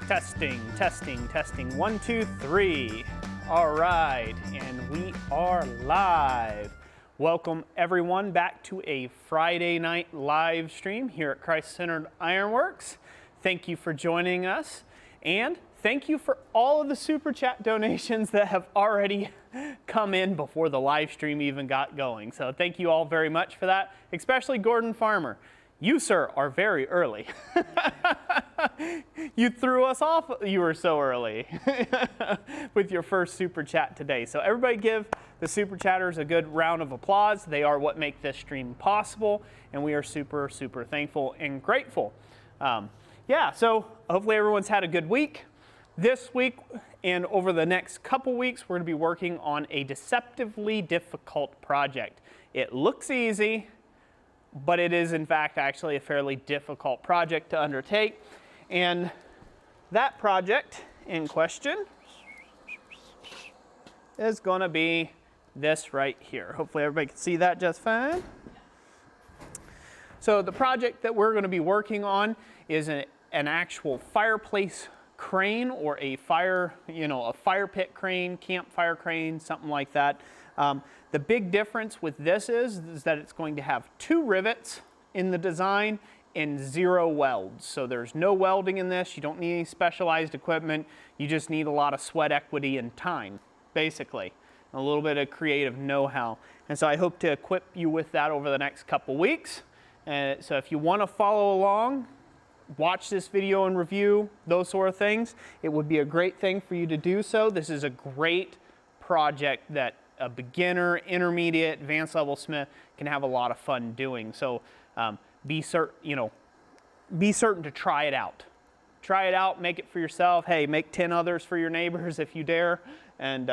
Testing, testing, testing. 1, 2, 3. All right, and we are live. Welcome everyone back to a Friday night live stream here at Christ-Centered Ironworks. Thank you for joining us, and thank you for all of the super chat donations that have already come in before the live stream even got going. So thank you all very much for that, especially Gordon Farmer. You, sir, are very early. You threw us off, you were so early with your first super chat today. So everybody give the super chatters a good round of applause. They are what make this stream possible, and we are super, super thankful and grateful. Yeah, so hopefully everyone's had a good week. This week and over the next couple weeks, we're going to be working on a deceptively difficult project. It looks easy, but it is in fact actually a fairly difficult project to undertake. And that project in question is going to be this right here. Hopefully everybody can see that just fine. So the project that we're going to be working on is an actual fireplace crane, or a fire pit crane, campfire crane, something like that. The big difference with this is that it's going to have 2 rivets in the design and 0 welds. So there's no welding in this. You don't need any specialized equipment. You just need a lot of sweat equity and time, basically. A little bit of creative know-how. And so I hope to equip you with that over the next couple weeks. So if you want to follow along, watch this video and review, those sort of things, it would be a great thing for you to do so. This is a great project that a beginner, intermediate, advanced level smith can have a lot of fun doing. So be certain to try it out. Try it out, make it for yourself. Hey, make 10 others for your neighbors if you dare, and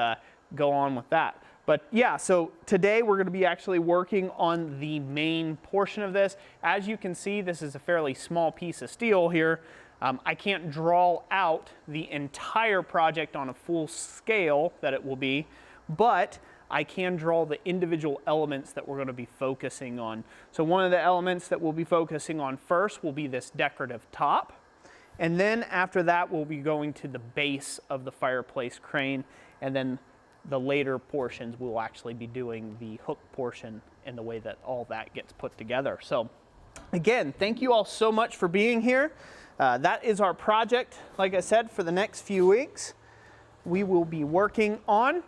go on with that. But yeah, so today we're going to be actually working on the main portion of this. As you can see, this is a fairly small piece of steel here. I can't draw out the entire project on a full scale that it will be, but I can draw the individual elements that we're going to be focusing on. So one of the elements that we'll be focusing on first will be this decorative top. And then after that, we'll be going to the base of the fireplace crane, and then the later portions we'll actually be doing the hook portion and the way that all that gets put together. So again, thank you all so much for being here. That is our project, like I said, for the next few weeks. We will be working on.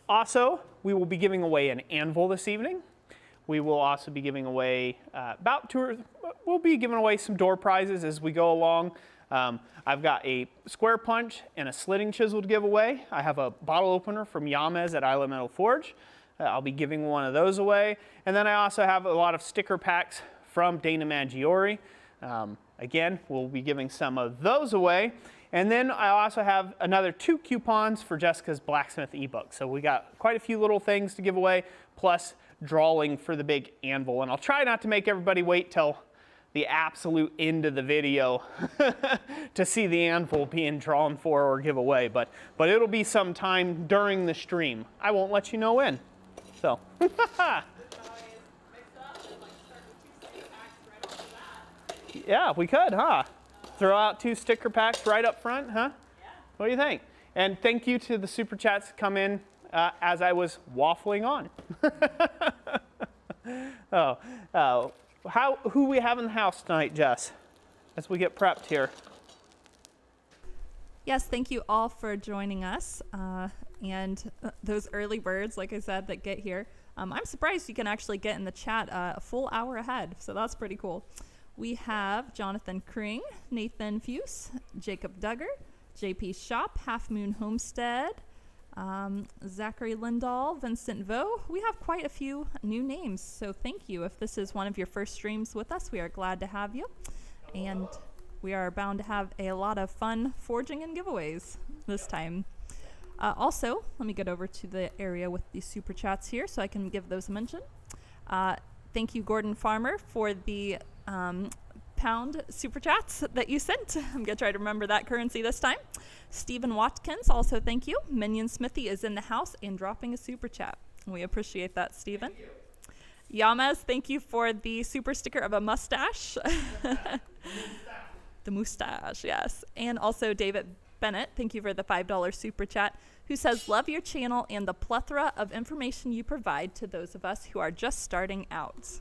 Also, we will be giving away an anvil this evening. We will also be giving away we'll be giving away some door prizes as we go along. I've got a square punch and a slitting chisel to give away. I have a bottle opener from Yamez at Isla Metal Forge. I'll be giving one of those away. And then I also have a lot of sticker packs from Dana Maggiore. Again, we'll be giving some of those away. And then I also have another 2 coupons for Jessica's Blacksmith ebook. So we got quite a few little things to give away, plus drawing for the big anvil. And I'll try not to make everybody wait till the absolute end of the video to see the anvil being drawn for or give away, but it'll be sometime during the stream. I won't let you know when. So. Yeah, we could, huh? Throw out 2 sticker packs right up front, huh? Yeah. What do you think? And thank you to the super chats that come in as I was waffling on. Who we have in the house tonight, Jess, as we get prepped here? Yes, thank you all for joining us. And those early birds, like I said, that get here. I'm surprised you can actually get in the chat a full hour ahead, so that's pretty cool. We have Jonathan Kring, Nathan Fuse, Jacob Duggar, JP Shop, Half Moon Homestead, Zachary Lindahl, Vincent Vo. We have quite a few new names, so thank you. If this is one of your first streams with us, we are glad to have you. And we are bound to have a lot of fun forging and giveaways this time. Also, let me get over to the area with the super chats here so I can give those a mention. Thank you, Gordon Farmer, for the pound super chats that you sent. I'm going to try to remember that currency this time. Stephen Watkins, also thank you. Minion Smithy is in the house and dropping a super chat. We appreciate that, Stephen. Yamez, thank you for the super sticker of a mustache. The mustache, yes. And also David Bennett, thank you for the $5 super chat, who says, love your channel and the plethora of information you provide to those of us who are just starting out.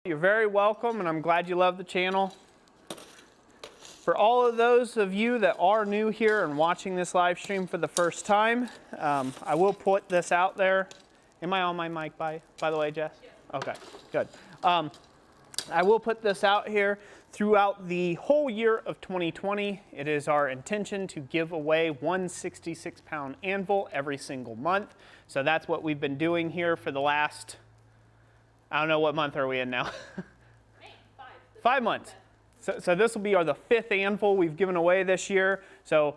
You're very welcome, and I'm glad you love the channel. For all of those of you that are new here and watching this live stream for the first time, I will put this out there. Am I on my mic by the way, Jess? Yeah. Okay, good. I will put this out here throughout the whole year of 2020. It is our intention to give away one 66-pound anvil every single month. So that's what we've been doing here for the last, I don't know, what month are we in now? 5 months. So this will be the 5th anvil we've given away this year. So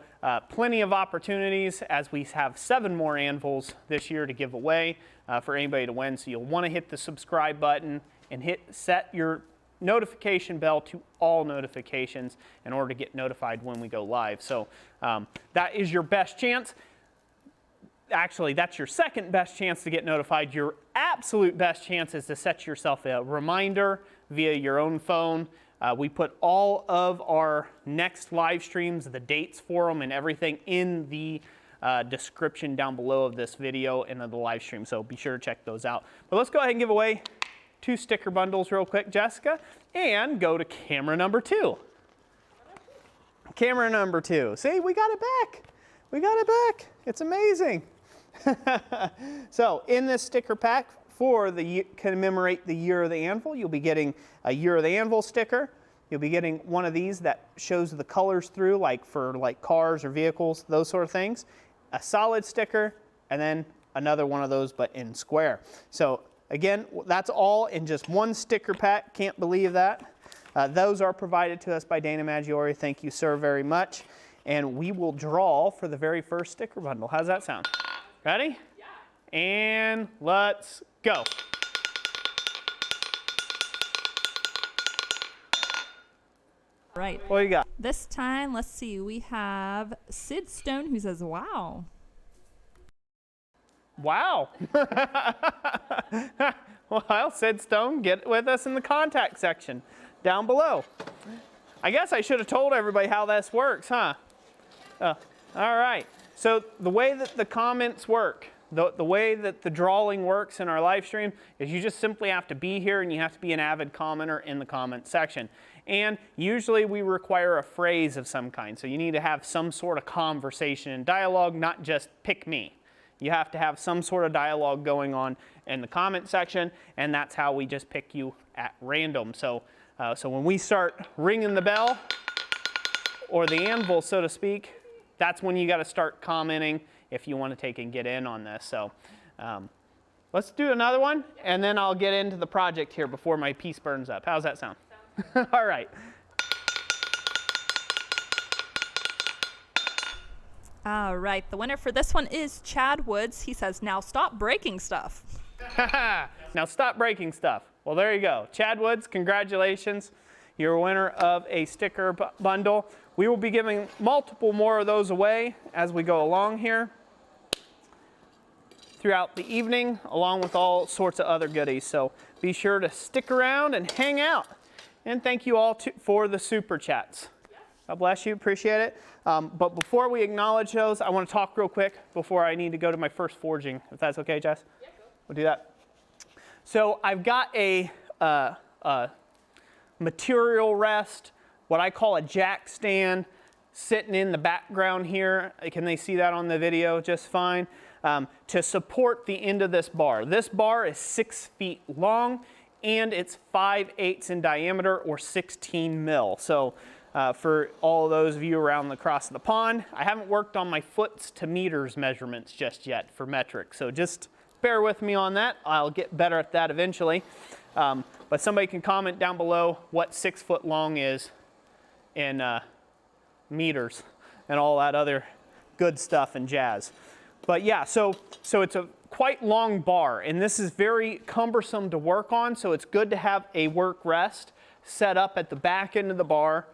plenty of opportunities as we have 7 more anvils this year to give away for anybody to win. So you'll want to hit the subscribe button and set your notification bell to all notifications in order to get notified when we go live. So that is your best chance. Actually, that's your second best chance to get notified. Your absolute best chance is to set yourself a reminder via your own phone. We put all of our next live streams, the dates for them and everything in the description down below of this video and of the live stream. So be sure to check those out. But let's go ahead and give away 2 sticker bundles real quick, Jessica, and go to camera number 2. Camera number 2. See, we got it back. We got it back. It's amazing. So in this sticker pack for the commemorate the year of the anvil, you'll be getting a year of the anvil sticker. You'll be getting one of these that shows the colors through, like for cars or vehicles, those sort of things. A solid sticker, and then another one of those, but in square. So again, that's all in just one sticker pack. Can't believe that. Those are provided to us by Dana Maggiore. Thank you, sir, very much. And we will draw for the very first sticker bundle. How's that sound? Ready? Yeah. And let's go. Right. What do you got? This time, let's see, we have Sid Stone who says, wow. Wow. Well, Sid Stone, get with us in the contact section down below. I guess I should have told everybody how this works, huh? All right. So the way that the comments work, the way that the drawing works in our live stream is you just simply have to be here and you have to be an avid commenter in the comment section. And usually we require a phrase of some kind. So you need to have some sort of conversation and dialogue, not just pick me. You have to have some sort of dialogue going on in the comment section, and that's how we just pick you at random. So, so when we start ringing the bell, or the anvil, so to speak, that's when you got to start commenting if you want to take and get in on this. So let's do another one, and then I'll get into the project here before my piece burns up. How's that sound? All right. All right, the winner for this one is Chad Woods. He says, now stop breaking stuff. Now stop breaking stuff. Well, there you go. Chad Woods, congratulations. You're a winner of a sticker bundle. We will be giving multiple more of those away as we go along here throughout the evening, along with all sorts of other goodies. So be sure to stick around and hang out. And thank you all for the super chats. God bless you, appreciate it. But before we acknowledge those, I want to talk real quick before I need to go to my first forging, if that's okay, Jess? Yeah, go. We'll do that. So I've got a material rest, what I call a jack stand, sitting in the background here. Can they see that on the video just fine? To support the end of this bar. This bar is 6 feet long and it's 5/8 in diameter or 16 mil. So for all of those of you around across the pond, I haven't worked on my foots to meters measurements just yet for metric. So just bear with me on that. I'll get better at that eventually. But somebody can comment down below what 6 foot long is in meters and all that other good stuff and jazz. But yeah, so it's a quite long bar, and this is very cumbersome to work on, so it's good to have a work rest set up at the back end of the bar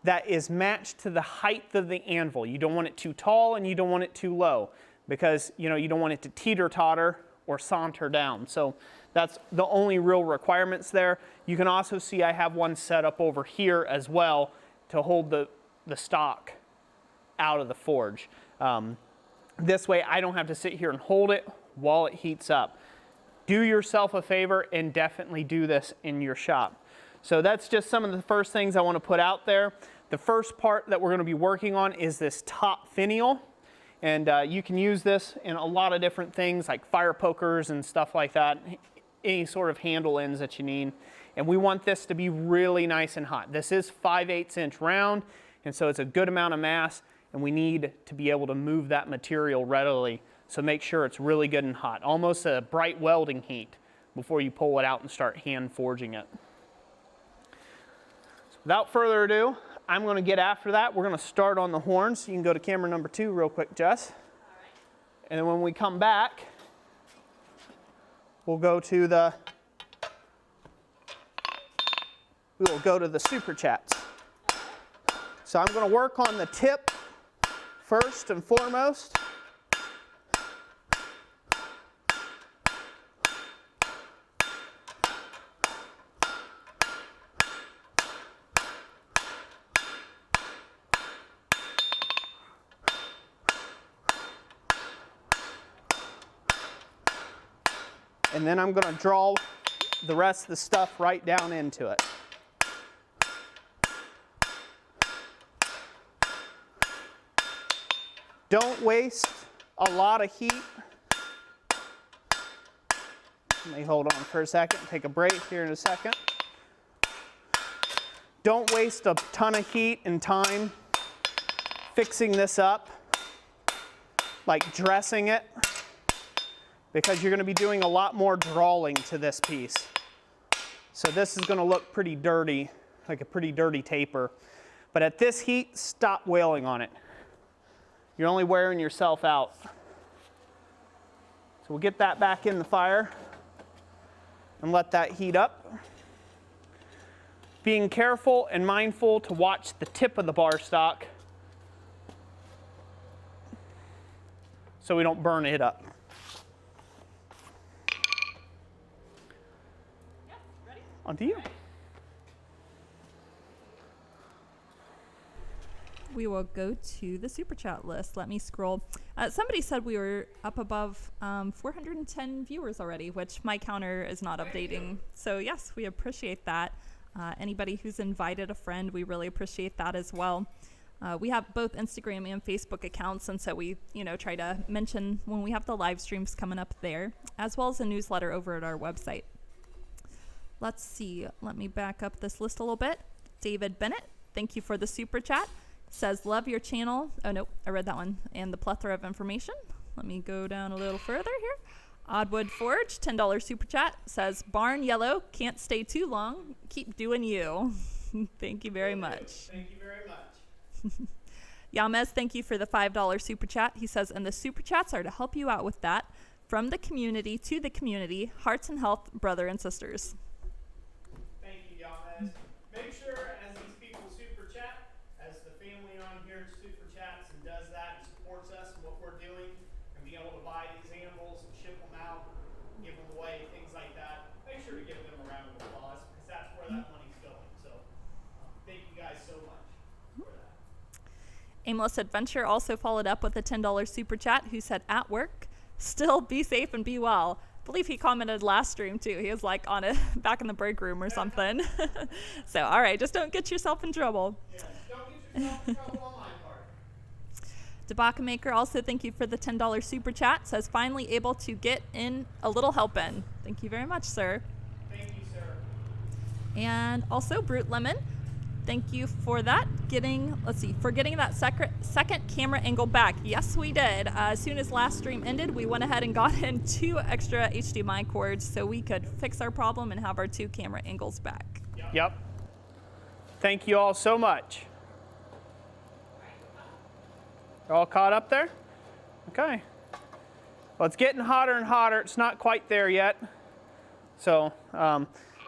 that is matched to the height of the anvil. You don't want it too tall and you don't want it too low because you don't want it to teeter-totter or saunter down. So That's the only real requirements there. You can also see I have one set up over here as well to hold the stock out of the forge. This way I don't have to sit here and hold it while it heats up. Do yourself a favor and definitely do this in your shop. So that's just some of the first things I want to put out there. The first part that we're going to be working on is this top finial. And you can use this in a lot of different things like fire pokers and stuff like that. Any sort of handle ends that you need. And we want this to be really nice and hot. This is 5/8 inch round, and so it's a good amount of mass, and we need to be able to move that material readily. So make sure it's really good and hot, almost a bright welding heat before you pull it out and start hand forging it. So without further ado, I'm going to get after that. We're going to start on the horns. You can go to camera number 2 real quick, Jess. All right. And then when we come back, we'll go to the super chats. So I'm going to work on the tip first and foremost. And then I'm going to draw the rest of the stuff right down into it. Don't waste a lot of heat. Let me hold on for a second, take a break here in a second. Don't waste a ton of heat and time fixing this up, like dressing it, because you're going to be doing a lot more drawing to this piece. So this is going to look pretty dirty, like a pretty dirty taper. But at this heat, stop wailing on it. You're only wearing yourself out. So we'll get that back in the fire and let that heat up. Being careful and mindful to watch the tip of the bar stock so we don't burn it up. On to you. We will go to the super chat list. Let me scroll. Somebody said we were up above 410 viewers already, which my counter is not updating. So yes, we appreciate that. Anybody who's invited a friend, we really appreciate that as well. We have both Instagram and Facebook accounts, and so we, try to mention when we have the live streams coming up there, as well as a newsletter over at our website. Let's see. Let me back up this list a little bit. David Bennett, thank you for the super chat. Says, love your channel. Oh, no, I read that one. And the plethora of information. Let me go down a little further here. Oddwood Forge, $10 super chat. Says, barn yellow, can't stay too long. Keep doing you. Thank you very much. Thank you very much. Yamez, thank you for the $5 super chat. He says, and the super chats are to help you out with that. From the community to the community, hearts and health, brother and sisters. Make sure as these people super chat, as the family on here super chats and does that and supports us and what we're doing and being able to buy these animals and ship them out, give them away, things like that, make sure to give them a round of applause because that's where that money's going. So thank you guys so much for that. Aimless Adventure also followed up with a $10 super chat who said, at work, still be safe and be well. I believe he commented last stream too. He was like on it back in the break room or something. So, all right, just don't get yourself in trouble. Yeah, don't get yourself in trouble on my part. Debaka Maker also thank you for the $10 super chat. Says finally able to get in a little help in. Thank you very much, sir. Thank you, sir. And also Brute Lemon. Thank you for that. For getting that second camera angle back. Yes, we did. As soon as last stream ended, we went ahead and got in 2 extra HDMI cords so we could fix our problem and have our 2 camera angles back. Yep. Thank you all so much. You're all caught up there? Okay. Well, it's getting hotter and hotter. It's not quite there yet. So,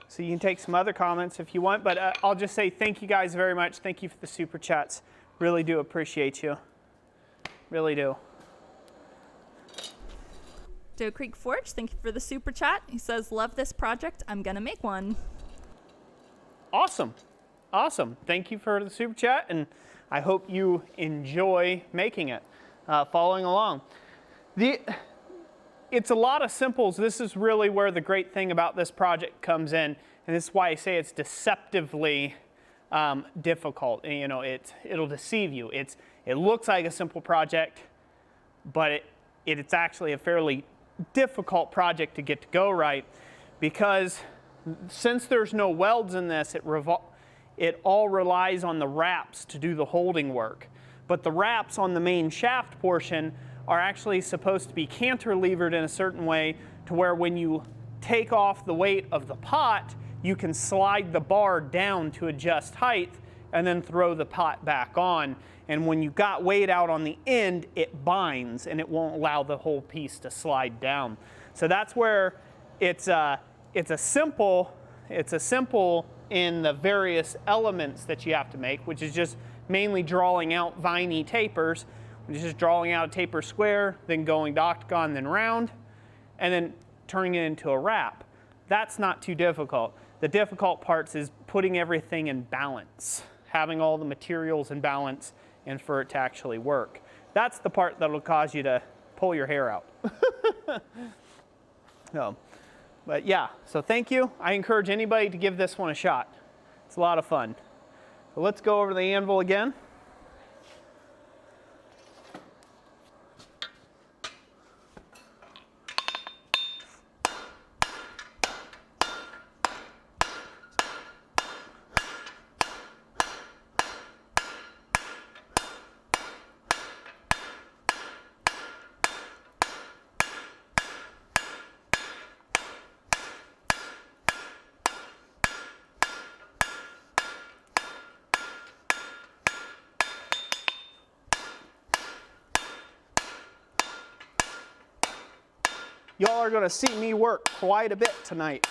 so you can take some other comments if you want, but I'll just say thank you guys very much. Thank you for the super chats. Really do appreciate you. Really do. Stowe Creek Forge, thank you for the super chat. He says, love this project. I'm going to make one. Awesome. Awesome. Thank you for the super chat, and I hope you enjoy making it, following along. It's a lot of simples. This is really where the great thing about this project comes in, and this is why I say it's deceptively difficult. And, you know, it'll deceive you. It looks like a simple project, but it's actually a fairly difficult project to get to go right, because since there's no welds in this, it all relies on the wraps to do the holding work. But the wraps on the main shaft portion are actually supposed to be cantilevered in a certain way to where when you take off the weight of the pot, you can slide the bar down to adjust height and then throw the pot back on. And when you got weight out on the end, it binds and it won't allow the whole piece to slide down. So that's where it's a simple in the various elements that you have to make, which is just mainly drawing out viney tapers, which is just drawing out a taper square, then going to octagon, then round, and then turning it into a wrap. That's not too difficult. The difficult parts is putting everything in balance, having all the materials in balance, and for it to actually work. That's the part that will cause you to pull your hair out. So, but yeah, so thank you. I encourage anybody to give this one a shot. It's a lot of fun. So let's go over to the anvil again. Y'all are going to see me work quite a bit tonight.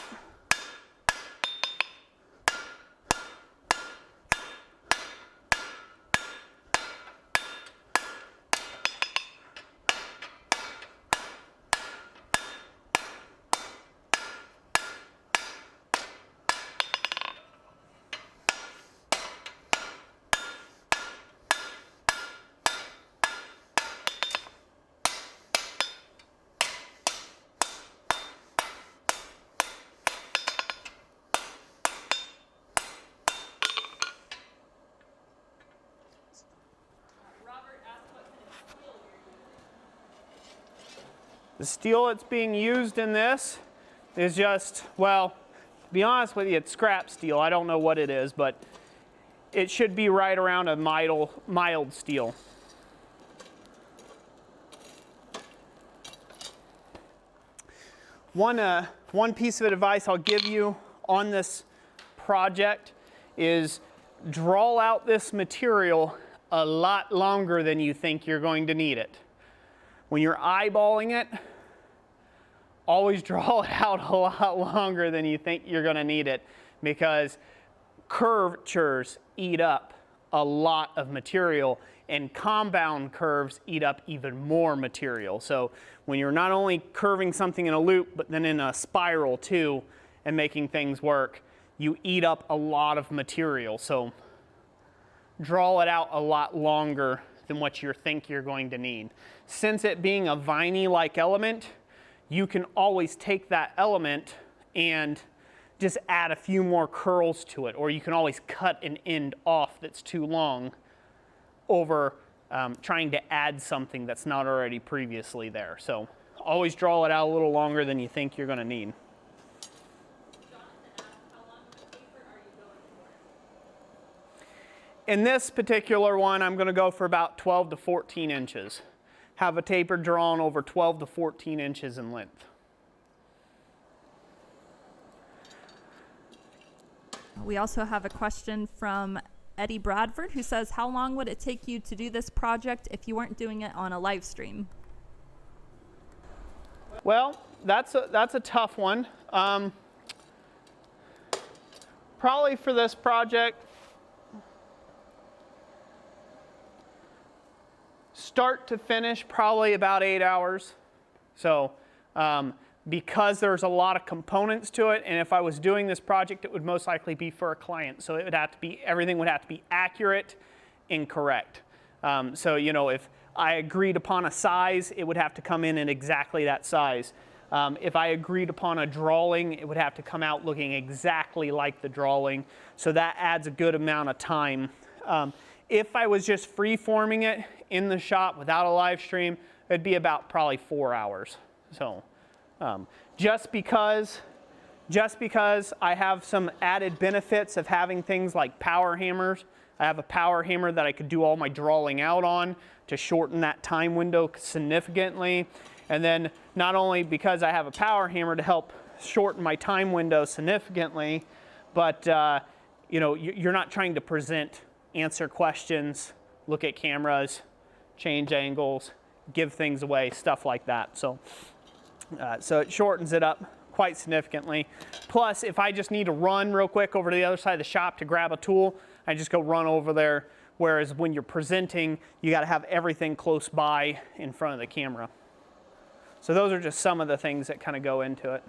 The steel that's being used in this is just, well, to be honest with you, it's scrap steel. I don't know what it is, but it should be right around a mild steel. One piece of advice I'll give you on this project is draw out this material a lot longer than you think you're going to need it. When you're eyeballing it, always draw it out a lot longer than you think you're going to need it, because curvatures eat up a lot of material, and compound curves eat up even more material. So when you're not only curving something in a loop, but then in a spiral too, and making things work, you eat up a lot of material. So draw it out a lot longer than what you think you're going to need. Since it being a viney-like element, you can always take that element and just add a few more curls to it, or you can always cut an end off that's too long over trying to add something that's not already previously there. So always draw it out a little longer than you think you're going to need. In this particular one, I'm going to go for about 12 to 14 inches. Have a taper drawn over 12 to 14 inches in length. We also have a question from Eddie Bradford, who says, how long would it take you to do this project if you weren't doing it on a live stream? Well, that's a tough one. Probably for this project, start to finish, probably about 8 hours. So because there's a lot of components to it, and if I was doing this project, it would most likely be for a client. So it would have to be, everything would have to be accurate and correct. So, you know, if I agreed upon a size, it would have to come in at exactly that size. If I agreed upon a drawing, it would have to come out looking exactly like the drawing. So that adds a good amount of time. If I was just free-forming it in the shop without a live stream, it'd be about probably 4 hours. So just because I have some added benefits of having things like power hammers, I have a power hammer that I could do all my drawing out on to shorten that time window significantly. And then not only because I have a power hammer to help shorten my time window significantly, but you know, you're not trying to present, answer questions, look at cameras, change angles, give things away, stuff like that. So it shortens it up quite significantly. Plus, if I just need to run real quick over to the other side of the shop to grab a tool, I just go run over there. Whereas when you're presenting, you got to have everything close by in front of the camera. So those are just some of the things that kind of go into it.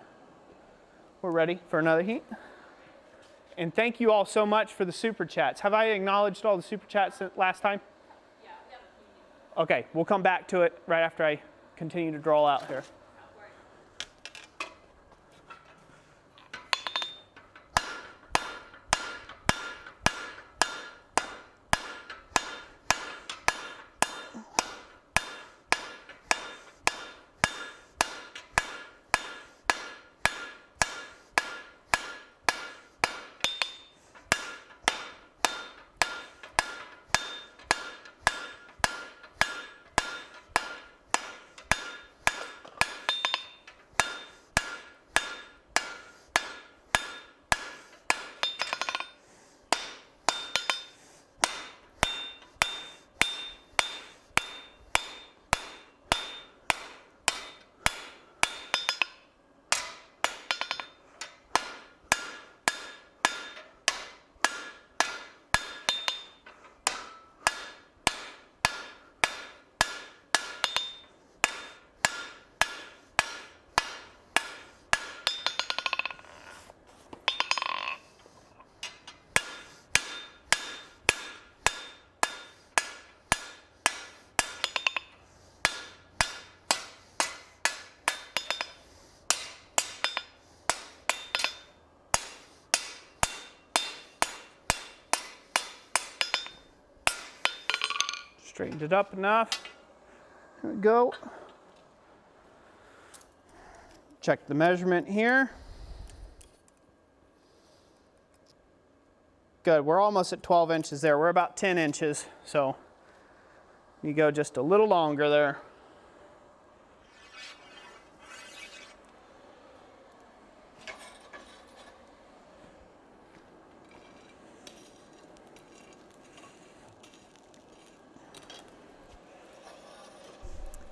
We're ready for another heat. And thank you all so much for the super chats. Have I acknowledged all the super chats last time? Yeah. Okay, we'll come back to it right after I continue to draw out here. Straightened it up enough. Here we go. Check the measurement here. Good, we're almost at 12 inches there. We're about 10 inches, so you go just a little longer there.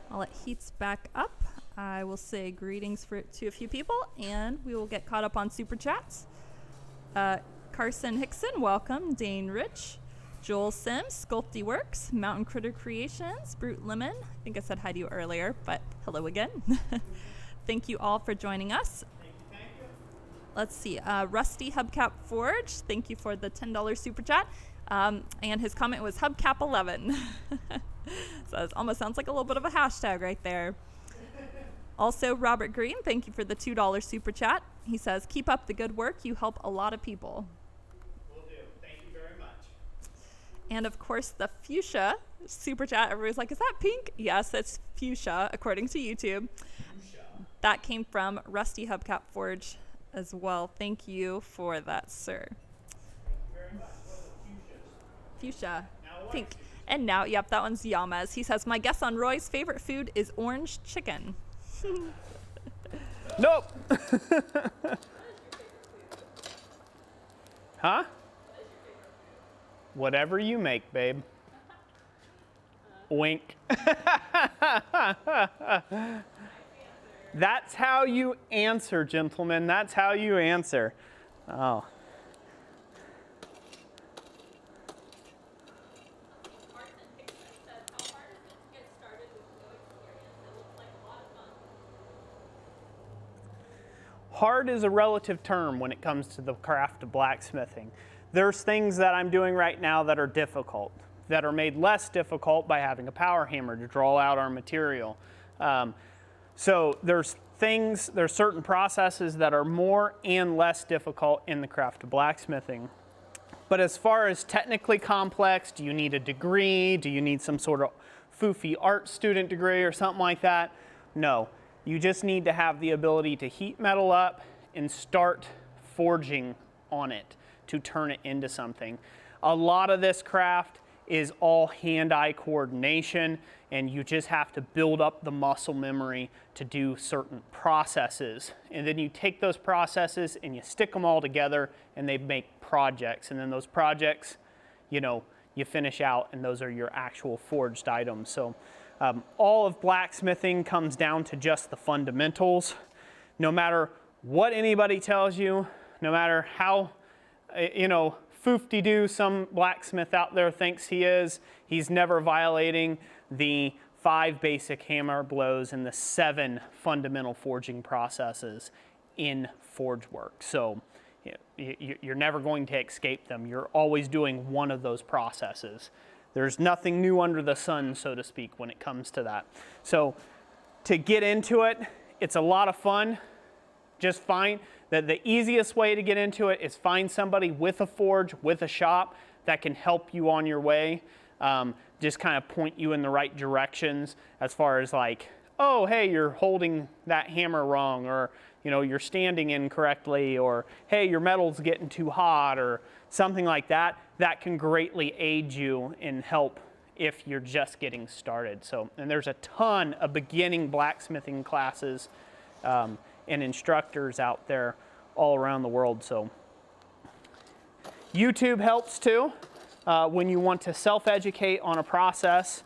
While it heats back up, I will say greetings to a few people, and we will get caught up on super chats. Carson Hickson, welcome. Dane Rich, Joel Sims, Sculpty Works, Mountain Critter Creations, Brute Lemon. I think I said hi to you earlier, but hello again. Thank you all for joining us. Thank you. Let's see. Rusty Hubcap Forge, thank you for the $10 super chat. And his comment was Hubcap 11. So it almost sounds like a little bit of a hashtag right there. Also, Robert Green, thank you for the $2 super chat. He says, keep up the good work. You help a lot of people. Will do. Thank you very much. And of course, the fuchsia super chat. Everybody's like, is that pink? Yes, it's fuchsia, according to YouTube. Fuchsia. That came from Rusty Hubcap Forge as well. Thank you for that, sir. Thank you very much. Fuchsia. Now Pink. And now, yep, that one's Yama's. He says, my guess on Roy's favorite food is orange chicken. Nope. Huh? Whatever you make, babe. Wink. That's how you answer, gentlemen. That's how you answer. Oh. hard is a relative term when it comes to the craft of blacksmithing. There's things that I'm doing right now that are difficult, that are made less difficult by having a power hammer to draw out our material. So there's certain processes that are more and less difficult in the craft of blacksmithing. But as far as technically complex, do you need a degree? Do you need some sort of foofy art student degree or something like that? No, you just need to have the ability to heat metal up and start forging on it to turn it into something. A lot of this craft is all hand-eye coordination, and you just have to build up the muscle memory to do certain processes. And then you take those processes and you stick them all together and they make projects. And then those projects, you know, you finish out and those are your actual forged items. So all of blacksmithing comes down to just the fundamentals. No matter what anybody tells you, no matter how, you know, foofty-doo some blacksmith out there thinks he is, he's never violating the 5 basic hammer blows and the 7 fundamental forging processes in forge work. So you're never going to escape them. You're always doing one of those processes. There's nothing new under the sun, so to speak, when it comes to that. So to get into it, it's a lot of fun. Just find that the easiest way to get into it is find somebody with a forge, with a shop that can help you on your way. Just kind of point you in the right directions as far as like, oh, hey, you're holding that hammer wrong, or you know, you're standing incorrectly, or hey, your metal's getting too hot, or something like that. That can greatly aid you and help if you're just getting started. So, and there's a ton of beginning blacksmithing classes and instructors out there all around the world. So YouTube helps too when you want to self-educate on a process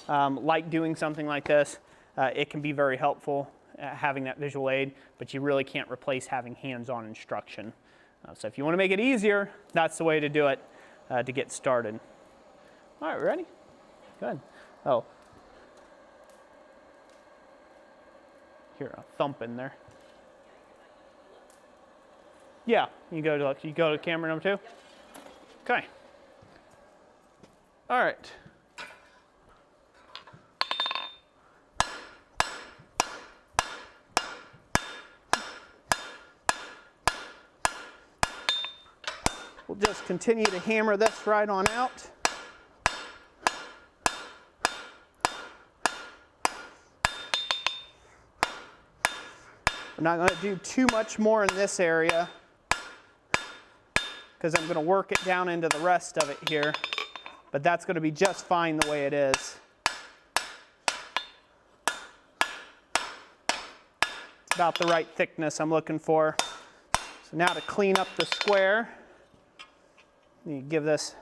like doing something like this. It can be very helpful having that visual aid, but you really can't replace having hands-on instruction. So if you want to make it easier, that's the way to do it to get started. All right, ready? Good. Oh, hear a thump in there. Yeah, you go to camera number 2. Okay. All right. We'll just continue to hammer this right on out. We're not going to do too much more in this area because I'm going to work it down into the rest of it here, but that's going to be just fine the way it is. It's about the right thickness I'm looking for. So now to clean up the square, you give this,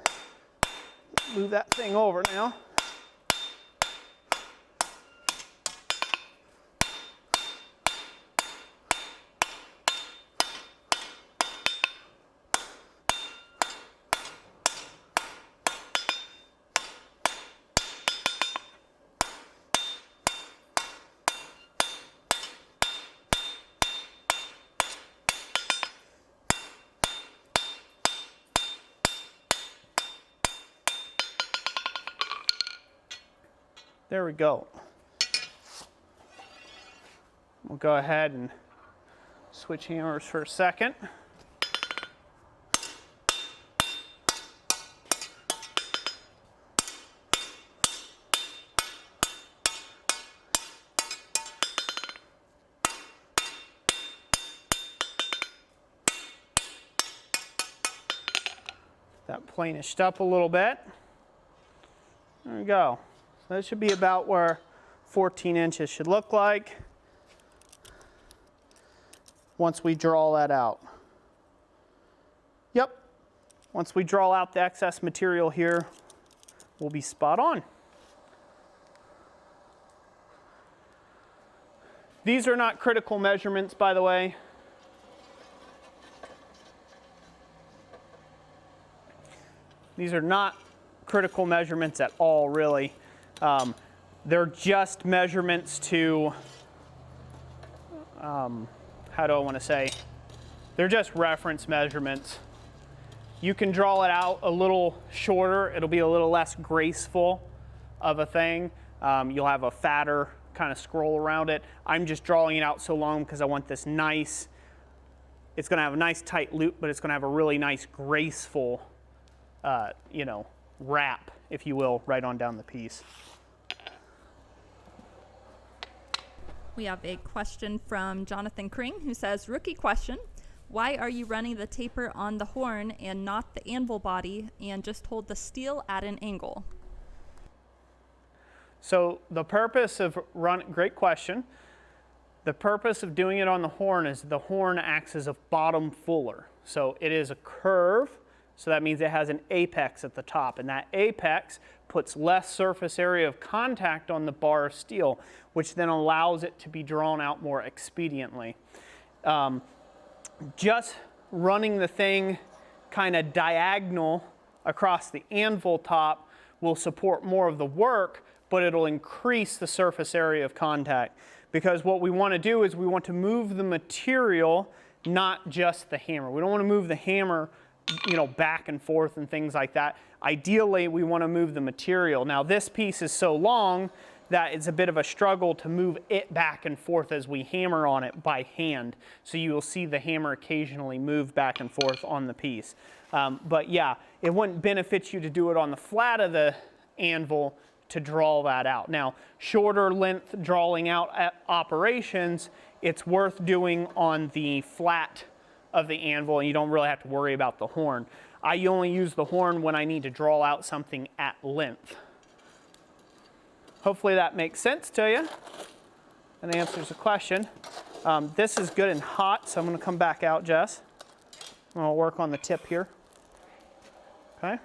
move that thing over now. There we go. We'll go ahead and switch hammers for a second. That planished up a little bit. There we go. That should be about where 14 inches should look like once we draw that out. Yep, once we draw out the excess material here, we'll be spot on. These are not critical measurements, by the way. These are not critical measurements at all, really. They're just measurements to how do I want to say, they're just reference measurements. You can draw it out a little shorter. It'll be a little less graceful of a thing. You'll have a fatter kind of scroll around it. I'm just drawing it out so long because I want this nice, it's going to have a nice tight loop, but it's going to have a really nice graceful, you know, wrap, if you will, right on down the piece. We have a question from Jonathan Kring who says, rookie question, why are you running the taper on the horn and not the anvil body and just hold the steel at an angle? So the purpose of great question. The purpose of doing it on the horn is the horn acts as a bottom fuller. So it is a curve, so that means it has an apex at the top, and that apex puts less surface area of contact on the bar of steel, which then allows it to be drawn out more expediently. Just running the thing kind of diagonal across the anvil top will support more of the work, but it'll increase the surface area of contact. Because what we want to do is we want to move the material, not just the hammer. We don't want to move the hammer, you know, back and forth and things like that. Ideally, we want to move the material. Now, this piece is so long that it's a bit of a struggle to move it back and forth as we hammer on it by hand. So you will see the hammer occasionally move back and forth on the piece. But yeah, it wouldn't benefit you to do it on the flat of the anvil to draw that out. Now, shorter length drawing out operations, it's worth doing on the flat of the anvil, and you don't really have to worry about the horn. I only use the horn when I need to draw out something at length. Hopefully that makes sense to you and answers the question. This is good and hot, so I'm going to come back out, Jess. I'm going to work on the tip here. Okay.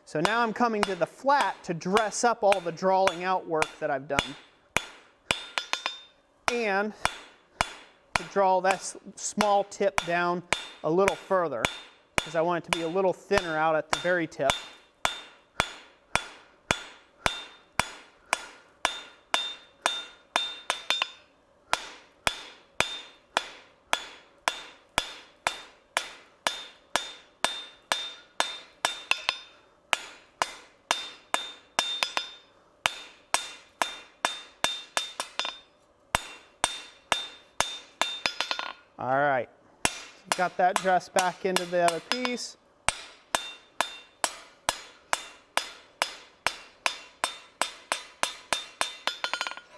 So now I'm coming to the flat to dress up all the drawing out work that I've done. And to draw that small tip down a little further, because I want it to be a little thinner out at the very tip. All right, got that dressed back into the other piece.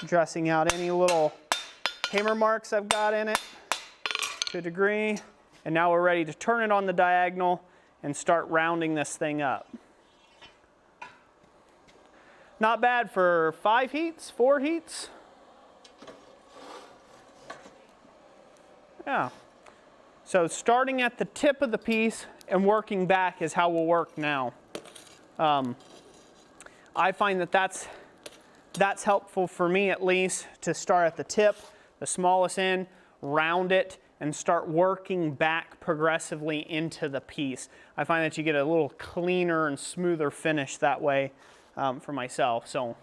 Dressing out any little hammer marks I've got in it to a degree. And now we're ready to turn it on the diagonal and start rounding this thing up. Not bad for 5 heats, 4 heats. Yeah. So starting at the tip of the piece and working back is how we'll work now. I find that that's helpful for me, at least, to start at the tip, the smallest end, round it, and start working back progressively into the piece. I find that you get a little cleaner and smoother finish that way for myself. So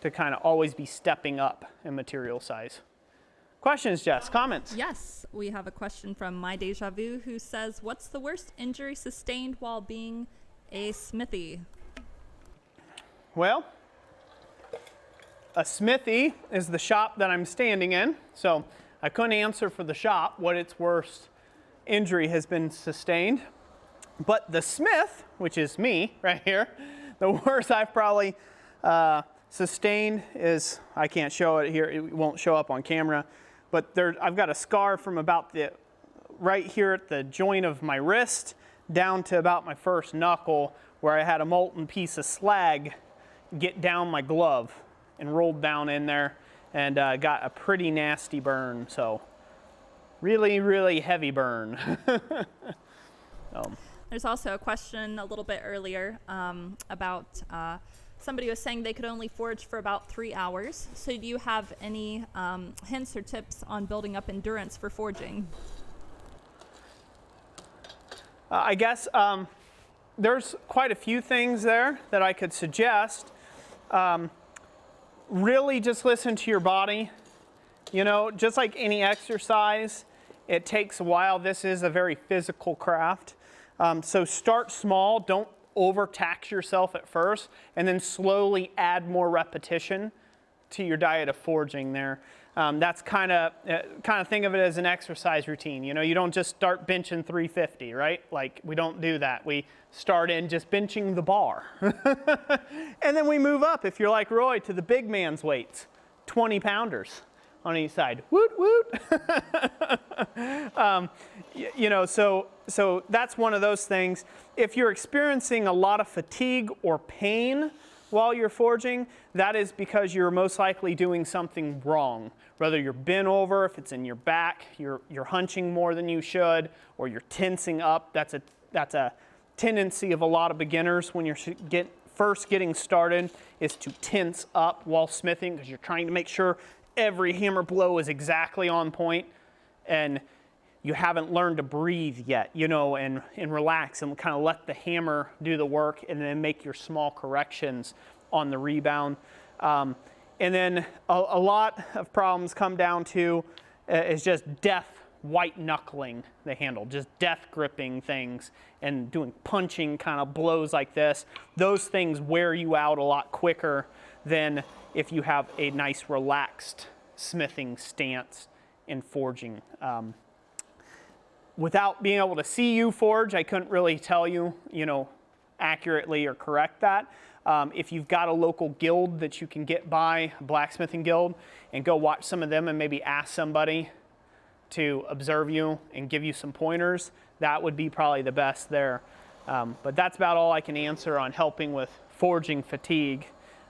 to kind of always be stepping up in material size. Questions, Jess? Comments? Yes, we have a question from My Deja Vu who says, what's the worst injury sustained while being a smithy? Well, a smithy is the shop that I'm standing in, so I couldn't answer for the shop what its worst injury has been sustained. But the smith, which is me right here, the worst I've probably sustained is, I can't show it here, it won't show up on camera, but I've got a scar from about right here at the joint of my wrist down to about my first knuckle, where I had a molten piece of slag get down my glove and rolled down in there and got a pretty nasty burn. So really, really heavy burn. There's also a question a little bit earlier about somebody was saying they could only forge for about 3 hours. So do you have any hints or tips on building up endurance for forging? I guess there's quite a few things there that I could suggest. Really just listen to your body. You know, just like any exercise, it takes a while. This is a very physical craft. So start small, don't overtax yourself at first, and then slowly add more repetition to your diet of forging there. That's kind of think of it as an exercise routine. You know, you don't just start benching 350, right? Like, we don't do that. We start in just benching the bar. And then we move up, if you're like Roy, to the big man's weights, 20 pounders on each side. Woot, woot. You know, so that's one of those things. If you're experiencing a lot of fatigue or pain while you're forging, that is because you're most likely doing something wrong. Whether you're bent over, if it's in your back, you're hunching more than you should, or you're tensing up. That's a tendency of a lot of beginners when you're first getting started, is to tense up while smithing, because you're trying to make sure every hammer blow is exactly on point, and you haven't learned to breathe yet, you know, and relax and kind of let the hammer do the work, and then make your small corrections on the rebound. And then a lot of problems come down to is just death white knuckling the handle, just death gripping things and doing punching kind of blows like this. Those things wear you out a lot quicker than if you have a nice relaxed smithing stance in forging. Without being able to see you forge, I couldn't really tell you, you know, accurately or correct that. If you've got a local guild that you can get by, a blacksmithing guild, and go watch some of them and maybe ask somebody to observe you and give you some pointers, that would be probably the best there. But that's about all I can answer on helping with forging fatigue.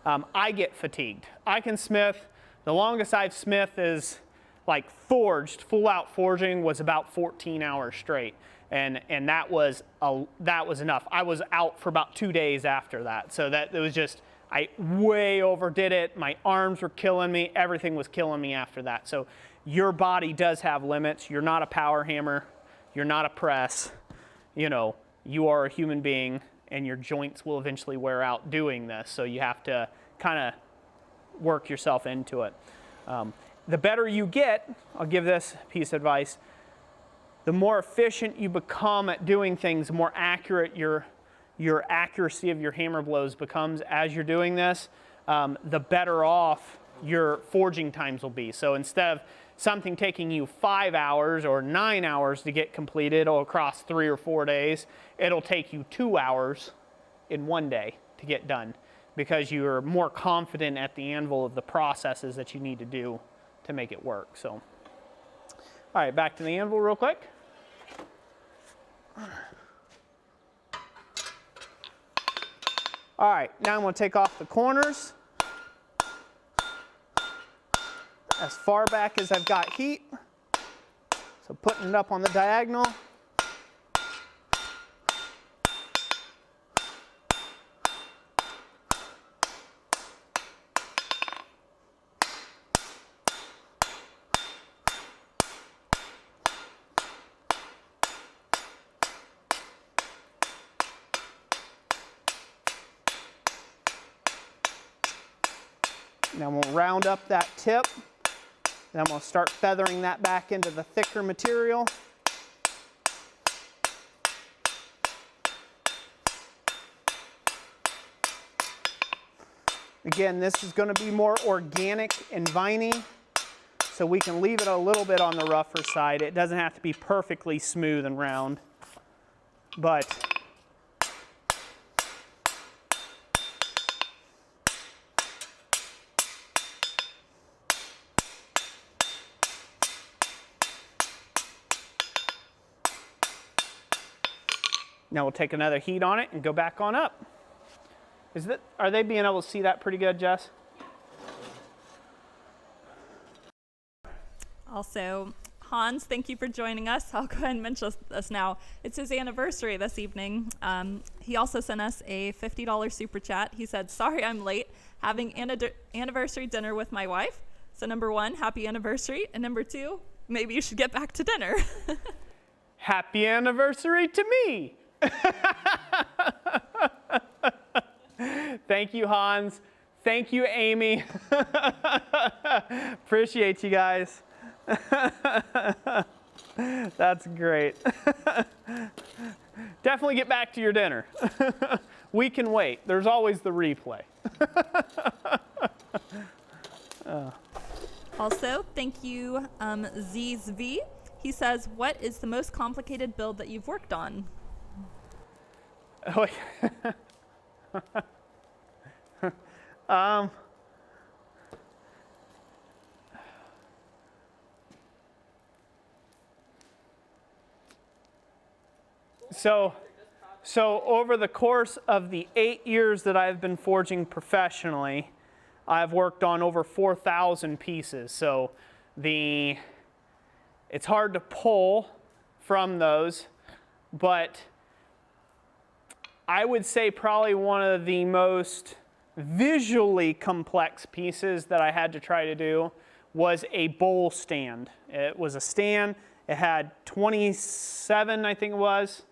I get fatigued. I can smith. The longest I've smithed is like forged, full out forging, was about 14 hours straight. And that was enough. I was out for about 2 days after that. So that it was just, I way overdid it. My arms were killing me. Everything was killing me after that. So your body does have limits. You're not a power hammer. You're not a press. You know, you are a human being, and your joints will eventually wear out doing this. So you have to kind of work yourself into it. The better you get, I'll give this piece of advice, the more efficient you become at doing things, the more accurate your accuracy of your hammer blows becomes as you're doing this, the better off your forging times will be. So instead of something taking you 5 hours or 9 hours to get completed or across 3 or 4 days, it'll take you 2 hours in 1 day to get done, because you're more confident at the anvil of the processes that you need to do to make it work. So, all right, back to the anvil real quick. All right, now I'm going to take off the corners as far back as I've got heat. So putting it up on the diagonal. Now we'll round up that tip. Then we'll start feathering that back into the thicker material. Again, this is going to be more organic and viney, so we can leave it a little bit on the rougher side. It doesn't have to be perfectly smooth and round, but now we'll take another heat on it and go back on up. Are they being able to see that pretty good, Jess? Also, Hans, thank you for joining us. I'll go ahead and mention this now. It's his anniversary this evening. He also sent us a $50 super chat. He said, sorry I'm late, having anniversary dinner with my wife. So number one, happy anniversary. And number two, maybe you should get back to dinner. Happy anniversary to me. Thank you, Hans. Thank you, Amy. Appreciate you guys. That's great. Definitely get back to your dinner. We can wait. There's always the replay. Also, thank you, ZZV. He says, what is the most complicated build that you've worked on? Oh, So over the course of the 8 years that I've been forging professionally, I've worked on over 4,000 pieces. So it's hard to pull from those, but I would say probably one of the most visually complex pieces that I had to try to do was a bowl stand. It was a stand. It had 27, I think it was.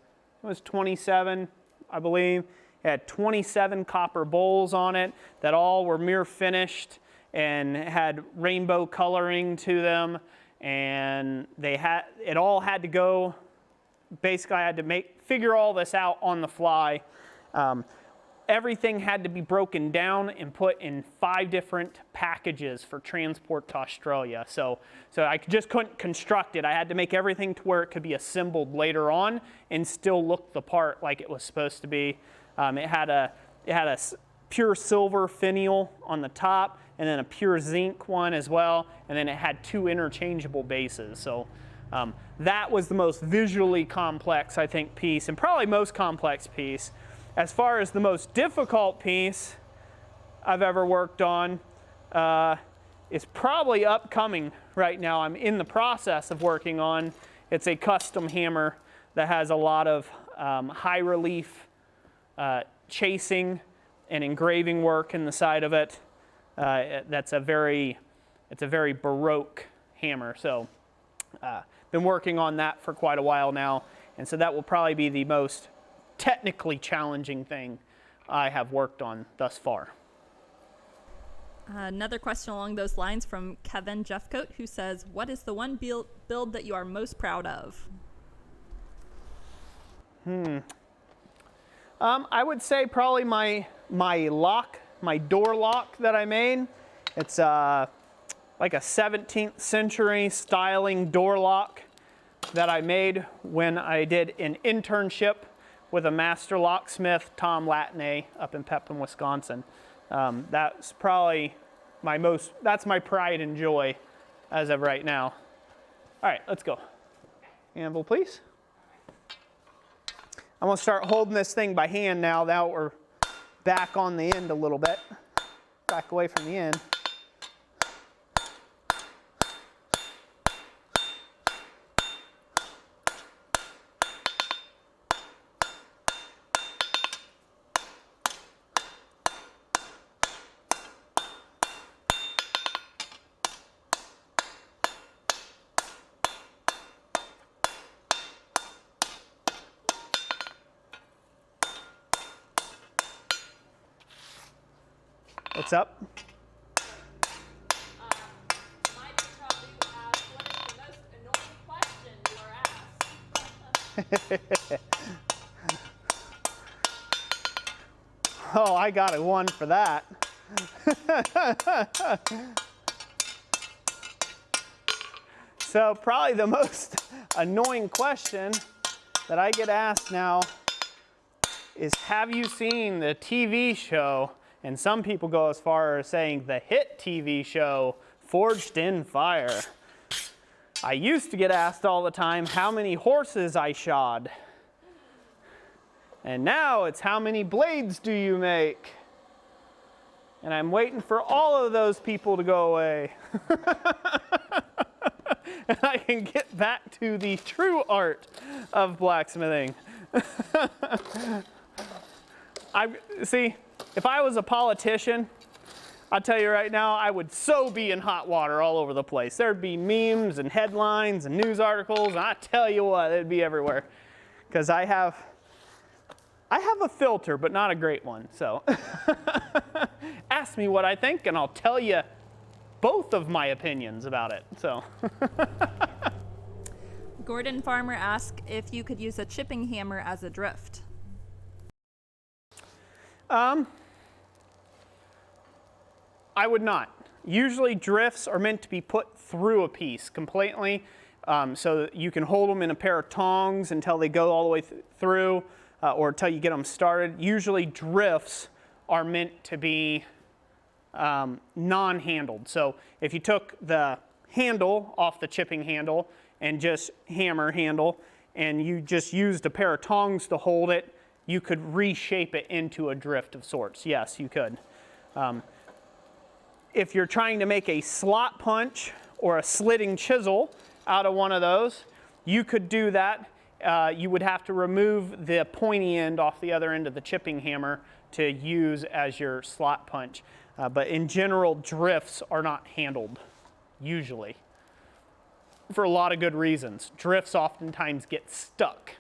It was 27, I believe. It had 27 copper bowls on it that all were mirror finished and had rainbow coloring to them. And it all had to go, basically I had to figure all this out on the fly. Everything had to be broken down and put in 5 different packages for transport to Australia. So I just couldn't construct it. I had to make everything to where it could be assembled later on and still look the part like it was supposed to be. It had a pure silver finial on the top, and then a pure zinc one as well, and then it had 2 interchangeable bases. So that was the most visually complex, I think, piece, and probably most complex piece. As far as the most difficult piece I've ever worked on is probably upcoming right now. I'm in the process of working on. It's a custom hammer that has a lot of high relief chasing and engraving work in the side of it. It's a very Baroque hammer. So been working on that for quite a while now, and so that will probably be the most technically challenging thing I have worked on thus far. Another question along those lines from Kevin Jeffcoat, who says, what is the one build that you are most proud of? I would say probably my door lock that I made. It's like a 17th century styling door lock that I made when I did an internship with a master locksmith, Tom Latney, up in Pepin, Wisconsin. That's probably that's my pride and joy as of right now. All right, let's go. Anvil, please. I'm gonna start holding this thing by hand now that we're back on the end a little bit. Back away from the end. What's up? Mine would probably ask, what is the most annoying question you are asked? Oh, I got a one for that. So probably the most annoying question that I get asked now is, have you seen the TV show? And some people go as far as saying the hit TV show, Forged in Fire. I used to get asked all the time how many horses I shod. And now it's how many blades do you make? And I'm waiting for all of those people to go away. And I can get back to the true art of blacksmithing. See, if I was a politician, I'll tell you right now, I would so be in hot water all over the place. There'd be memes and headlines and news articles, and I tell you what, it'd be everywhere. Because I have a filter, but not a great one. So ask me what I think, and I'll tell you both of my opinions about it. So. Gordon Farmer asked if you could use a chipping hammer as a drift. I would not. Usually drifts are meant to be put through a piece completely, so that you can hold them in a pair of tongs until they go all the way through, or until you get them started. Usually drifts are meant to be non-handled. So if you took the handle off the chipping handle and just hammer handle, and you just used a pair of tongs to hold it, you could reshape it into a drift of sorts. Yes, you could. If you're trying to make a slot punch or a slitting chisel out of one of those, you could do that. You would have to remove the pointy end off the other end of the chipping hammer to use as your slot punch. But in general, drifts are not handled, usually, for a lot of good reasons. Drifts oftentimes get stuck,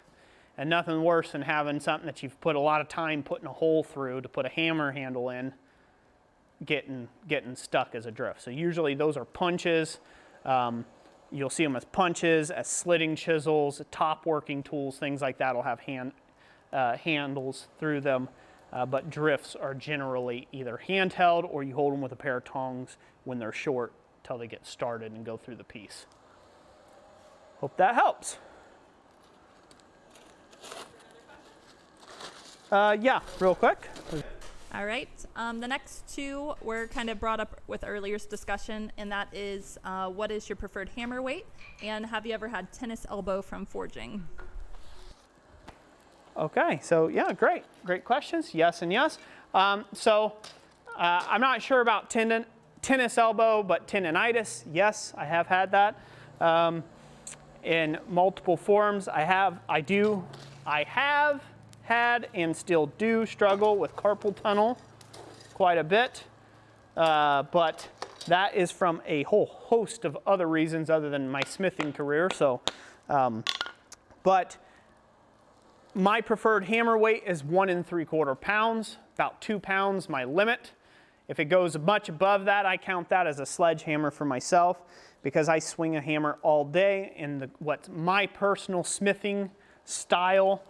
and nothing worse than having something that you've put a lot of time putting a hole through to put a hammer handle in, getting stuck as a drift. So usually those are punches. You'll see them as punches, as slitting chisels, top working tools, things like that will have handles through them. But drifts are generally either handheld or you hold them with a pair of tongs when they're short till they get started and go through the piece. Hope that helps. Yeah, real quick. All right. The next two were kind of brought up with earlier's discussion, and that is what is your preferred hammer weight, and have you ever had tennis elbow from forging? Okay, so yeah, great questions. Yes and yes. I'm not sure about tennis elbow, but tendonitis, yes, I have had that in multiple forms. I have had and still do struggle with carpal tunnel quite a bit, but that is from a whole host of other reasons other than my smithing career. So, but my preferred hammer weight is 1 3/4 pounds, about 2 pounds, my limit. If it goes much above that, I count that as a sledgehammer for myself because I swing a hammer all day in what's my personal smithing style.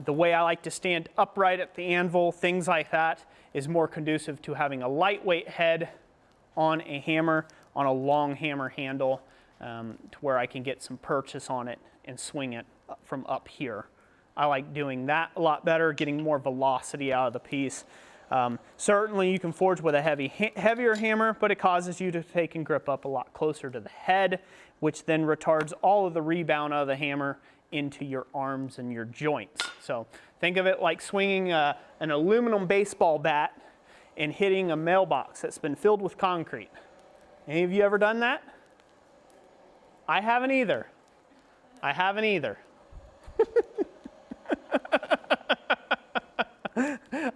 The way I like to stand upright at the anvil, things like that, is more conducive to having a lightweight head on a hammer, on a long hammer handle, to where I can get some purchase on it and swing it from up here. I like doing that a lot better, getting more velocity out of the piece. Certainly you can forge with a heavier hammer, but it causes you to take and grip up a lot closer to the head, which then retards all of the rebound of the hammer into your arms and your joints. So think of it like swinging an aluminum baseball bat and hitting a mailbox that's been filled with concrete. Any of you ever done that? I haven't either. I haven't either.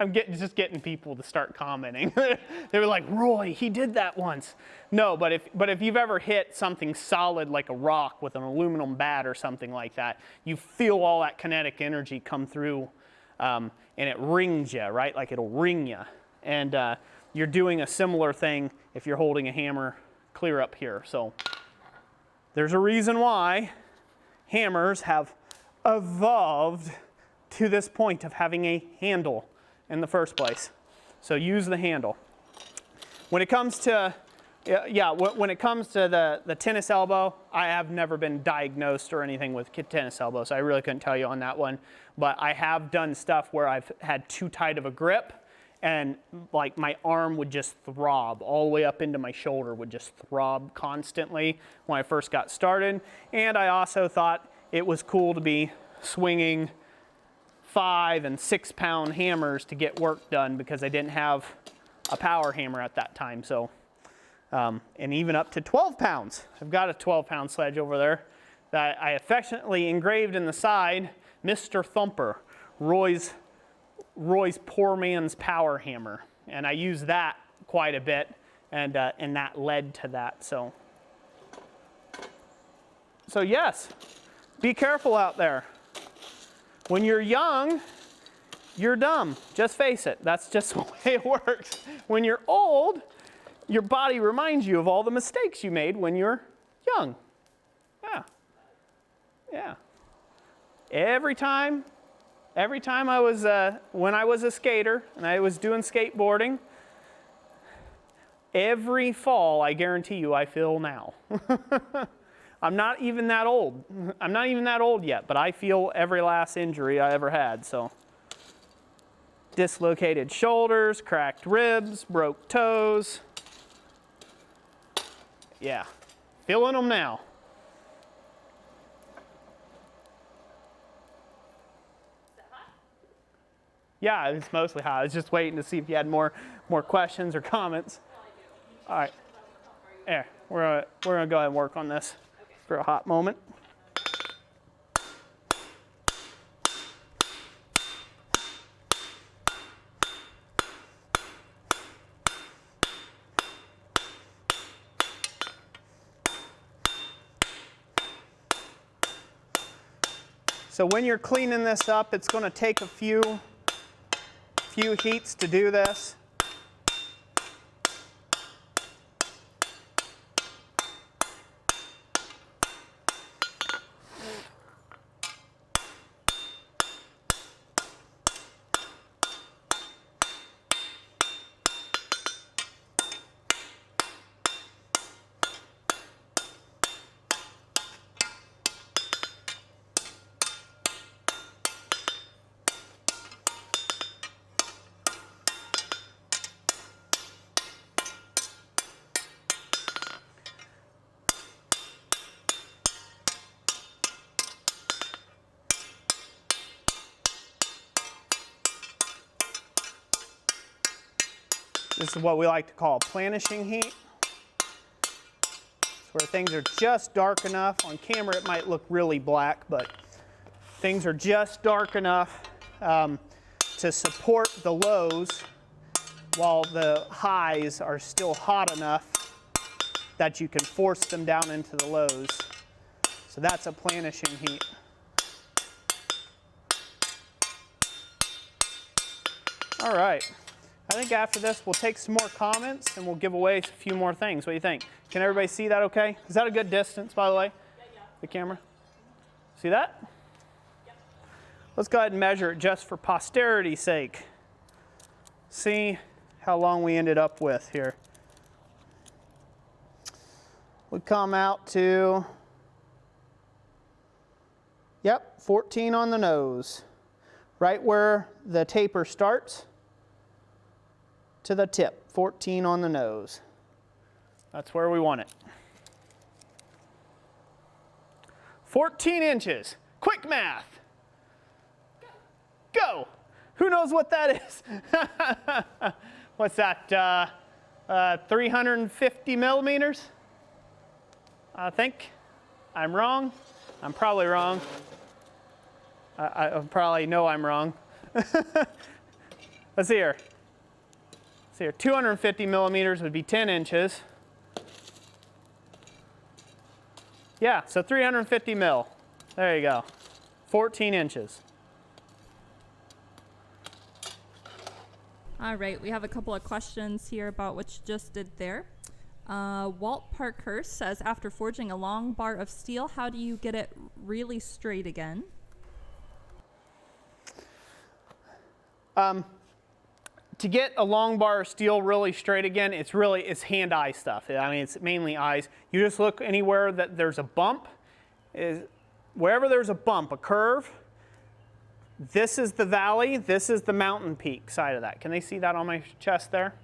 I'm just getting people to start commenting. They were like, Roy, he did that once. No, but if you've ever hit something solid like a rock with an aluminum bat or something like that, you feel all that kinetic energy come through, and it rings you, right? Like it'll ring you. And you're doing a similar thing if you're holding a hammer clear up here. So there's a reason why hammers have evolved to this point of having a handle in the first place. So use the handle. When it comes to, when it comes to the tennis elbow, I have never been diagnosed or anything with tennis elbow, so I really couldn't tell you on that one. But I have done stuff where I've had too tight of a grip, and like my arm would just throb all the way up into my shoulder, would just throb constantly when I first got started. And I also thought it was cool to be swinging 5 and 6 pound hammers to get work done because I didn't have a power hammer at that time. So, and even up to 12 pounds. I've got a 12-pound sledge over there that I affectionately engraved in the side, Mr. Thumper, Roy's poor man's power hammer. And I use that quite a bit, and that led to that. So yes, be careful out there. When you're young, you're dumb. Just face it. That's just the way it works. When you're old, your body reminds you of all the mistakes you made when you're young. Yeah. Yeah. Every time I was, when I was a skater and I was doing skateboarding, every fall, I guarantee you, I feel now. I'm not even that old. I'm not even that old yet, but I feel every last injury I ever had, so. Dislocated shoulders, cracked ribs, broke toes. Yeah, feeling them now. Yeah, it's mostly hot. I was just waiting to see if you had more questions or comments. All right. Yeah, we're gonna go ahead and work on this for a hot moment. So when you're cleaning this up, it's going to take a few heats to do this. This is what we like to call planishing heat. It's where things are just dark enough. On camera it might look really black, but things are just dark enough to support the lows while the highs are still hot enough that you can force them down into the lows. So that's a planishing heat. All right. I think after this, we'll take some more comments and we'll give away a few more things. What do you think? Can everybody see that okay? Is that a good distance, by the way? Yeah. The camera? See that? Yep. Let's go ahead and measure it just for posterity's sake. See how long we ended up with here. We come out to, yep, 14 on the nose. Right where the taper starts to the tip, 14 on the nose. That's where we want it. 14 inches. Quick math. Go. Who knows what that is? What's that? 350 millimeters? I think. I'm wrong. I'm probably wrong. I probably know I'm wrong. Let's see here. 250 millimeters would be 10 inches. Yeah, so 350 mil. There you go. 14 inches. All right, we have a couple of questions here about what you just did there. Walt Parkhurst says, after forging a long bar of steel, how do you get it really straight again? To get a long bar of steel really straight again, it's hand-eye stuff. I mean, it's mainly eyes. You just look anywhere that there's a bump. Wherever there's a bump, a curve, this is the valley, this is the mountain peak side of that. Can they see that on my chest there?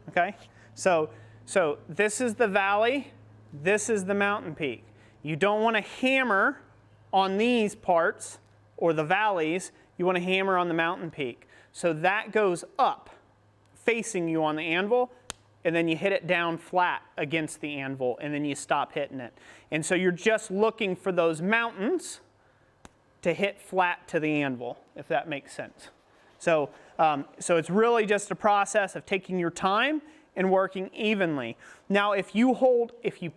Okay. So this is the valley, this is the mountain peak. You don't want to hammer on these parts or the valleys. You want to hammer on the mountain peak. So that goes up, facing you on the anvil, and then you hit it down flat against the anvil, and then you stop hitting it. And so you're just looking for those mountains to hit flat to the anvil, if that makes sense. So it's really just a process of taking your time and working evenly. Now, if you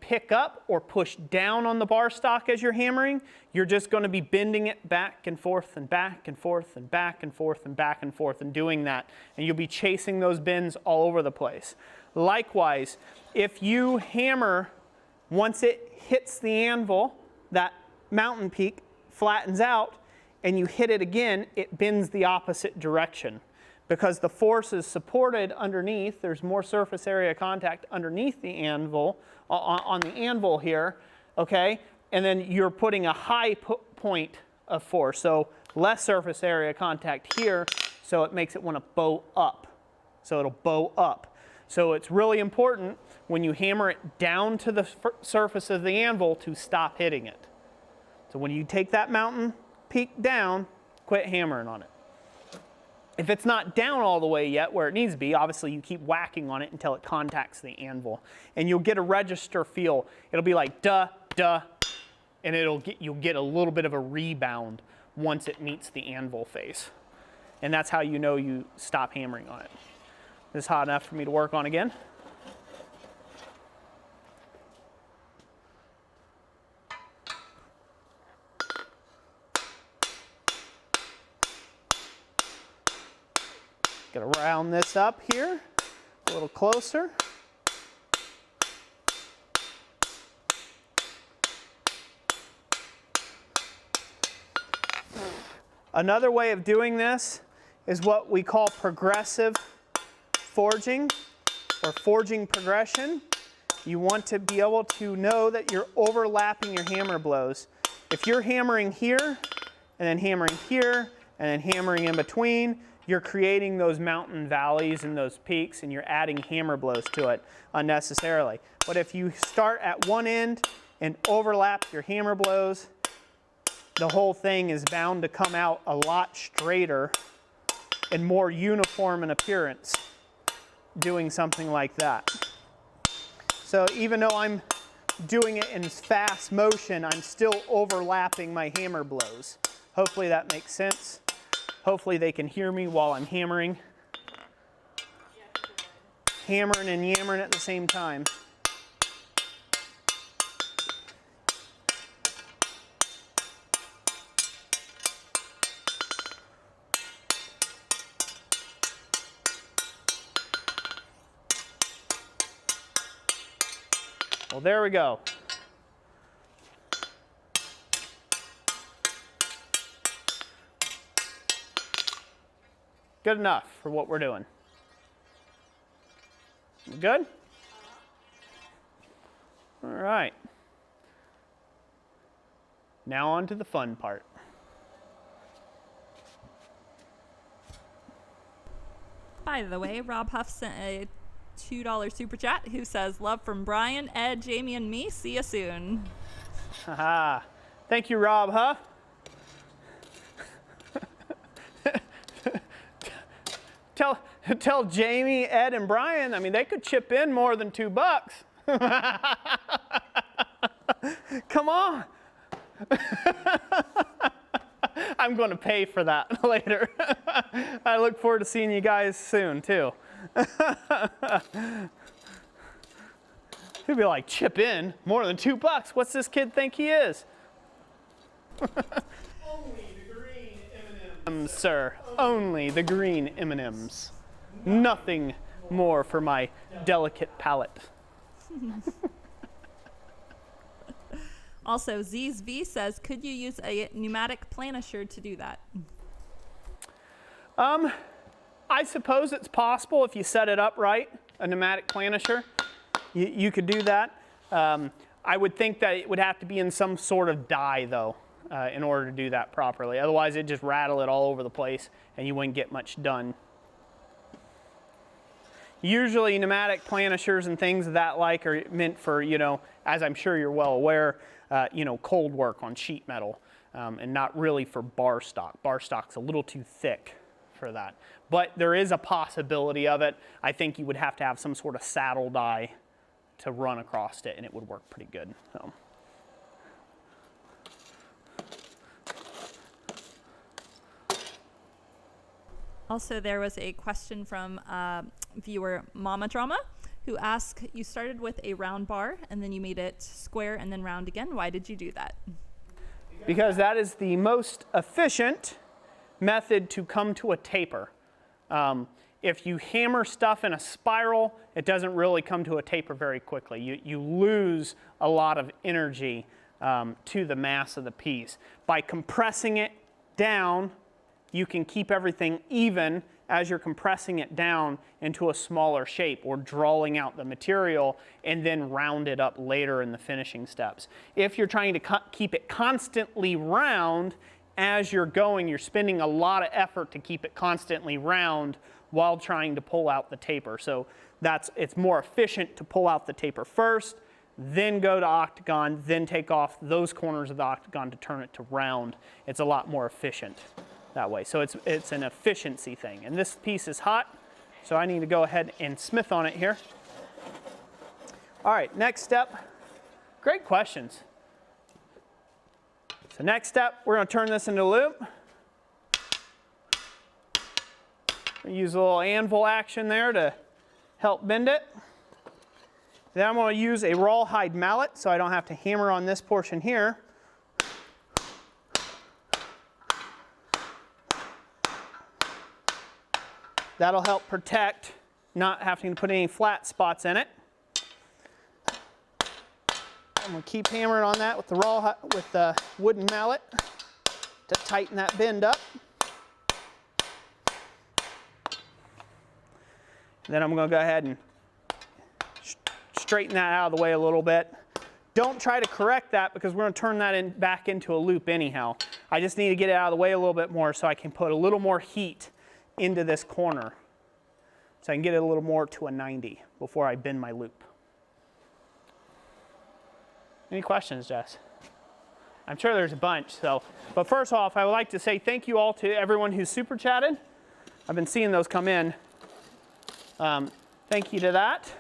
pick up or push down on the bar stock as you're hammering, you're just going to be bending it back and forth and back and forth and back and forth and back and forth and doing that. And you'll be chasing those bends all over the place. Likewise, if you hammer, once it hits the anvil, that mountain peak flattens out, and you hit it again, it bends the opposite direction. Because the force is supported underneath, there's more surface area contact underneath the anvil, on the anvil here, okay? And then you're putting a high point of force, so less surface area contact here, so it makes it want to bow up. So it'll bow up. So it's really important when you hammer it down to the surface of the anvil to stop hitting it. So when you take that mountain peak down, quit hammering on it. If it's not down all the way yet where it needs to be, obviously you keep whacking on it until it contacts the anvil. And you'll get a register feel. It'll be like duh, duh, and you'll get a little bit of a rebound once it meets the anvil face. And that's how you know you stop hammering on it. This is hot enough for me to work on again. Got to round this up here a little closer. Another way of doing this is what we call progressive forging or forging progression. You want to be able to know that you're overlapping your hammer blows. If you're hammering here and then hammering here and then hammering in between, you're creating those mountain valleys and those peaks, and you're adding hammer blows to it unnecessarily. But if you start at one end and overlap your hammer blows, the whole thing is bound to come out a lot straighter and more uniform in appearance doing something like that. So even though I'm doing it in fast motion, I'm still overlapping my hammer blows. Hopefully that makes sense. Hopefully they can hear me while I'm hammering. Hammering and yammering at the same time. Well, there we go. Good enough for what we're doing. Good? All right. Now on to the fun part. By the way, Rob Huff sent a $2 super chat who says, love from Brian, Ed, Jamie, and me. See you soon. Haha. Thank you, Rob Huff. Tell Jamie, Ed, and Brian, I mean, they could chip in more than $2. Come on. I'm going to pay for that later. I look forward to seeing you guys soon, too. He'll be like, chip in more than $2. What's this kid think he is? Only the green M&Ms, sir. Only the green M&Ms. Nothing more for my delicate palate. Also, Z's V says, could you use a pneumatic planisher to do that? I suppose it's possible if you set it up right, a pneumatic planisher. You could do that. I would think that it would have to be in some sort of die, though, in order to do that properly. Otherwise, it'd just rattle it all over the place, and you wouldn't get much done. Usually, pneumatic planishers and things of that like are meant for, as I'm sure you're well aware, cold work on sheet metal, and not really for bar stock. Bar stock's a little too thick for that. But there is a possibility of it. I think you would have to have some sort of saddle die to run across it, and it would work pretty good. So. Also, there was a question from viewer Mama Drama who asks, you started with a round bar and then you made it square and then round again. Why did you do that? Because that is the most efficient method to come to a taper. If you hammer stuff in a spiral, it doesn't really come to a taper very quickly. You lose a lot of energy to the mass of the piece. By compressing it down, you can keep everything even as you're compressing it down into a smaller shape or drawing out the material and then round it up later in the finishing steps. If you're trying to keep it constantly round as you're going, you're spending a lot of effort to keep it constantly round while trying to pull out the taper. So it's more efficient to pull out the taper first, then go to octagon, then take off those corners of the octagon to turn it to round. It's a lot more efficient that way. So it's an efficiency thing. And this piece is hot, so I need to go ahead and smith on it here. All right, next step. Great questions. So next step, we're going to turn this into a loop. Use a little anvil action there to help bend it. Then I'm going to use a rawhide mallet so I don't have to hammer on this portion here. That'll help protect not having to put any flat spots in it. I'm going to keep hammering on that with the wooden mallet to tighten that bend up. Then I'm going to go ahead and straighten that out of the way a little bit. Don't try to correct that because we're going to turn that back into a loop anyhow. I just need to get it out of the way a little bit more so I can put a little more heat into this corner so I can get it a little more to a 90 before I bend my loop. Any questions, Jess? I'm sure there's a bunch. But first off, I would like to say thank you all to everyone who's super chatted. I've been seeing those come in. Thank you to that.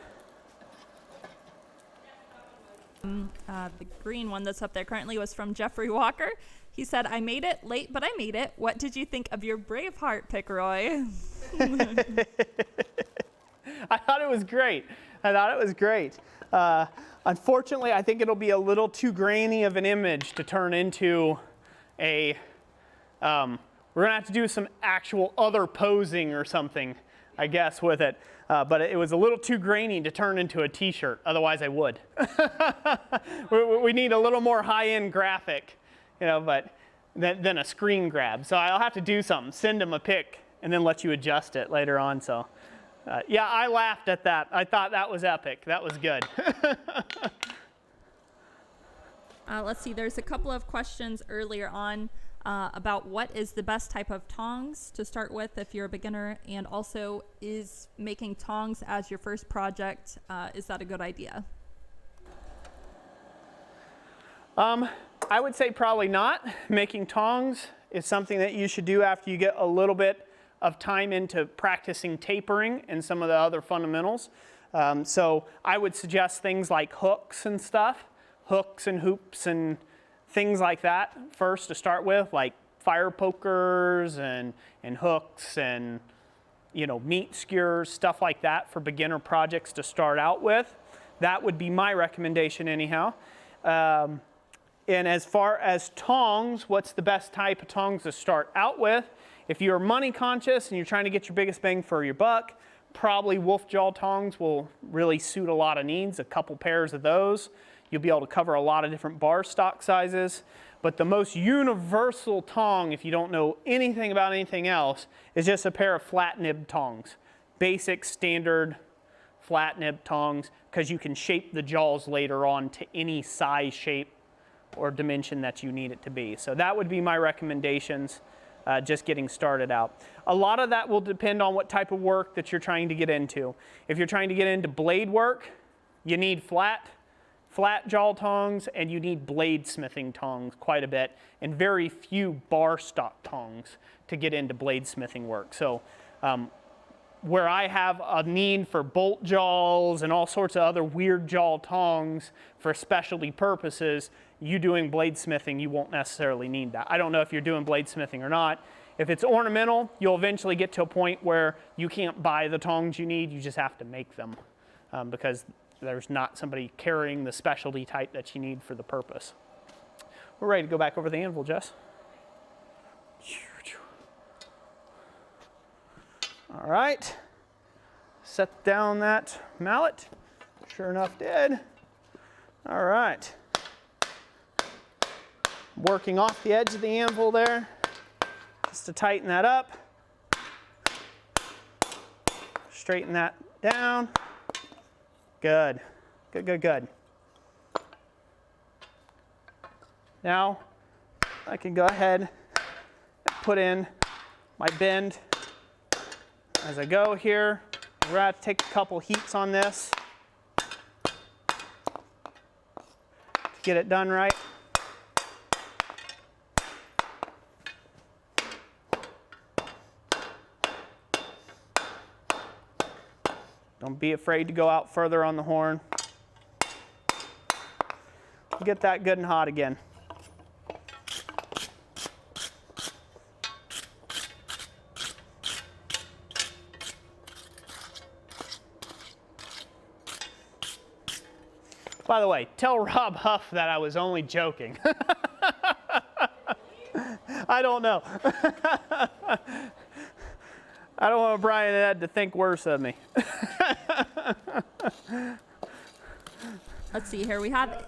The green one that's up there currently was from Jeffrey Walker. He said, I made it late, but I made it. What did you think of your Braveheart pick, Roy? I thought it was great. Unfortunately, I think it'll be a little too grainy of an image to turn into a, we're gonna have to do some actual other posing or something, I guess, with it. But it was a little too grainy to turn into a t-shirt, otherwise I would. we need a little more high-end graphic, but than a screen grab. So I'll have to do something, send them a pic, and then let you adjust it later on. So yeah, I laughed at that. I thought that was epic. That was good. Let's see, there's a couple of questions earlier on about what is the best type of tongs to start with if you're a beginner, and also is making tongs as your first project, is that a good idea? I would say probably not. Making tongs is something that you should do after you get a little bit of time into practicing tapering and some of the other fundamentals. So I would suggest things like hooks and stuff, hooks and hoops and things like that first to start with, like fire pokers and hooks and meat skewers, stuff like that for beginner projects to start out with. That would be my recommendation anyhow. And as far as tongs, what's the best type of tongs to start out with? If you're money conscious and you're trying to get your biggest bang for your buck, probably wolf jaw tongs will really suit a lot of needs, a couple pairs of those. You'll be able to cover a lot of different bar stock sizes. But the most universal tong, if you don't know anything about anything else, is just a pair of flat nib tongs. Basic, standard flat nib tongs, because you can shape the jaws later on to any size, shape, or dimension that you need it to be. So that would be my recommendations, just getting started out. A lot of that will depend on what type of work that you're trying to get into. If you're trying to get into blade work, you need flat jaw tongs, and you need bladesmithing tongs quite a bit, and very few bar stock tongs to get into bladesmithing work. So where I have a need for bolt jaws and all sorts of other weird jaw tongs for specialty purposes, you doing bladesmithing, you won't necessarily need that. I don't know if you're doing bladesmithing or not. If it's ornamental, you'll eventually get to a point where you can't buy the tongs you need, you just have to make them. because there's not somebody carrying the specialty type that you need for the purpose. We're ready to go back over the anvil, Jess. All right, set down that mallet. Sure enough did. All right. Working off the edge of the anvil there, just to tighten that up. Straighten that down. Good, good, good, good. Now I can go ahead and put in my bend as I go here. We're gonna have to take a couple heats on this to get it done right. Don't be afraid to go out further on the horn. Get that good and hot again. By the way, tell Rob Huff that I was only joking. I don't know. I don't want Brian and Ed to think worse of me. Let's see here. We have.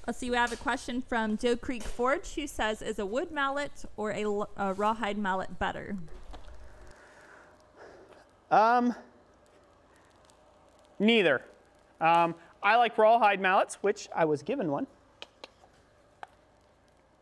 Let's see. We have a question from Joe Creek Forge, who says, "Is a wood mallet or a rawhide mallet better?" Neither. I like rawhide mallets, which I was given one.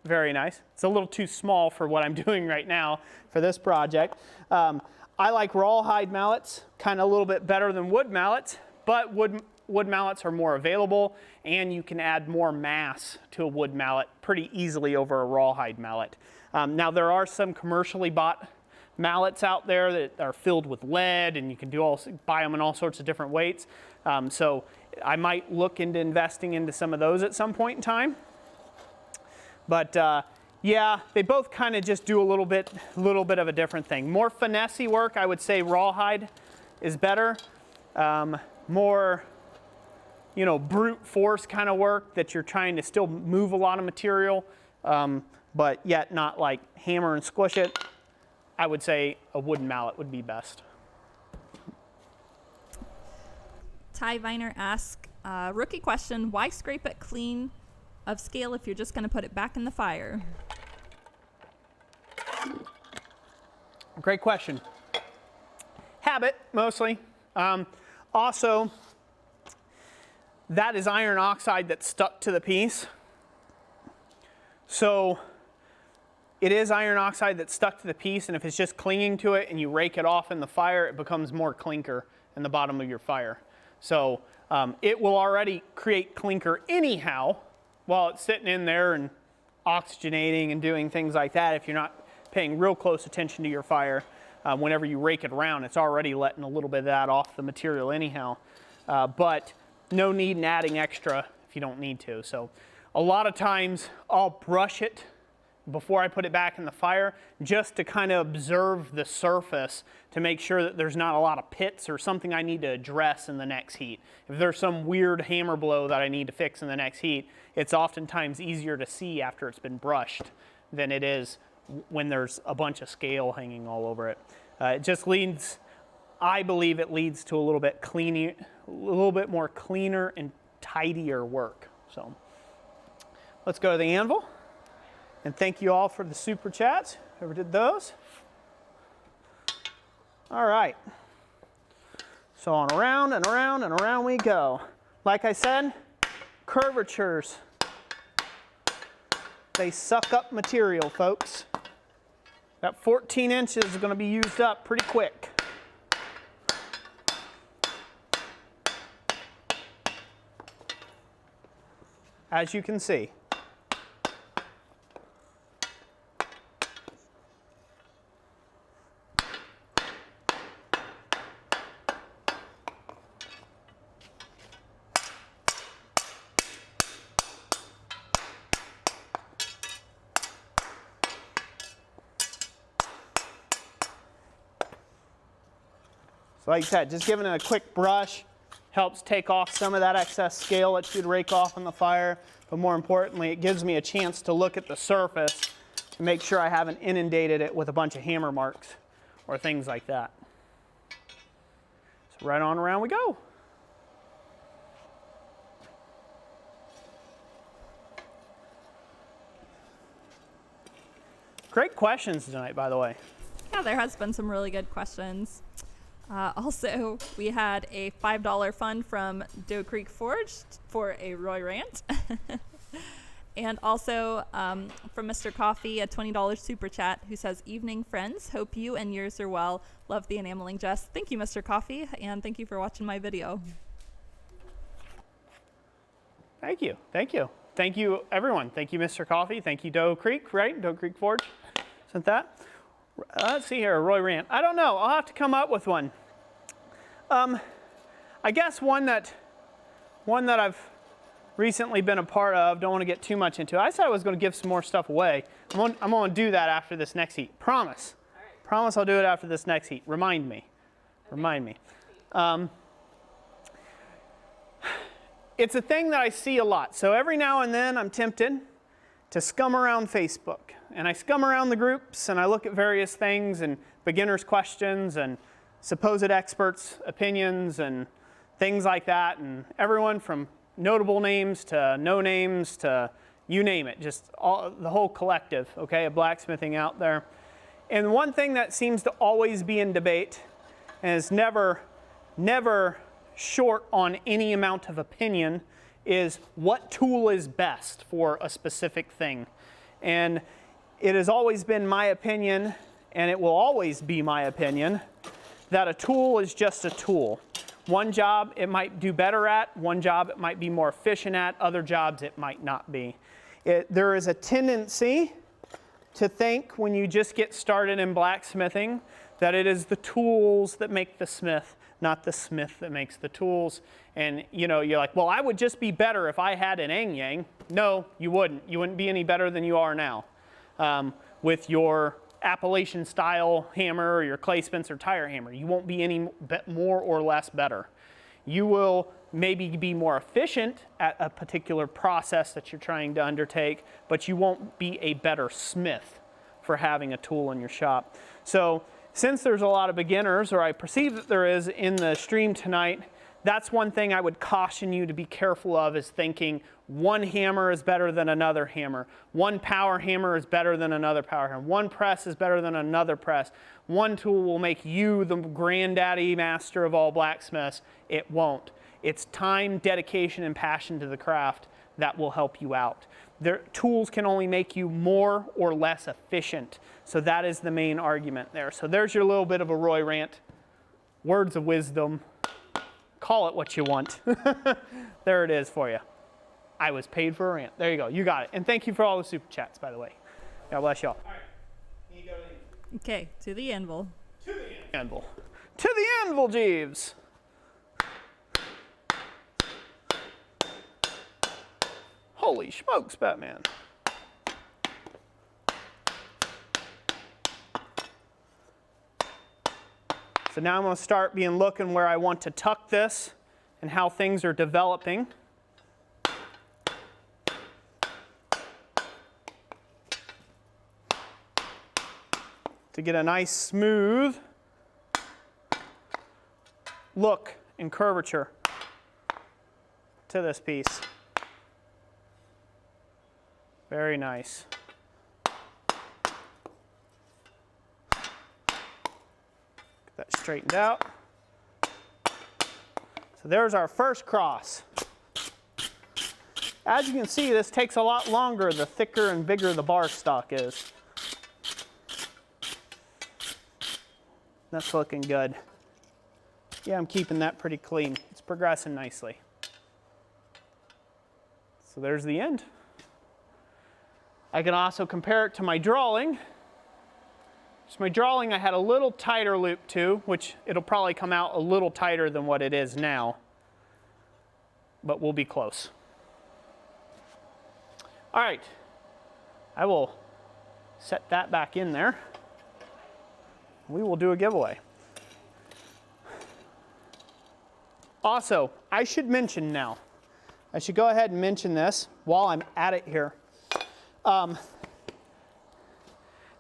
Very nice. It's a little too small for what I'm doing right now for this project. I like rawhide mallets, kind of a little bit better than wood mallets, but wood mallets are more available, and you can add more mass to a wood mallet pretty easily over a rawhide mallet. Now there are some commercially bought mallets out there that are filled with lead, and you can buy them in all sorts of different weights. So I might look into investing into some of those at some point in time. But yeah, they both kind of just do a little bit of a different thing. More finessey work, I would say rawhide is better. More, brute force kind of work that you're trying to still move a lot of material, but yet not like hammer and squish it. I would say a wooden mallet would be best. Ty Viner asks, rookie question, why scrape it clean of scale if you're just going to put it back in the fire? Great question. Habit, mostly. Also, that is iron oxide that's stuck to the piece. So it is iron oxide that's stuck to the piece, and if it's just clinging to it and you rake it off in the fire, it becomes more clinker in the bottom of your fire. So it will already create clinker anyhow while it's sitting in there and oxygenating and doing things like that. If you're not paying real close attention to your fire, whenever you rake it around, it's already letting a little bit of that off the material anyhow. But no need in adding extra if you don't need to. So a lot of times I'll brush it before I put it back in the fire, just to kind of observe the surface to make sure that there's not a lot of pits or something I need to address in the next heat. If there's some weird hammer blow that I need to fix in the next heat, it's oftentimes easier to see after it's been brushed than it is when there's a bunch of scale hanging all over it. It just leads, I believe it leads to a little bit cleaner, a little bit more cleaner and tidier work. So let's go to the anvil. And thank you all for the super chats, whoever did those. All right. So on around and around and around we go. Like I said, curvatures, they suck up material, folks. That 14 inches is going to be used up pretty quick. As you can see. So like I said, just giving it a quick brush helps take off some of that excess scale that you'd rake off on the fire, but more importantly, it gives me a chance to look at the surface and make sure I haven't inundated it with a bunch of hammer marks or things like that. So right on around we go. Great questions tonight, by the way. Yeah, there has been some really good questions. Also, we had a $5 fund from Doe Creek Forge for a Roy rant. And also from Mr. Coffee, a $20 super chat who says, "Evening, friends. Hope you and yours are well. Love the enameling, Jess." Thank you, Mr. Coffee, and thank you for watching my video. Thank you. Thank you. Thank you, everyone. Thank you, Mr. Coffee. Thank you, Doe Creek, right? Doe Creek Forge. Isn't that? Let's see here, Roy rant. I don't know. I'll have to come up with one. I guess one that I've recently been a part of, don't want to get too much into it. I said I was going to give some more stuff away. I'm going to do that after this next heat. Promise. All right. Promise I'll do it after this next heat. Remind me. Okay. Remind me. It's a thing that I see a lot. So every now and then I'm tempted to scum around Facebook. And I scum around the groups and I look at various things and beginners' questions and supposed experts' opinions and things like that. And everyone from notable names to no names to you name it, just the whole collective, okay, of blacksmithing out there. And one thing that seems to always be in debate and is never short on any amount of opinion is what tool is best for a specific thing. And it has always been my opinion, and it will always be my opinion, that a tool is just a tool. One job it might do better at, one job it might be more efficient at, other jobs it might not be. There is a tendency to think when you just get started in blacksmithing that it is the tools that make the smith, not the smith that makes the tools. And you know, you're like, well, I would just be better if I had an yin yang. No, you wouldn't. You wouldn't be any better than you are now with your Appalachian style hammer or your Clay Spencer tire hammer. You won't be any more or less better. You will maybe be more efficient at a particular process that you're trying to undertake, but you won't be a better smith for having a tool in your shop. So since there's a lot of beginners, or I perceive that there is in the stream tonight, that's one thing I would caution you to be careful of, is thinking one hammer is better than another hammer. One power hammer is better than another power hammer. One press is better than another press. One tool will make you the granddaddy master of all blacksmiths. It won't. It's time, dedication, and passion to the craft that will help you out. Tools can only make you more or less efficient. So that is the main argument there. So there's your little bit of a Roy rant. Words of wisdom. Call it what you want. There it is for you. I was paid for a rant. There you go. You got it. And thank you for all the super chats, by the way. God bless y'all. All right. You go to the anvil. Okay, to the anvil. To the anvil. To the anvil, Jeeves. Holy smokes, Batman. So now I'm going to start looking where I want to tuck this and how things are developing. To get a nice smooth look and curvature to this piece. Very nice. That straightened out. So there's our first cross. As you can see, this takes a lot longer the thicker and bigger the bar stock is. That's looking good. Yeah, I'm keeping that pretty clean. It's progressing nicely. So there's the end. I can also compare it to my drawing. So my drawing, I had a little tighter loop too, which it'll probably come out a little tighter than what it is now, but we'll be close. All right, I will set that back in there. We will do a giveaway. Also, I should mention now, I should go ahead and mention this while I'm at it here.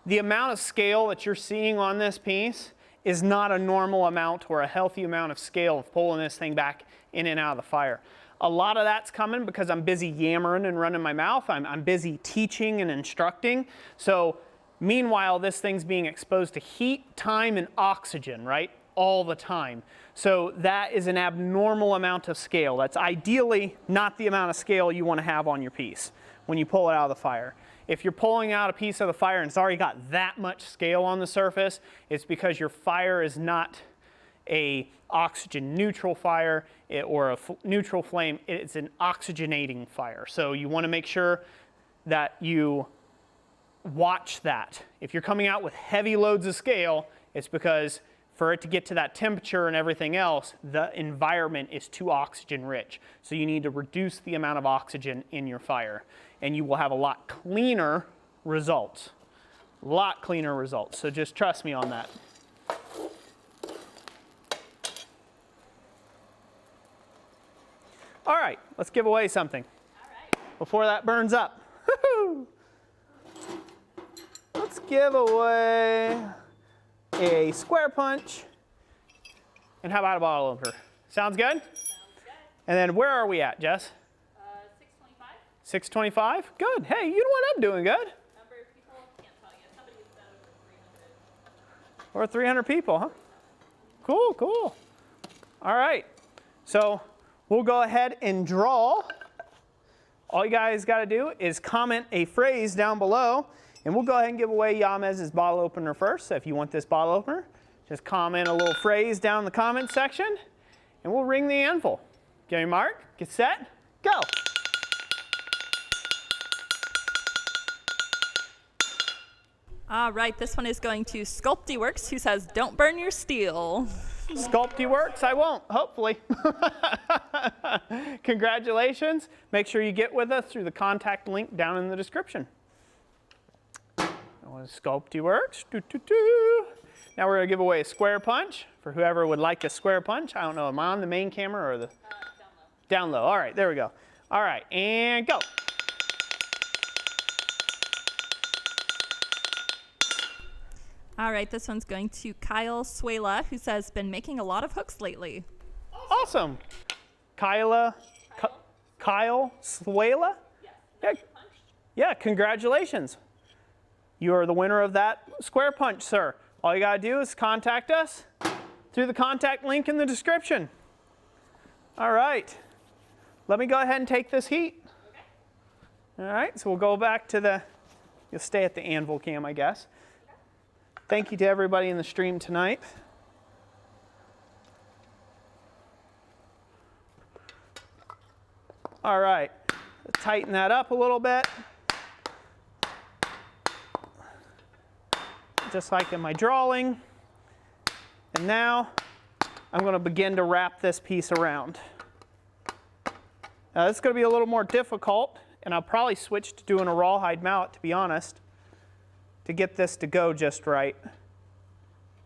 The amount of scale that you're seeing on this piece is not a normal amount or a healthy amount of scale of pulling this thing back in and out of the fire. A lot of that's coming because I'm busy yammering and running my mouth. I'm busy teaching and instructing. So meanwhile, this thing's being exposed to heat, time, and oxygen, right? All the time. So that is an abnormal amount of scale. That's ideally not the amount of scale you want to have on your piece when you pull it out of the fire. If you're pulling out a piece of the fire and it's already got that much scale on the surface, it's because your fire is not a oxygen neutral fire or a neutral flame. It's an oxygenating fire. So you want to make sure that you watch that. If you're coming out with heavy loads of scale, it's because for it to get to that temperature and everything else, the environment is too oxygen rich. So you need to reduce the amount of oxygen in your fire, and you will have a lot cleaner results. A lot cleaner results. So just trust me on that. All right, let's give away something. All right. Before that burns up. Let's give away a square punch. And how about a bottle opener? Sounds good? Sounds good. And then where are we at, Jess? 625. 625? Good. Hey, you know what? I'm doing good. Number of people, can't tell you. Somebody said over 300. Or 300 people, huh? Cool, cool. All right. So we'll go ahead and draw. All you guys got to do is comment a phrase down below, and we'll go ahead and give away Yamez's bottle opener first. So if you want this bottle opener, just comment a little phrase down in the comment section, and we'll ring the anvil. Get your mark, get set, go. All right, this one is going to SculptyWorks, who says, "Don't burn your steel." SculptyWorks, I won't, hopefully. Congratulations. Make sure you get with us through the contact link down in the description. That was SculptyWorks. Now we're going to give away a square punch for whoever would like a square punch. I don't know, am I on the main camera or the? Down low. All right, there we go. All right, and go. All right, this one's going to Kyle Suela, who says, "Been making a lot of hooks lately." Awesome. Kyle Suela? Yeah. Yeah, congratulations. You are the winner of that square punch, sir. All you got to do is contact us through the contact link in the description. All right. Let me go ahead and take this heat. Okay. All right, so we'll go back to the, you'll stay at the anvil cam, I guess. Thank you to everybody in the stream tonight. All right, tighten that up a little bit. Just like in my drawing. And now I'm going to begin to wrap this piece around. Now this is going to be a little more difficult, and I'll probably switch to doing a rawhide mallet, to be honest, to get this to go just right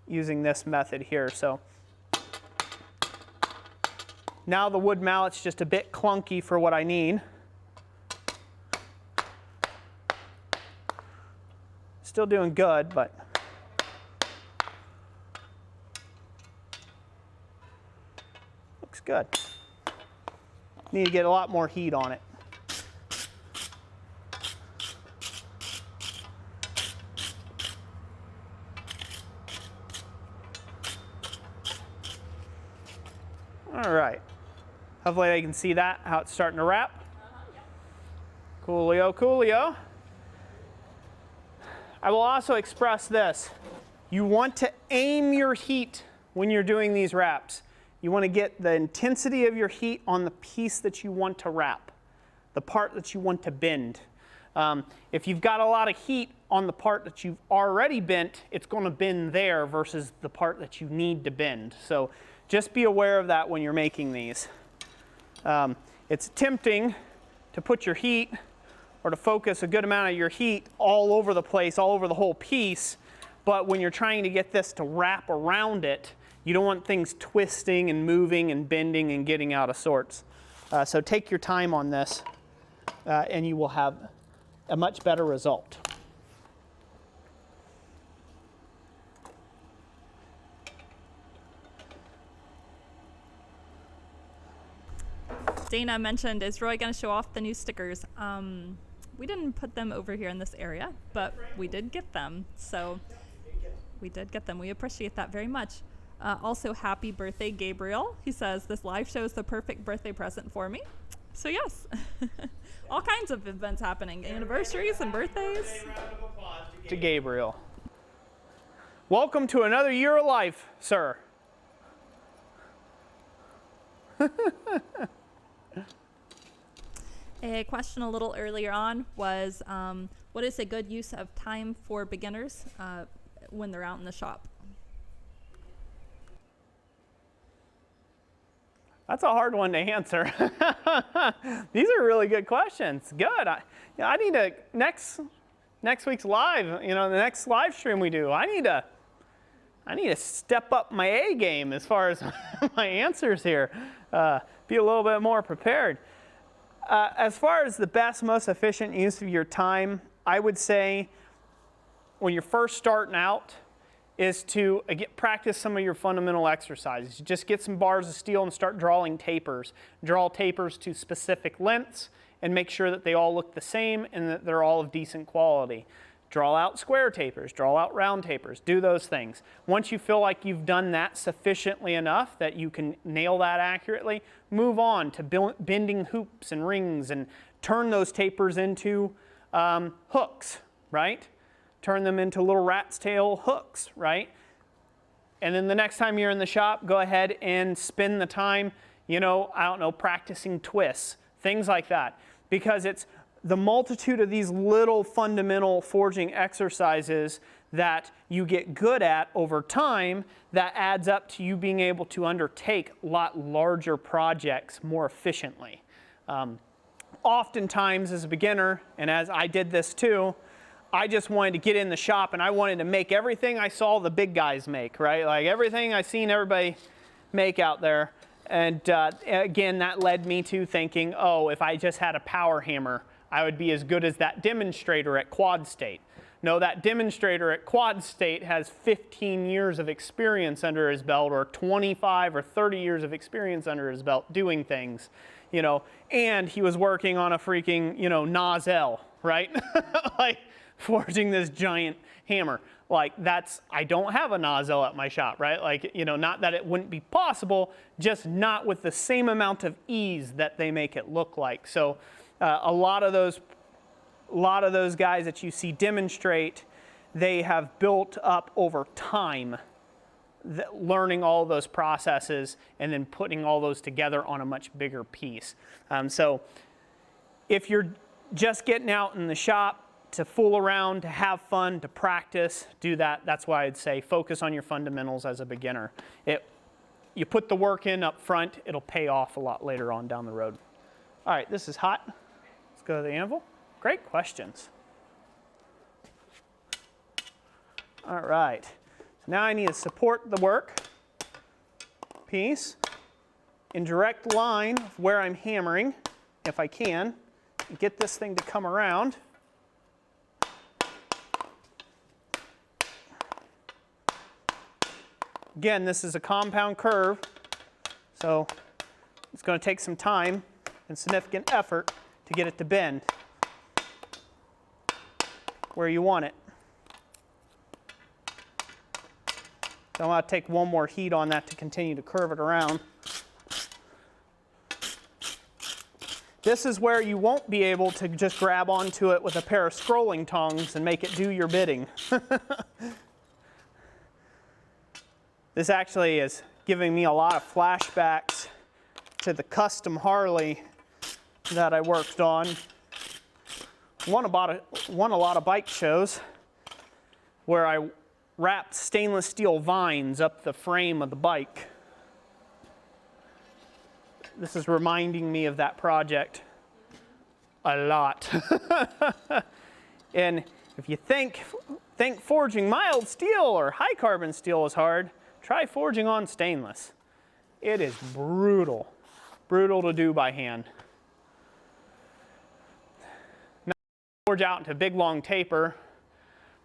using this method here. So now the wood mallet's just a bit clunky for what I need. Still doing good, but looks good. Need to get a lot more heat on it. All right. Hopefully they can see that, how it's starting to wrap. Yeah. Coolio, coolio. I will also express this. You want to aim your heat when you're doing these wraps. You want to get the intensity of your heat on the piece that you want to wrap, the part that you want to bend. If you've got a lot of heat on the part that you've already bent, it's going to bend there versus the part that you need to bend. So just be aware of that when you're making these. It's tempting to put your heat or to focus a good amount of your heat all over the place, all over the whole piece, but when you're trying to get this to wrap around it, You don't want things twisting and moving and bending and getting out of sorts. So take your time on this and you will have a much better result. Dana mentioned, is Roy going to show off the new stickers? We didn't put them over here in this area, but we did get them. So we did get them. We appreciate that very much. Also, happy birthday, Gabriel. He says, this live show is the perfect birthday present for me. So yes, all kinds of events happening, anniversaries and birthdays. To Gabriel. Welcome to another year of life, sir. A question a little earlier on was, what is a good use of time for beginners when they're out in the shop? That's a hard one to answer. These are really good questions. Good. I need to, next week's live, the next live stream we do, I need to step up my A game as far as my answers here. Be a little bit more prepared. As far as the best, most efficient use of your time, I would say when you're first starting out is to practice some of your fundamental exercises. Just get some bars of steel and start drawing tapers. Draw tapers to specific lengths and make sure that they all look the same and that they're all of decent quality. Draw out square tapers, draw out round tapers, do those things. Once you feel like you've done that sufficiently enough that you can nail that accurately, move on to bending hoops and rings and turn those tapers into hooks, right? Turn them into little rat's tail hooks, right? And then the next time you're in the shop, go ahead and spend the time, practicing twists, things like that. Because it's the multitude of these little fundamental forging exercises that you get good at over time that adds up to you being able to undertake a lot larger projects more efficiently. Oftentimes as a beginner, and as I did this too, I just wanted to get in the shop and I wanted to make everything I saw the big guys make, right? Like everything I seen everybody make out there. And again, that led me to thinking, oh, if I just had a power hammer, I would be as good as that demonstrator at Quad State. No, that demonstrator at Quad State has 15 years of experience under his belt, or 25 or 30 years of experience under his belt doing things, and he was working on a freaking, nozzle, right? Like forging this giant hammer. Like I don't have a nozzle at my shop, right? Like, not that it wouldn't be possible, just not with the same amount of ease that they make it look like. So a lot of those guys that you see demonstrate, they have built up over time, learning all those processes and then putting all those together on a much bigger piece. So if you're just getting out in the shop to fool around, to have fun, to practice, do that. That's why I'd say focus on your fundamentals as a beginner. You put the work in up front, it'll pay off a lot later on down the road. All right, this is hot. Let's go to the anvil. Great questions. All right, so now I need to support the work piece in direct line of where I'm hammering, if I can, and get this thing to come around. Again, this is a compound curve, so it's going to take some time and significant effort to get it to bend where you want it. So I'm going to take one more heat on that to continue to curve it around. This is where you won't be able to just grab onto it with a pair of scrolling tongs and make it do your bidding. This actually is giving me a lot of flashbacks to the custom Harley that I worked on. Won a lot of bike shows where I wrapped stainless steel vines up the frame of the bike. This is reminding me of that project a lot. And if you think forging mild steel or high carbon steel is hard, try forging on stainless. It is brutal, brutal to do by hand. Now, forge out into a big long taper,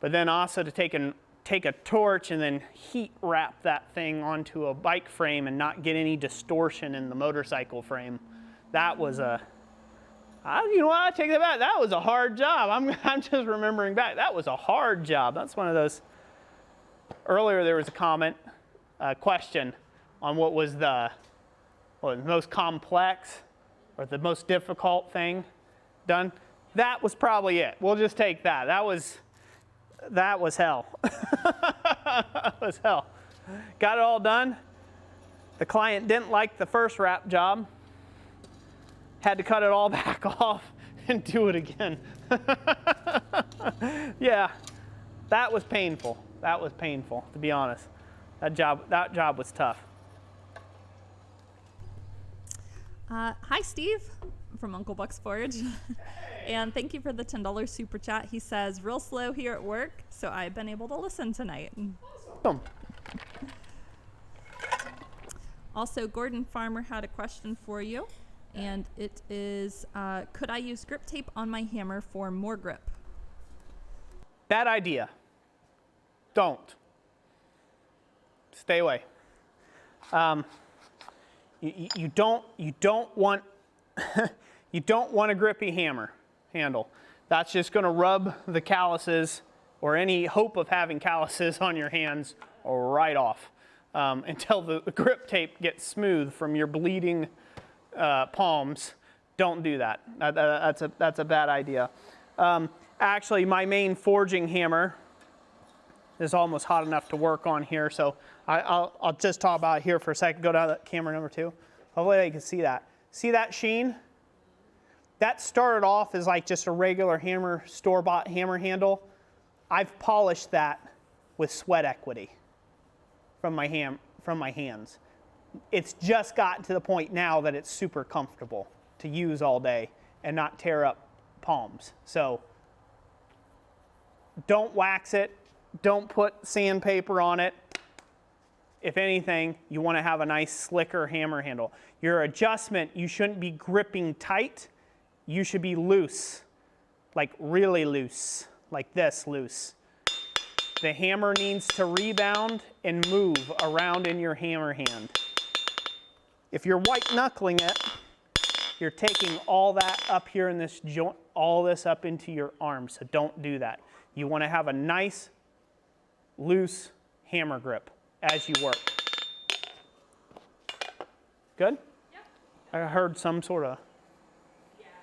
but then also to take a torch and then heat wrap that thing onto a bike frame and not get any distortion in the motorcycle frame. That was a, you know what, I take that back. That was a hard job. I'm just remembering back. That was a hard job. That's one of those. Earlier there was a comment, question on what was the most complex or the most difficult thing done. That was probably it. We'll just take that. That was hell. That was hell. Got it all done. The client didn't like the first wrap job. Had to cut it all back off and do it again. Yeah, that was painful. That was painful, to be honest. That job was tough. Hi, Steve, from Uncle Buck's Forge. And thank you for the $10 super chat. He says, real slow here at work, so I've been able to listen tonight. Awesome. Also, Gordon Farmer had a question for you, and it is, could I use grip tape on my hammer for more grip? Bad idea. Don't. Stay away. You don't want you don't want a grippy hammer handle. That's just going to rub the calluses or any hope of having calluses on your hands right off until the grip tape gets smooth from your bleeding palms. Don't do that. That's a bad idea. Actually, my main forging hammer is almost hot enough to work on here, so I'll just talk about it here for a second. Go down to camera number 2. Hopefully you can see that. See that sheen? That started off as like just a regular hammer, store-bought hammer handle. I've polished that with sweat equity from my hands. It's just gotten to the point now that it's super comfortable to use all day and not tear up palms. So don't wax it. Don't put sandpaper on it. If anything, you want to have a nice slicker hammer handle. Your adjustment, you shouldn't be gripping tight. You should be loose, like really loose, like this loose. The hammer needs to rebound and move around in your hammer hand. If you're white knuckling it, you're taking all that up here in this joint, all this up into your arm, so don't do that. You want to have a nice, loose hammer grip as you work. Good? Yep. I heard some sort of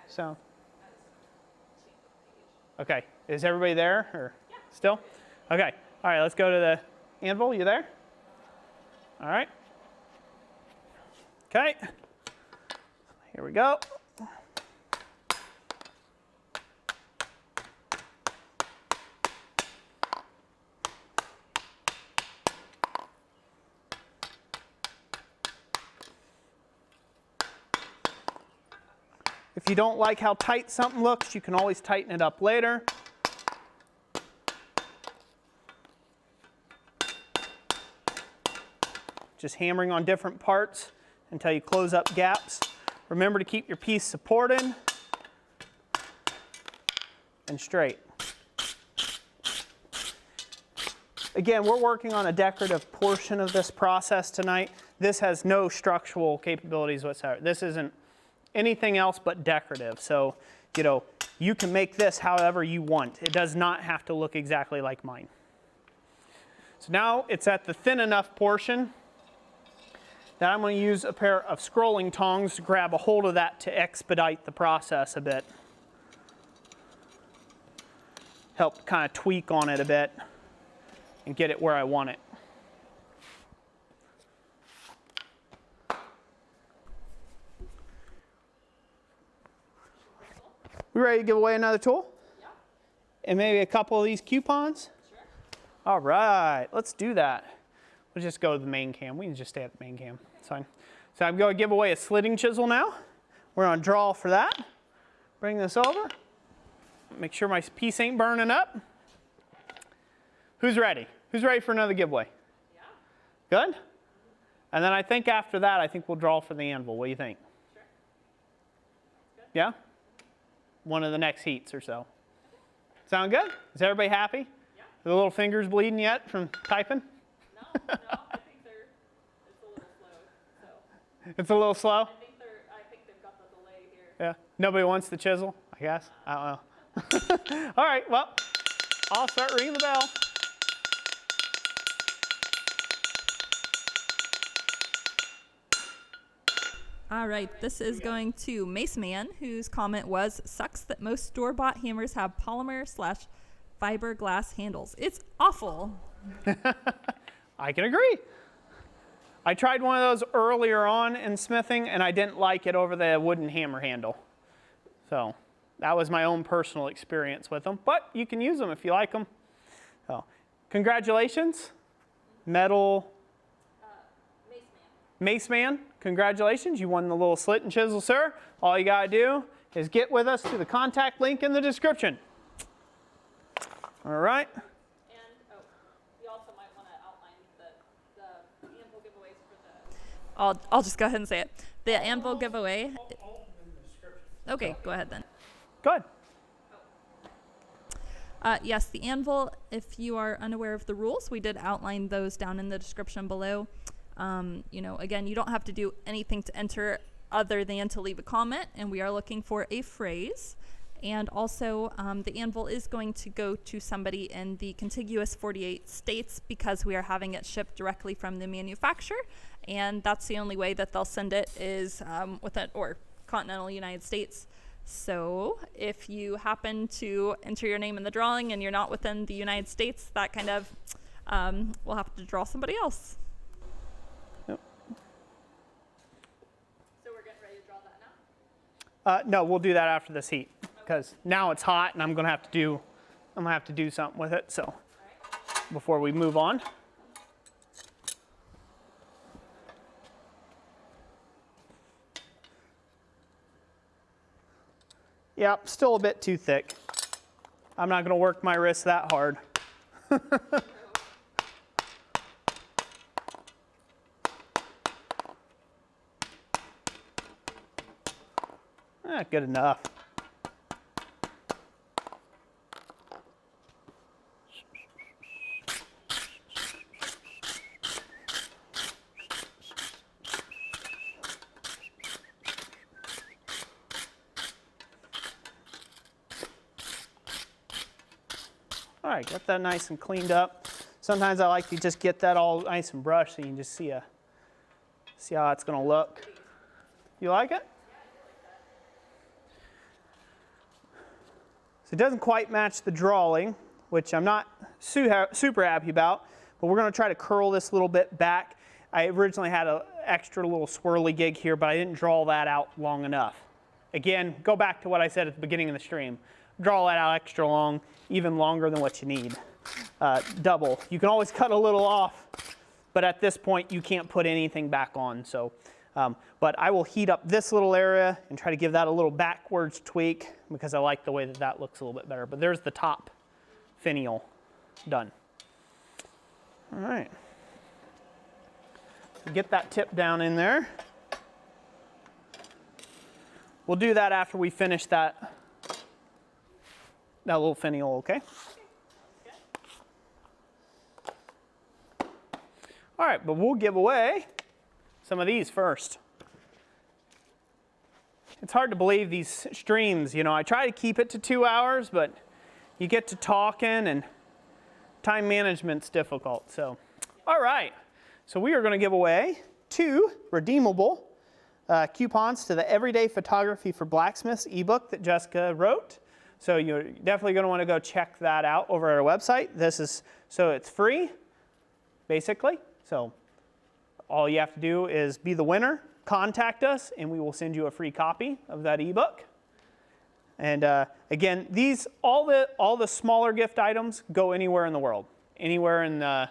sound. Okay, is everybody there or still? Okay, all right, let's go to the anvil. You there? All right. Okay, here we go. If you don't like how tight something looks, you can always tighten it up later. Just hammering on different parts until you close up gaps. Remember to keep your piece supported and straight. Again, we're working on a decorative portion of this process tonight. This has no structural capabilities whatsoever. This isn't anything else but decorative. So, you know, you can make this however you want. It does not have to look exactly like mine. So now it's at the thin enough portion that I'm going to use a pair of scrolling tongs to grab a hold of that to expedite the process a bit. Help kind of tweak on it a bit and get it where I want it. We ready to give away another tool? Yeah. And maybe a couple of these coupons? Sure. All right, let's do that. We'll just go to the main cam. We can just stay at the main cam. It's fine. So I'm going to give away a slitting chisel now. We're on draw for that. Bring this over. Make sure my piece ain't burning up. Who's ready? Who's ready for another giveaway? Yeah. Good? And then I think after that, I think we'll draw for the anvil. What do you think? Sure. Good. Yeah? One of the next heats or so. Sound good? Is everybody happy? Yeah. Are the little fingers bleeding yet from typing? No, I think it's a little slow. So. It's a little slow? I think they've got the delay here. Yeah. Nobody wants the chisel, I guess. I don't know. All right, well, I'll start ringing the bell. All right, this is going to Mace Man, whose comment was, sucks that most store-bought hammers have polymer/fiberglass handles. It's awful. I can agree. I tried one of those earlier on in smithing, and I didn't like it over the wooden hammer handle. So that was my own personal experience with them. But you can use them if you like them. So, congratulations. Metal Mace Man, congratulations. You won the little slit and chisel, sir. All you got to do is get with us to the contact link in the description. All right. And you also might want to outline the anvil giveaways for the... I'll just go ahead and say it. The anvil giveaway... Okay, go ahead then. Good. Yes, the anvil, if you are unaware of the rules, we did outline those down in the description below. You know, again, you don't have to do anything to enter other than to leave a comment, and we are looking for a phrase. And also, the anvil is going to go to somebody in the contiguous 48 states because we are having it shipped directly from the manufacturer, and that's the only way that they'll send it is or continental United States. So if you happen to enter your name in the drawing and you're not within the United States, that kind of, we'll have to draw somebody else. Yep. So we're getting ready to draw that now? No, we'll do that after this heat because now it's hot and I'm gonna have to do something with it. So before we move on. Yep, still a bit too thick. I'm not gonna work my wrist that hard. Good enough. All right, got that nice and cleaned up. Sometimes I like to just get that all nice and brushed so you can just see how it's gonna look. You like it? So it doesn't quite match the drawing, which I'm not super happy about, but we're gonna try to curl this a little bit back. I originally had an extra little swirly gig here, but I didn't draw that out long enough. Again, go back to what I said at the beginning of the stream. Draw that out extra long, even longer than what you need. Double. You can always cut a little off, but at this point you can't put anything back on. So, but I will heat up this little area and try to give that a little backwards tweak because I like the way that that looks a little bit better. But there's the top finial done. All right. So get that tip down in there. We'll do that after we finish that little finial, okay? All right, but we'll give away some of these first. It's hard to believe these streams, you know, I try to keep it to 2 hours, but you get to talking and time management's difficult, so. All right, so we are gonna give away 2 redeemable coupons to the Everyday Photography for Blacksmiths ebook that Jessica wrote. So you're definitely going to want to go check that out over at our website. So it's free, basically. So all you have to do is be the winner, contact us, and we will send you a free copy of that ebook. And again, all the smaller gift items go anywhere in the world, anywhere in the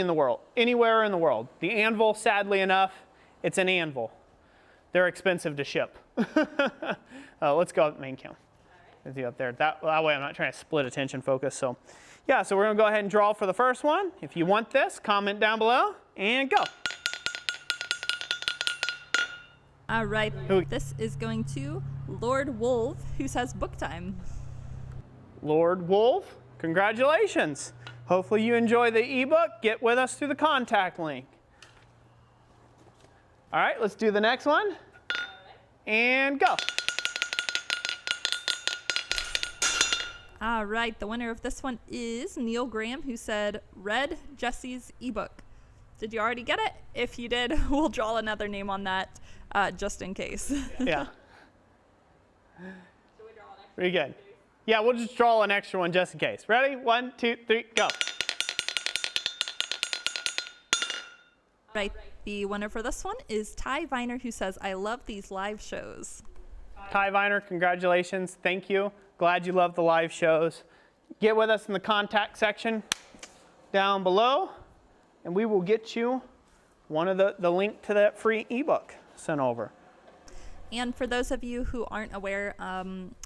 world. The anvil, sadly enough, it's an anvil. They're expensive to ship. Let's go main cam. with you up there. That way I'm not trying to split attention focus. So yeah, so we're gonna go ahead and draw for the first one. If you want this, comment down below and go. All right, this is going to Lord Wolf, who says book time. Lord Wolf, congratulations. Hopefully you enjoy the ebook. Get with us through the contact link. All right, let's do the next one. And go. All right, the winner of this one is Neil Graham, who said, read Jesse's ebook. Did you already get it? If you did, we'll draw another name on that just in case. Yeah. Pretty good. Yeah, we'll just draw an extra one just in case. Ready? 1, 2, 3, go. Right, the winner for this one is Ty Viner, who says, I love these live shows. Ty Viner, congratulations. Thank you. Glad you love the live shows. Get with us in the contact section down below, and we will get you one of the link to that free ebook sent over. And for those of you who aren't aware,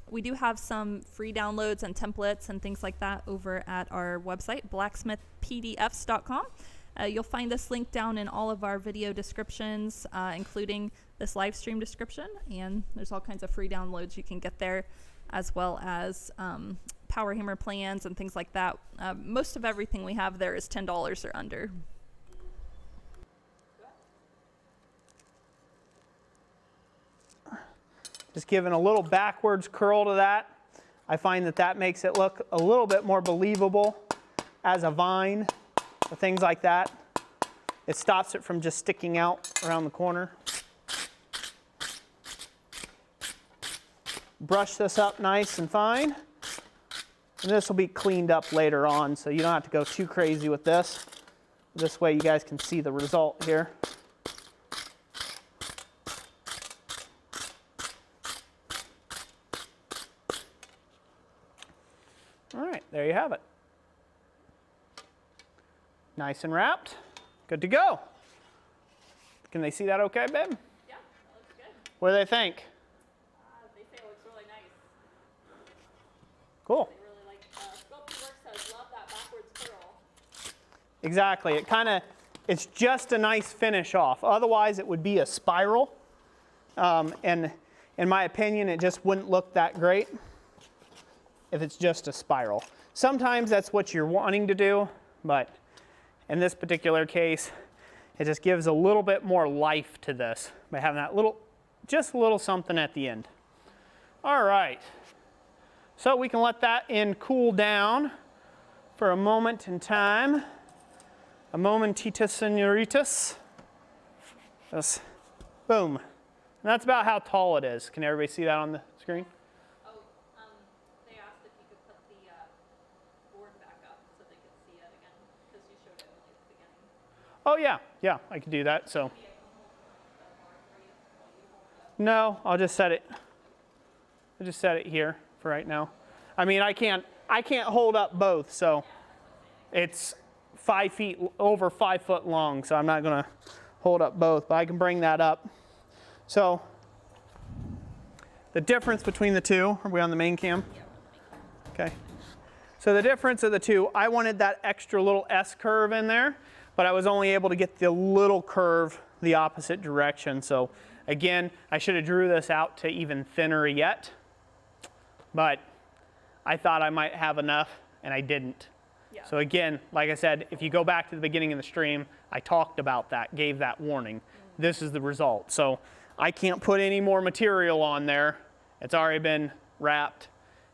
we do have some free downloads and templates and things like that over at our website, blacksmithpdfs.com. You'll find this link down in all of our video descriptions, including this live stream description. And there's all kinds of free downloads you can get there, as well as power hammer plans and things like that. Most of everything we have there is $10 or under. Just giving a little backwards curl to that. I find that that makes it look a little bit more believable as a vine or things like that. It stops it from just sticking out around the corner. Brush this up nice and fine. And this will be cleaned up later on, so you don't have to go too crazy with this. This way you guys can see the result here. All right, there you have it. Nice and wrapped. Good to go. Can they see that okay, babe? Yeah, that looks good. What do they think? They say it looks really nice. Cool. They really like, Sculpting Works says, love that backwards curl. Exactly. It's just a nice finish off. Otherwise, it would be a spiral. And in my opinion, it just wouldn't look that great if it's just a spiral. Sometimes that's what you're wanting to do, but in this particular case, it just gives a little bit more life to this by having that just a little something at the end. All right. So we can let that cool down for a moment in time. A momentitas, senoritas. Just boom. And that's about how tall it is. Can everybody see that on the screen? Oh, they asked if you could put the board back up so they could see it again, because you showed it only at the beginning. Oh yeah, I could do that. So no, I'll just set it here for right now. I mean, I can't hold up both, so it's 5 feet, over 5 foot long, so I'm not gonna hold up both, but I can bring that up. So the difference between the two, are we on the main cam? Okay. So the difference of the two, I wanted that extra little S curve in there, but I was only able to get the little curve the opposite direction. So again, I should have drew this out to even thinner yet, but I thought I might have enough and I didn't. Yeah. So again, like I said, if you go back to the beginning of the stream, I talked about that, gave that warning. This is the result. So I can't put any more material on there. It's already been wrapped,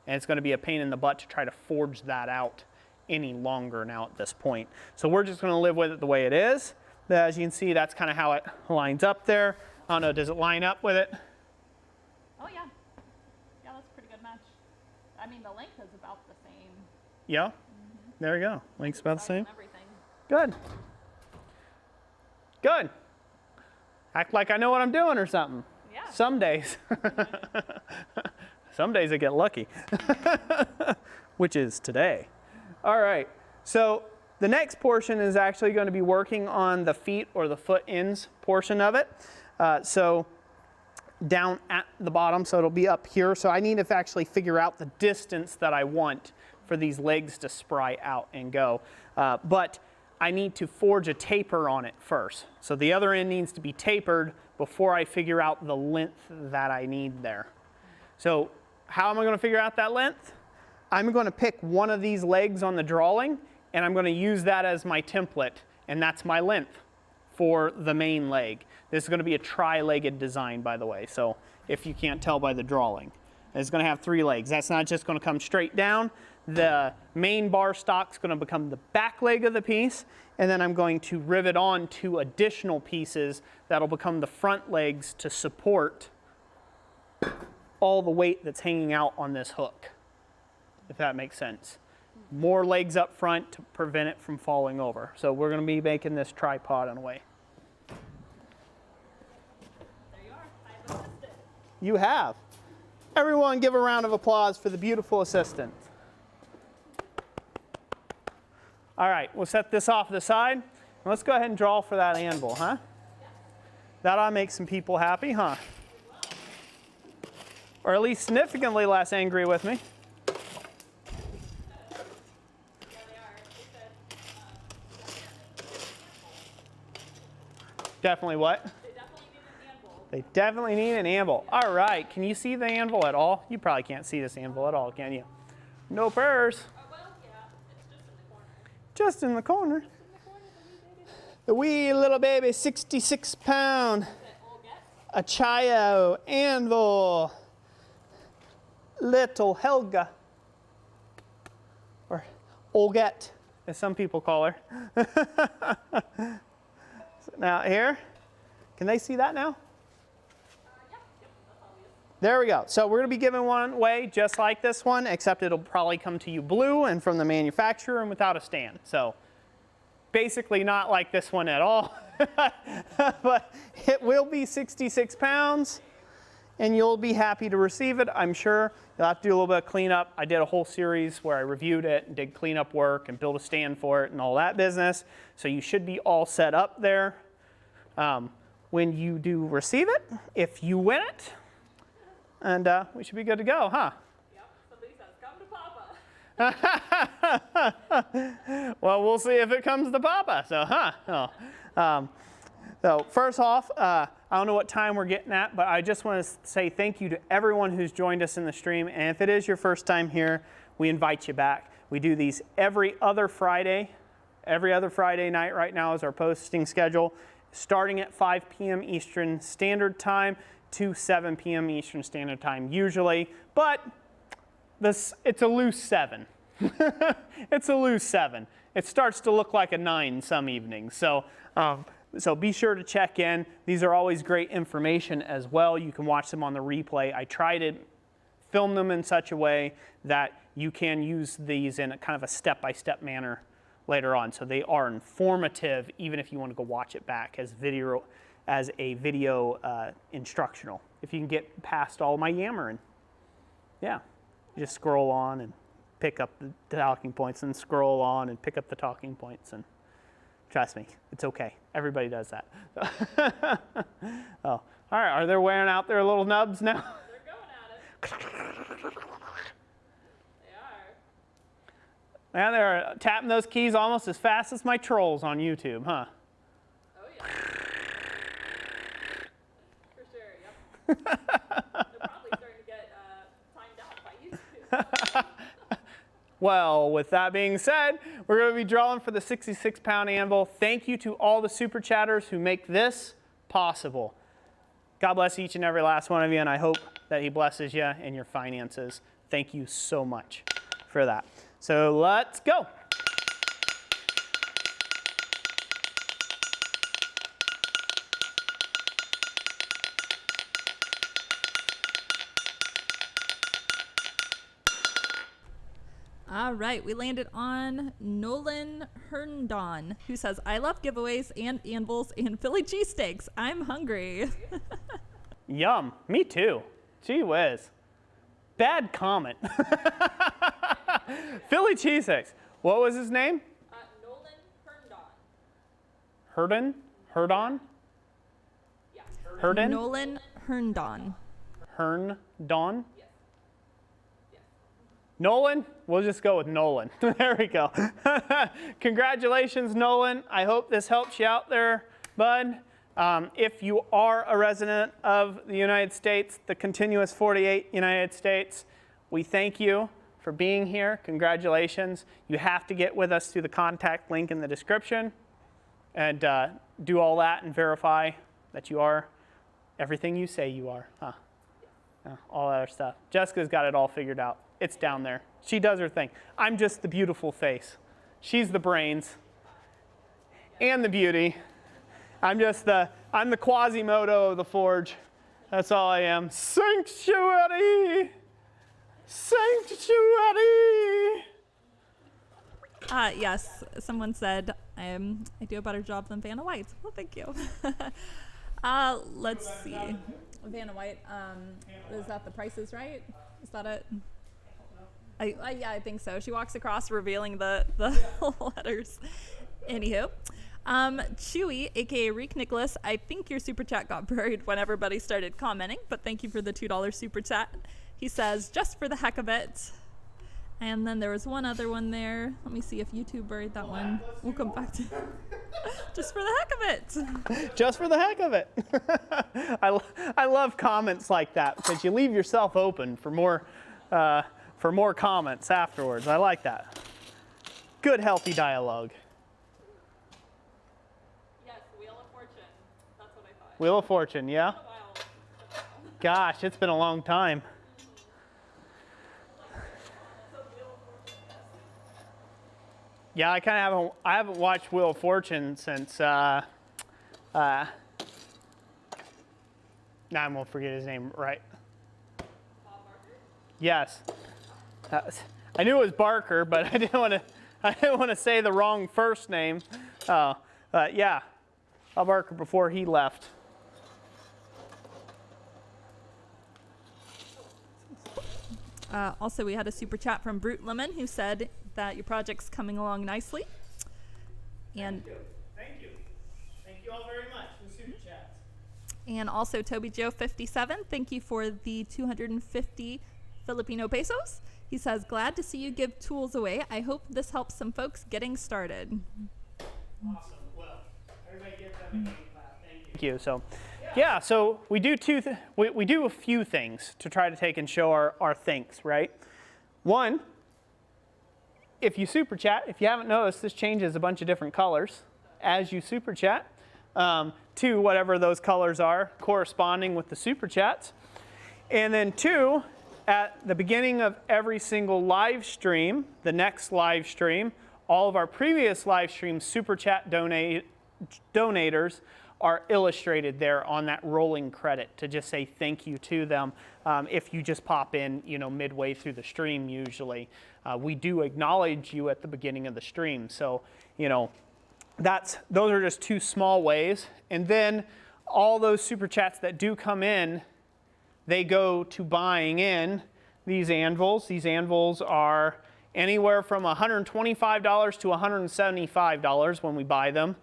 and it's going to be a pain in the butt to try to forge that out any longer now at this point. So we're just going to live with it the way it is. But as you can see, that's kind of how it lines up there. I don't know, does it line up with it? Oh yeah. Yeah, that's a pretty good match. I mean, the length is about the same. Yeah? Mm-hmm. There you go. Length's about the same. Everything. Good. Good. Act like I know what I'm doing or something. Yeah. Some days. Some days I get lucky. Which is today. All right. So the next portion is actually going to be working on the feet or the foot ends portion of it. So down at the bottom, so it'll be up here. So I need to actually figure out the distance that I want for these legs to spry out and go. But I need to forge a taper on it first. So the other end needs to be tapered before I figure out the length that I need there. So how am I going to figure out that length? I'm going to pick one of these legs on the drawing, and I'm going to use that as my template, and that's my length for the main leg. This is going to be a tri-legged design, by the way, so if you can't tell by the drawing. It's going to have 3 legs. That's not just going to come straight down. The main bar stock is going to become the back leg of the piece, and then I'm going to rivet on 2 additional pieces that'll become the front legs to support all the weight that's hanging out on this hook, if that makes sense. More legs up front to prevent it from falling over. So we're going to be making this tripod in a way. There you are. I've assisted. You have. Everyone give a round of applause for the beautiful assistant. All right, we'll set this off to the side. And let's go ahead and draw for that anvil, huh? That ought to make some people happy, huh? Or at least significantly less angry with me. Definitely what? They definitely need an anvil. All right, can you see the anvil at all? You probably can't see this anvil at all, can you? No purrs. Well, yeah, it's just in the corner. Just in the corner. The wee little baby 66-pound Achio anvil. Little Helga. Or Olget, as some people call her. So now here, can they see that now? There we go. So we're going to be giving one away just like this one, except it'll probably come to you blue and from the manufacturer and without a stand. So basically not like this one at all, but it will be 66 pounds and you'll be happy to receive it, I'm sure. You'll have to do a little bit of cleanup. I did a whole series where I reviewed it and did cleanup work and built a stand for it and all that business. So you should be all set up there when you do receive it, if you win it. And we should be good to go, huh? Yep, somebody says, come to Papa. Well, we'll see if it comes to Papa, so, huh? Oh. So first off, I don't know what time we're getting at, but I just want to say thank you to everyone who's joined us in the stream. And if it is your first time here, we invite you back. We do these every other Friday. Every other Friday night right now is our posting schedule, starting at 5 p.m. Eastern Standard Time to 7 p.m. Eastern Standard Time usually, but it's a loose 7. It's a loose 7. It starts to look like a 9 some evenings. So be sure to check in. These are always great information as well. You can watch them on the replay. I try to film them in such a way that you can use these in a kind of a step-by-step manner later on. So they are informative even if you want to go watch it back as a video instructional. If you can get past all my yammering. Yeah, you just scroll on and pick up the talking points and scroll on and pick up the talking points, and trust me, it's okay. Everybody does that. Oh, all right, are they wearing out their little nubs now? They're going at it. They are. Man, they're tapping those keys almost as fast as my trolls on YouTube, huh? Oh, yeah. For sure, yep. They're probably starting to get timed out by YouTube. Well, with that being said, we're going to be drawing for the 66-pound anvil. Thank you to all the super chatters who make this possible. God bless each and every last one of you, and I hope that he blesses you and your finances. Thank you so much for that. So let's go. All right, we landed on Nolan Herndon, who says, I love giveaways and anvils and Philly cheesesteaks. I'm hungry. Yum. Me too. Gee whiz. Bad comment. Philly cheesesteaks. What was his name? Nolan Herndon. Herdon? Herdon? Yeah. Herdon? Nolan Herndon. Herndon? Nolan? We'll just go with Nolan. There we go. Congratulations, Nolan. I hope this helps you out there, bud. If you are a resident of the United States, the continuous 48 United States, we thank you for being here. Congratulations. You have to get with us through the contact link in the description and do all that and verify that you are everything you say you are. Huh? All that other stuff. Jessica's got it all figured out. It's down there. She does her thing. I'm just the beautiful face. She's the brains and the beauty. I'm the Quasimodo of the Forge. That's all I am. Sanctuary! Sanctuary! Yes, someone said I do a better job than Vanna White. Well, thank you. Let's see. Vanna White, is that The Price is Right? Is that it? Yeah, I think so. She walks across revealing the letters. Anywho. Chewy, aka Reek Nicholas, I think your super chat got buried when everybody started commenting, but thank you for the $2 super chat. He says, just for the heck of it. And then there was one other one there. Let me see if YouTube buried that one. We'll come back to just for the heck of it. Just for the heck of it. I love comments like that because you leave yourself open for more comments afterwards. I like that. Good, healthy dialogue. Yes, Wheel of Fortune. That's what I thought. Wheel of Fortune, yeah? Gosh, it's been a long time. Yeah, I haven't watched Wheel of Fortune since now I won't forget his name right. Bob Barker? Yes. I knew it was Barker, but I didn't want to say the wrong first name. Yeah, Bob Barker before he left. Also, we had a super chat from Brute Lemon who said that your project's coming along nicely. And Thank you. Thank you all very much for the super chats. And also Toby Joe 57, thank you for the 250 Filipino pesos. He says, glad to see you give tools away. I hope this helps some folks getting started. Awesome. Well, everybody give them a hand clap. Thank you. So, yeah, so we do we do a few things to try to take and show our thanks, right? One, if you super chat, if you haven't noticed, this changes a bunch of different colors as you super chat to whatever those colors are corresponding with the super chats. And then two, at the beginning of every single live stream, the next live stream, all of our previous live stream super chat donators are illustrated there on that rolling credit to just say thank you to them. If you just pop in, midway through the stream usually. We do acknowledge you at the beginning of the stream. So, those are just two small ways. And then all those super chats that do come in, they go to buying in these anvils. These anvils are anywhere from $125 to $175 when we buy them.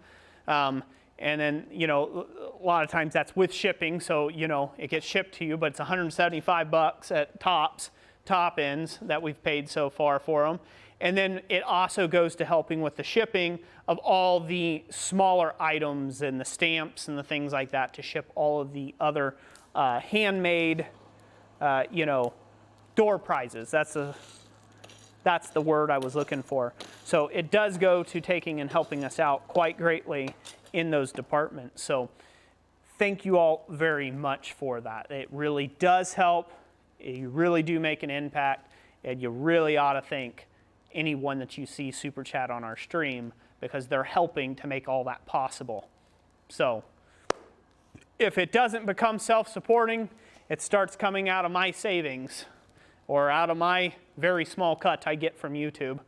And then, a lot of times that's with shipping, so, it gets shipped to you, but it's $175 at top ends that we've paid so far for them. And then it also goes to helping with the shipping of all the smaller items and the stamps and the things like that to ship all of the other handmade, door prizes. That's the word I was looking for. So it does go to taking and helping us out quite greatly in those departments. So thank you all very much for that. It really does help. You really do make an impact, and you really ought to thank anyone that you see super chat on our stream because they're helping to make all that possible. So if it doesn't become self-supporting, it starts coming out of my savings or out of my very small cut I get from YouTube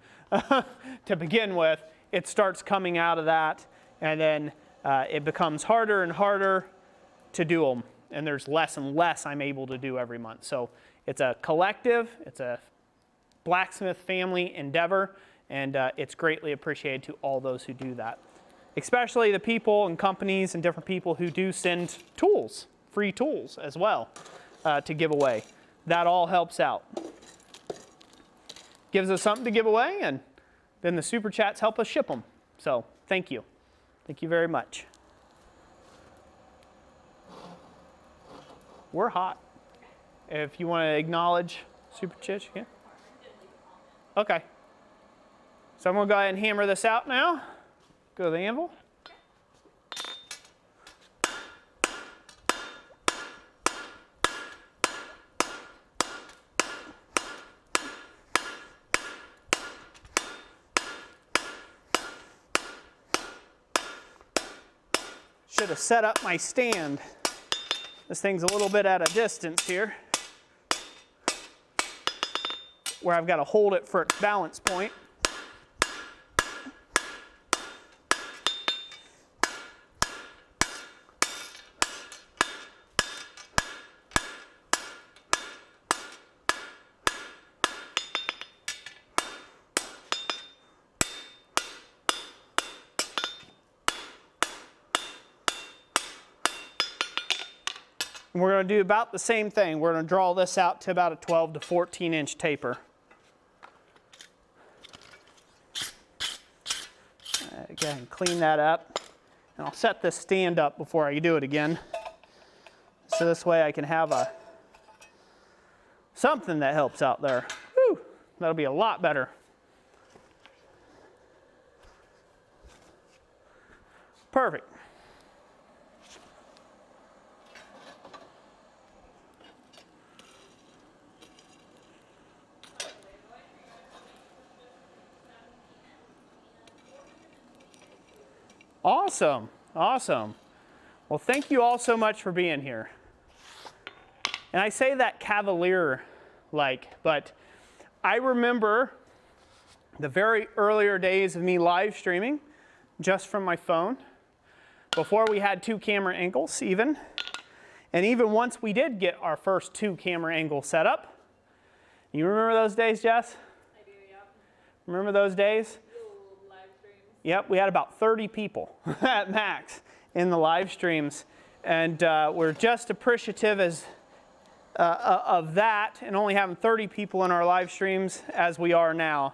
to begin with. It starts coming out of that, and then it becomes harder and harder to do them, and there's less and less I'm able to do every month. So it's a collective, it's a Blacksmith family endeavor, and it's greatly appreciated to all those who do that, especially the people and companies and different people who do send tools. free tools as well to give away. That all helps out. Gives us something to give away, and then the super chats help us ship them. So thank you. Thank you very much. We're hot. If you want to acknowledge super chats, you can. Okay. So I'm going to go ahead and hammer this out now. Go to the anvil. Should have set up my stand. This thing's a little bit at a distance here, where I've got to hold it for its balance point. And we're going to do about the same thing. We're going to draw this out to about a 12 to 14 inch taper. Go ahead and clean that up. And I'll set this stand up before I do it again. So this way I can have something that helps out there. Whew, that'll be a lot better. Perfect. Awesome, awesome. Well, thank you all so much for being here. And I say that cavalier-like, but I remember the very earlier days of me live streaming just from my phone, before we had 2 camera angles even. And even once we did get our first 2 camera angles set up. You remember those days, Jess? I do, yeah. Remember those days? Yep, we had about 30 people at max in the live streams, and we're just appreciative of that, and only having 30 people in our live streams as we are now.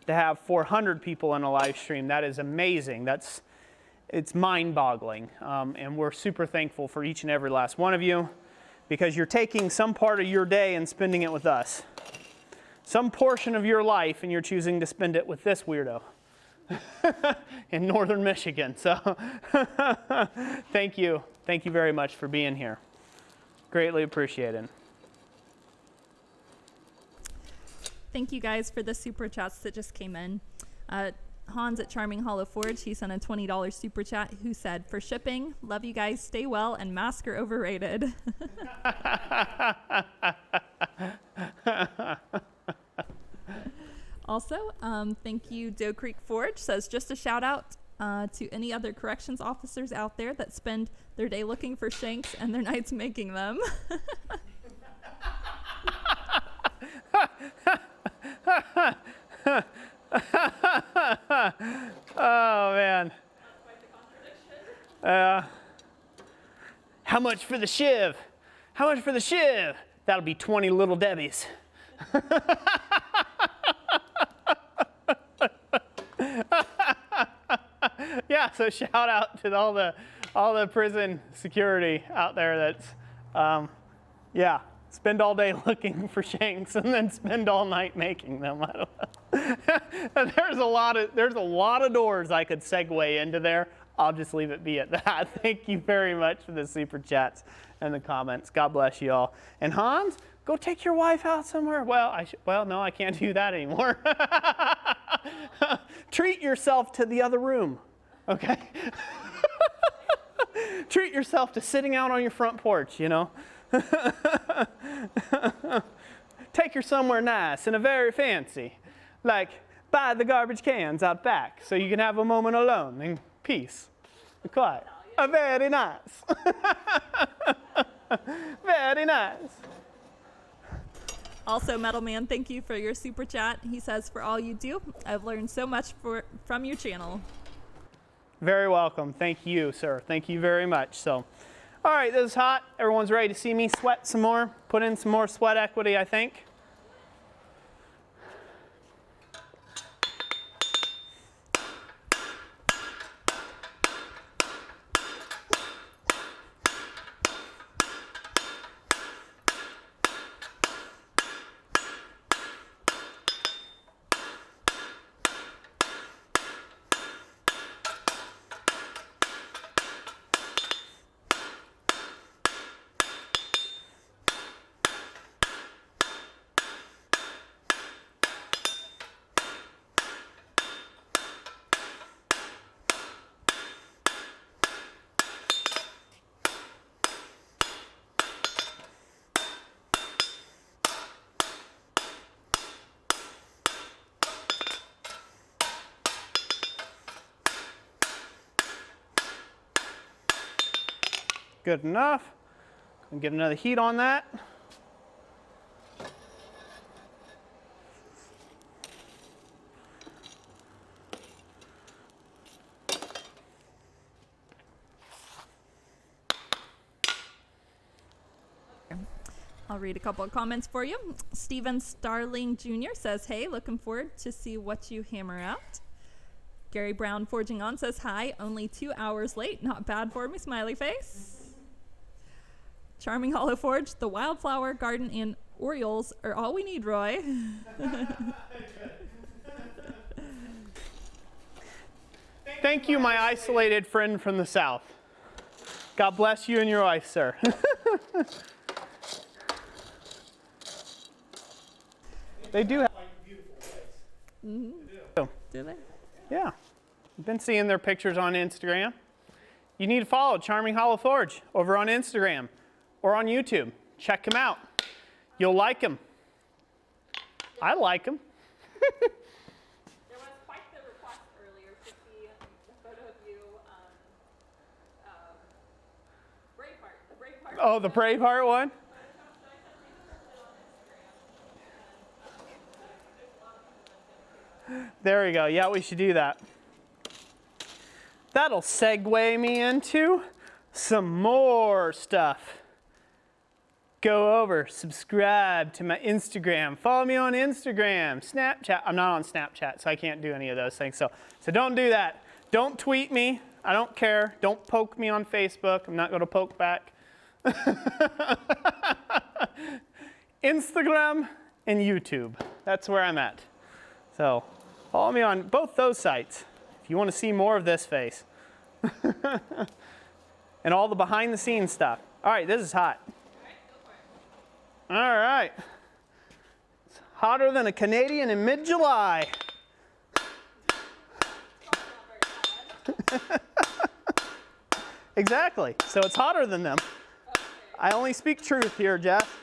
To have 400 people in a live stream, that is amazing. It's mind-boggling, and we're super thankful for each and every last one of you, because you're taking some part of your day and spending it with us. Some portion of your life, and you're choosing to spend it with this weirdo. In northern Michigan. So thank you very much for being here. Greatly appreciated. Thank you guys for the super chats that just came in. Hans at Charming Hollow Forge, he sent a $20 super chat who said, "For shipping, love you guys, stay well, and masks are overrated." Also, thank you, Doe Creek Forge, says, "Just a shout out to any other corrections officers out there that spend their day looking for shanks and their nights making them." Oh, man. How much for the shiv? How much for the shiv? That'll be 20 Little Debbies. Yeah, so shout out to all the prison security out there that's, yeah, spend all day looking for shanks and then spend all night making them. I don't know. There's a lot of doors I could segue into there. I'll just leave it be at that. Thank you very much for the super chats and the comments. God bless you all. And Hans, go take your wife out somewhere. Well, no, I can't do that anymore. Treat yourself to the other room, okay? Treat yourself to sitting out on your front porch, you know? Take her somewhere nice and a very fancy, like buy the garbage cans out back so you can have a moment alone in peace and quiet. Very nice. Very nice. Also, Metal Man, thank you for your super chat. He says, "For all you do, I've learned so much from your channel." Very welcome. Thank you, sir. Thank you very much. So All right, this is hot. Everyone's ready to see me sweat some more. Put in some more sweat equity, I think. Good enough. And get another heat on that. I'll read a couple of comments for you. Steven Starling Jr. says, hey, looking forward to see what you hammer out. Gary Brown Forging On says, hi, only 2 hours late. Not bad for me, smiley face. Charming Hollow Forge, the Wildflower Garden and Orioles are all we need, Roy. Thank you, my isolated friend from the south. God bless you and your wife, sir. They do have beautiful place. Mm-hmm. They do. Do they? Yeah. I've been seeing their pictures on Instagram. You need to follow Charming Hollow Forge over on Instagram or on YouTube. Check him out. You'll like him. I like him. There was quite the request earlier to see the photo of you, Braveheart, the Braveheart. Oh, the Braveheart one? There we go. Yeah, we should do that. That'll segue me into some more stuff. Go over, subscribe to my Instagram. Follow me on Instagram, Snapchat. I'm not on Snapchat, so I can't do any of those things. So don't do that. Don't tweet me. I don't care. Don't poke me on Facebook. I'm not going to poke back. Instagram and YouTube. That's where I'm at. So follow me on both those sites if you want to see more of this face. And all the behind the scenes stuff. All right, this is hot. All right. It's hotter than a Canadian in mid-July. Exactly. So it's hotter than them. I only speak truth here, Jeff.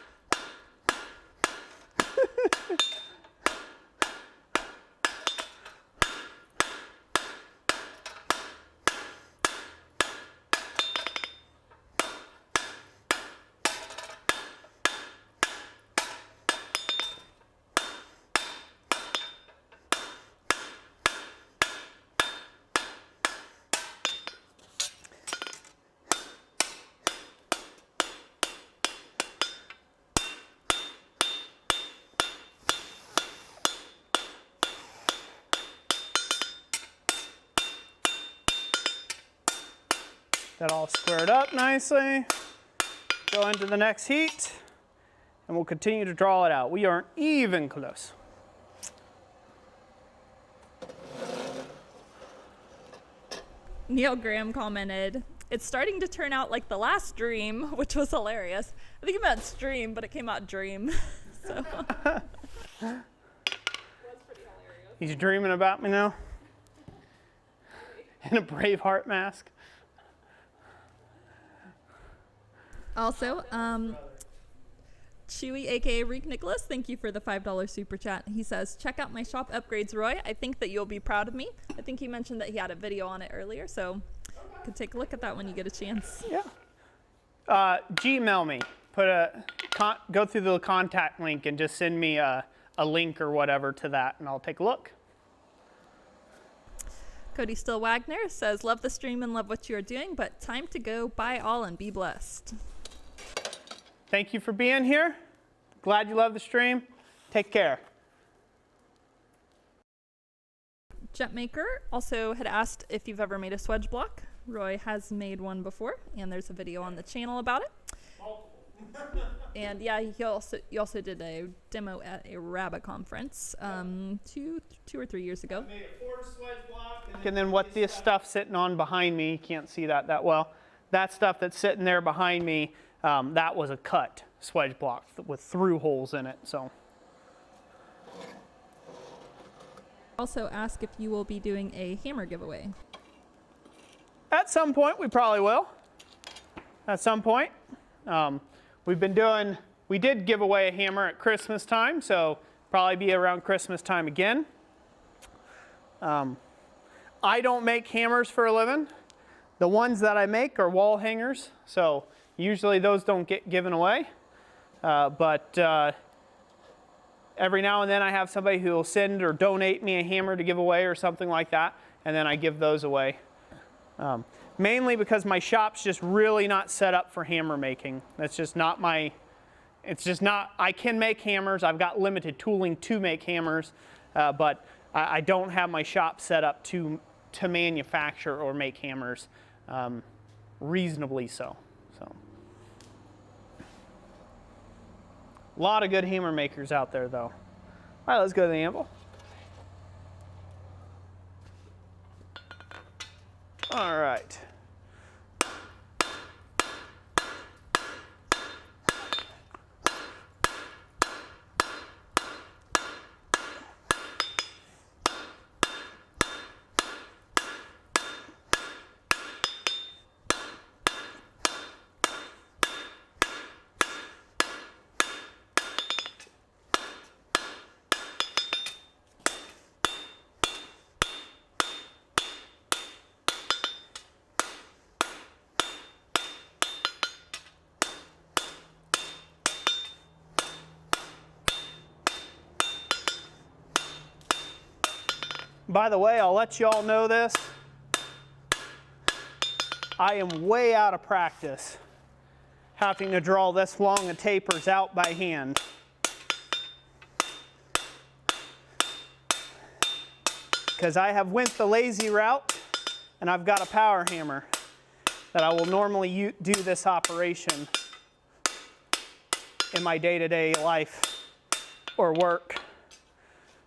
That all squared up nicely. Go into the next heat, and we'll continue to draw it out. We aren't even close. Neil Graham commented, it's starting to turn out like the last dream, which was hilarious. I think he meant stream, but it came out dream. So. It was pretty hilarious. He's dreaming about me now? In a Braveheart mask? Also, Chewy, aka Reek Nicholas, thank you for the $5 super chat. He says, check out my shop upgrades, Roy. I think that you'll be proud of me. I think he mentioned that he had a video on it earlier, so you can take a look at that when you get a chance. Yeah. Gmail me. Go through the contact link and just send me a link or whatever to that, and I'll take a look. Cody Still Wagner says, love the stream and love what you're doing, but time to go. Bye all and be blessed. Thank you for being here. Glad you love the stream. Take care. Jetmaker also had asked if you've ever made a swedge block. Roy has made one before, and there's a video on the channel about it. And yeah, you also did a demo at a Rabbit conference 2 or 3 years ago. I made a 4 swedge block, and then what this stuff sitting on behind me, you can't see that well. That stuff that's sitting there behind me, that was a cut swedge block with through holes in it. So. Also ask if you will be doing a hammer giveaway. At some point, we probably will. At some point. We did give away a hammer at Christmas time, so probably be around Christmas time again. I don't make hammers for a living. The ones that I make are wall hangers, so usually those don't get given away. But every now and then I have somebody who will send or donate me a hammer to give away or something like that, and then I give those away. Mainly because my shop's just really not set up for hammer making. That's just not my, it's just not, I can make hammers. I've got limited tooling to make hammers, but I don't have my shop set up to manufacture or make hammers reasonably so. A lot of good hammer makers out there though. All right, let's go to the anvil. All right. By the way, I'll let you all know this. I am way out of practice having to draw this long of tapers out by hand. Because I have went the lazy route and I've got a power hammer that I will normally do this operation in my day-to-day life or work.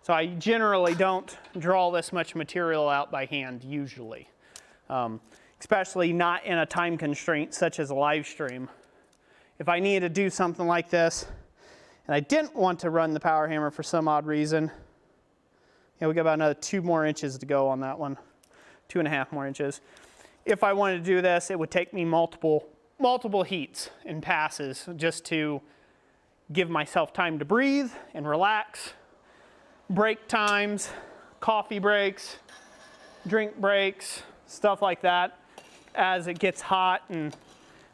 So I generally don't draw this much material out by hand, usually. Especially not in a time constraint such as a live stream. If I need to do something like this, and I didn't want to run the power hammer for some odd reason, yeah, we got about another 2 more inches to go on that one, 2.5 more inches. If I wanted to do this, it would take me multiple heats and passes just to give myself time to breathe and relax. Break times, coffee breaks, drink breaks, stuff like that as it gets hot, and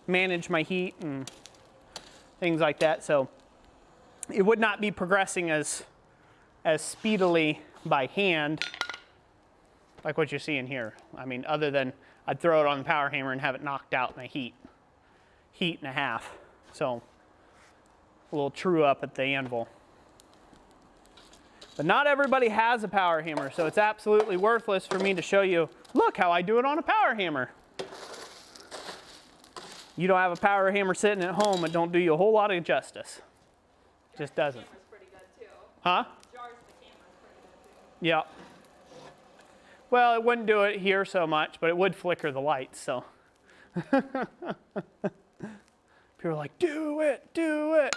manage my heat and things like that. So it would not be progressing as speedily by hand like what you're seeing here. I mean, other than I'd throw it on the power hammer and have it knocked out in a heat and a half. So a little true up at the anvil. But not everybody has a power hammer, so it's absolutely worthless for me to show you, look how I do it on a power hammer. You don't have a power hammer sitting at home, it don't do you a whole lot of justice. Just doesn't. Pretty good too. Huh? Jars the camera's pretty good too. Yeah. Well, it wouldn't do it here so much, but it would flicker the lights, so. People are like, do it, do it.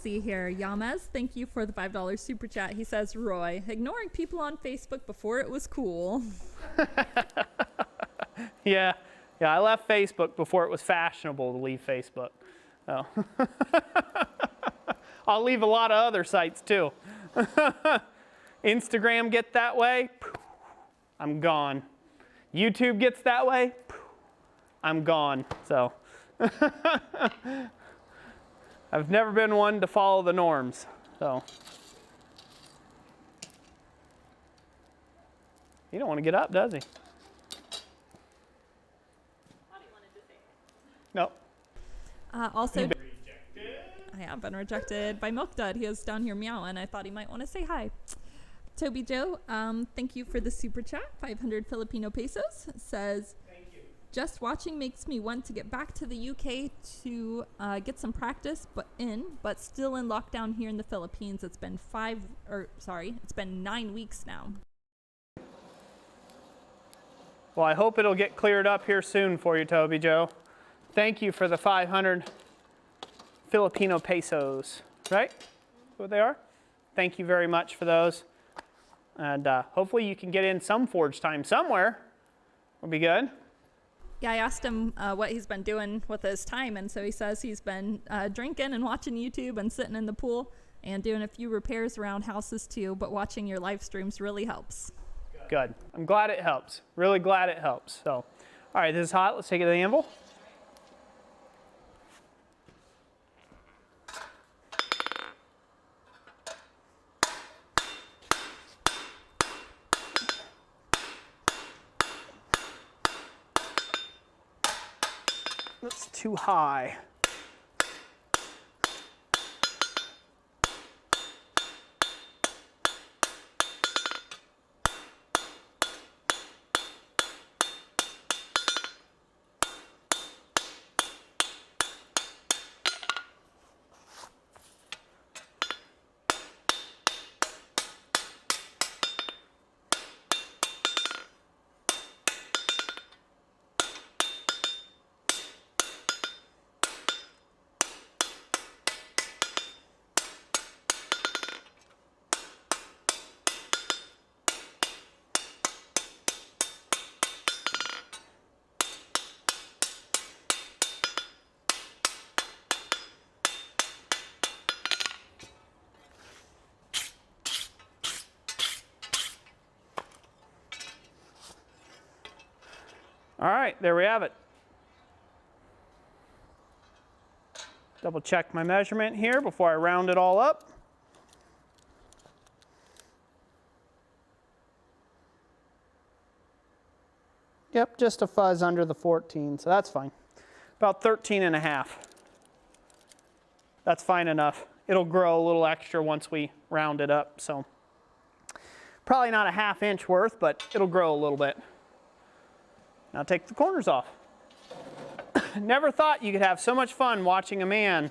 See here, Yamez, thank you for the $5 super chat. He says, Roy, ignoring people on Facebook before it was cool. Yeah, I left Facebook before it was fashionable to leave Facebook. Oh. I'll leave a lot of other sites too. Instagram gets that way, I'm gone. YouTube gets that way, I'm gone. So I've never been one to follow the norms. So He don't want to get up, does he? Nope. Also, I have been rejected by Milk Dud. He is down here meowing. I thought he might want to say hi. Toby Joe, thank you for the super chat. 500 Filipino pesos. Says, Thank you. just watching makes me want to get back to the UK to get some practice, but still in lockdown here in the Philippines. It's been 9 weeks now. Well, I hope it'll get cleared up here soon for you, Toby Joe. Thank you for the 500 Filipino pesos, right? What they are? Thank you very much for those. And hopefully you can get in some forge time somewhere. Will be good. Yeah, I asked him what he's been doing with his time, and so he says he's been drinking and watching YouTube and sitting in the pool and doing a few repairs around houses too, but watching your live streams really helps. Good. I'm glad it helps. Really glad it helps. So, all right, this is hot. Let's take it to the anvil. That's too high. All right, there we have it. Double check my measurement here before I round it all up. Yep, just a fuzz under the 14, so that's fine. About 13 and a half. That's fine enough. It'll grow a little extra once we round it up, so probably not a ½ inch worth, but it'll grow a little bit. Now take the corners off. Never thought you could have so much fun watching a man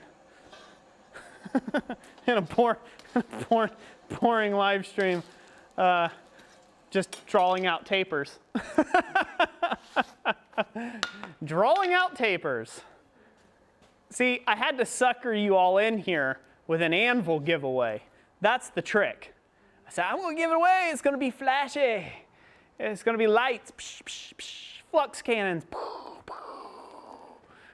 in a pouring live stream just drawing out tapers. Drawing out tapers. See, I had to sucker you all in here with an anvil giveaway. That's the trick. I said, I'm going to give it away. It's going to be flashy. It's going to be lights. Psh, psh, psh. Flux cannons,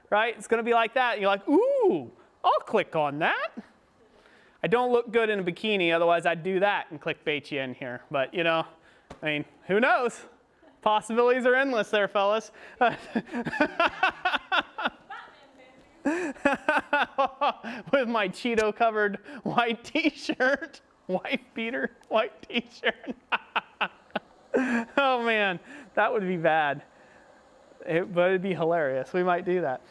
right? It's going to be like that. And you're like, ooh, I'll click on that. I don't look good in a bikini, otherwise I'd do that and clickbait you in here. But, you know, I mean, who knows? Possibilities are endless there, fellas. With my Cheeto-covered white t-shirt, white beater, white t-shirt. Oh, man, that would be bad. But it'd be hilarious. We might do that.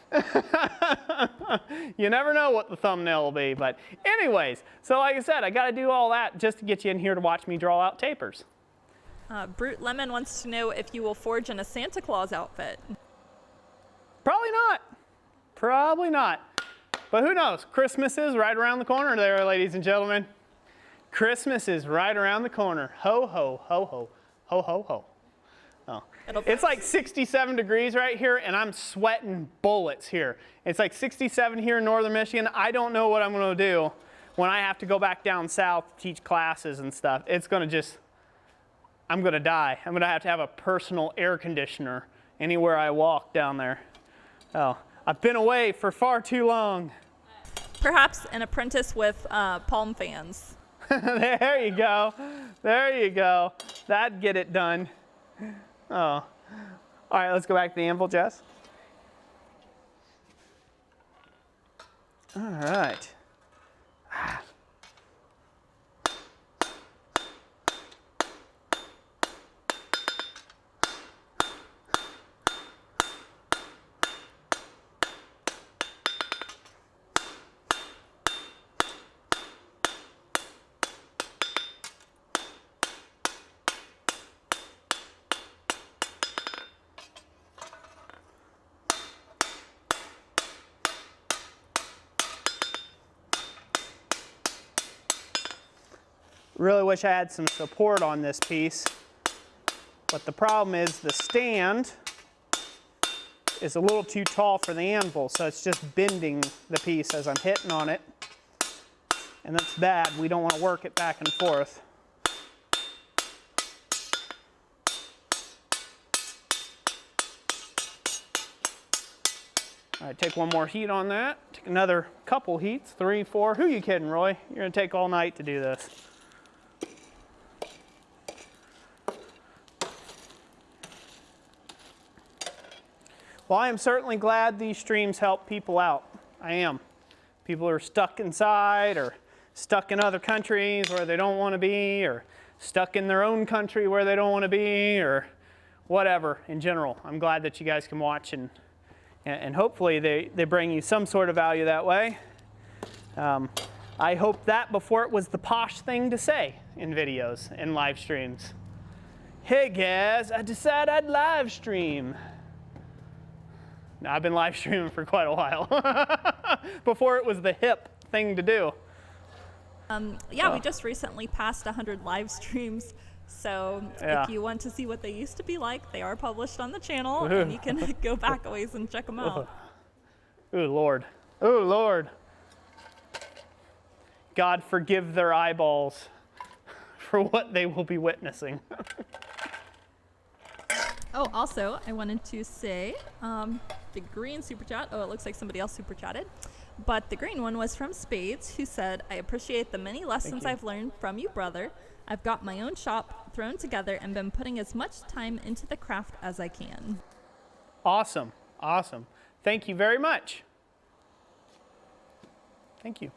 You never know what the thumbnail will be. But anyways, so like I said, I got to do all that just to get you in here to watch me draw out tapers. Brute Lemon wants to know if you will forge in a Santa Claus outfit. Probably not. Probably not. But who knows? Christmas is right around the corner there, ladies and gentlemen. Christmas is right around the corner. Ho, ho, ho, ho. Ho, ho, ho. Oh. It's like 67 degrees right here, and I'm sweating bullets here. It's like 67 here in northern Michigan. I don't know what I'm going to do when I have to go back down south to teach classes and stuff. It's going to just, I'm going to die. I'm going to have a personal air conditioner anywhere I walk down there. Oh, I've been away for far too long. Perhaps an apprentice with palm fans. There you go. There you go. That'd get it done. Oh. All right, let's go back to the anvil, Jess. All right. Really wish I had some support on this piece, but the problem is the stand is a little too tall for the anvil, so it's just bending the piece as I'm hitting on it. And that's bad. We don't want to work it back and forth. All right, take one more heat on that. Take another couple heats, 3, 4. Who you kidding, Roy? You're gonna take all night to do this. Well, I am certainly glad these streams help people out. I am. People are stuck inside or stuck in other countries where they don't want to be, or stuck in their own country where they don't want to be, or whatever in general. I'm glad that you guys can watch, and hopefully they bring you some sort of value that way. I hope that before it was the posh thing to say in videos and live streams. Hey guys, I decided I'd live stream. Now, I've been live streaming for quite a while. Before it was the hip thing to do. Yeah, we just recently passed 100 live streams. So if you want to see what they used to be like, they are published on the channel, and you can go back a ways and check them out. Oh, Lord. Oh, Lord. God forgive their eyeballs for what they will be witnessing. Oh, also, I wanted to say the green super chat. Oh, it looks like somebody else super chatted. But the green one was from Spades, who said, I appreciate the many lessons I've learned from you, brother. I've got my own shop thrown together and been putting as much time into the craft as I can. Awesome. Awesome. Thank you very much. Thank you.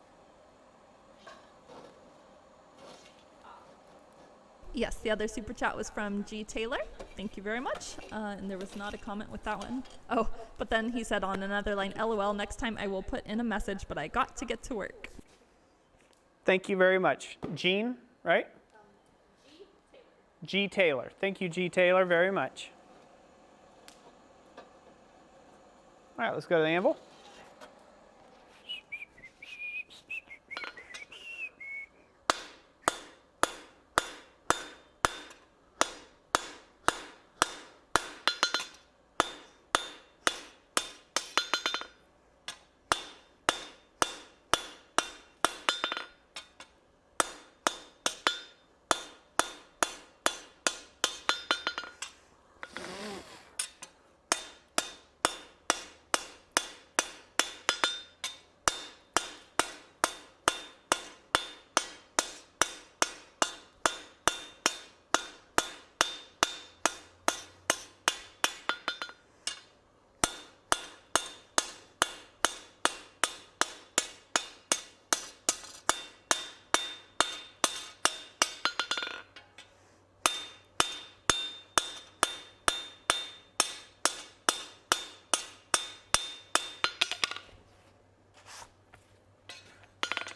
Yes, the other super chat was from G. Taylor. Thank you very much. And there was not a comment with that one. Oh, but then he said on another line, LOL, next time I will put in a message, but I got to get to work. Thank you very much. Jean, right? G. Taylor. Thank you, G. Taylor, very much. All right, let's go to the anvil.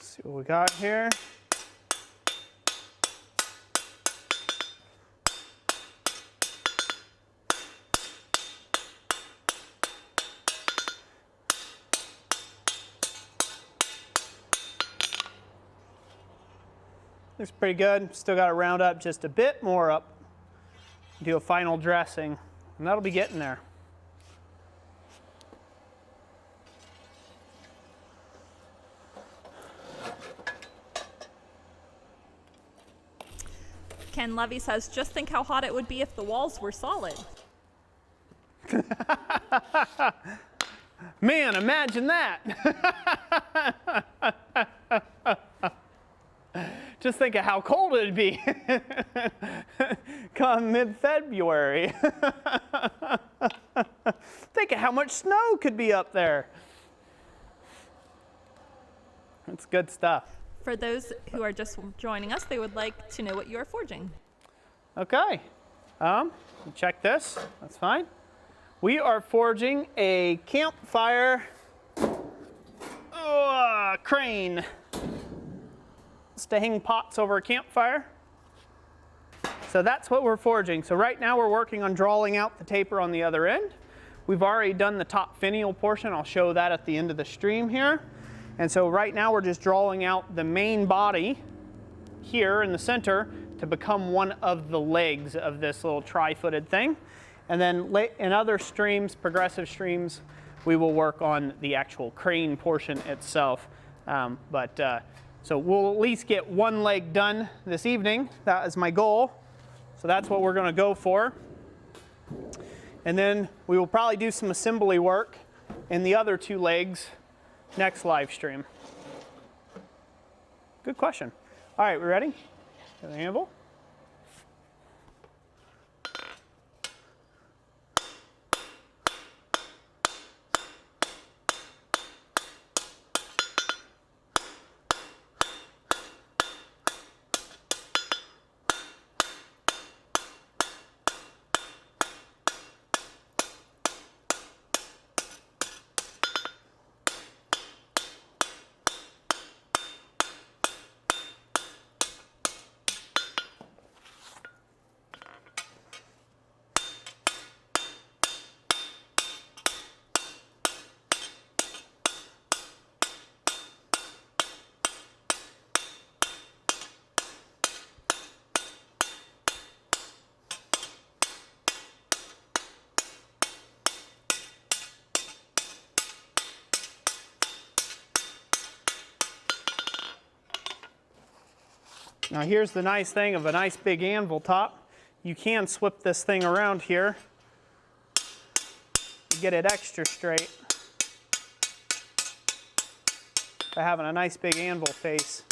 See what we got here. Looks pretty good. Still got to round up just a bit more up. Do a final dressing, and that'll be getting there. Ken Levy says, just think how hot it would be if the walls were solid. Man, imagine that. Just think of how cold it'd be come mid-February. Think of how much snow could be up there. That's good stuff. For those who are just joining us, they would like to know what you are forging. Okay. Check this. That's fine. We are forging a campfire crane. It's to hang pots over a campfire. So that's what we're forging. So right now we're working on drawing out the taper on the other end. We've already done the top finial portion. I'll show that at the end of the stream here. And so right now we're just drawing out the main body here in the center to become one of the legs of this little tri-footed thing. And then in other streams, progressive streams, we will work on the actual crane portion itself. So we'll at least get one leg done this evening. That is my goal. So that's what we're going to go for. And then we will probably do some assembly work in the other two legs next live stream. Good question. All right, we ready? Got the anvil. Now here's the nice thing of a nice big anvil top. You can swip this thing around here to get it extra straight by having a nice big anvil face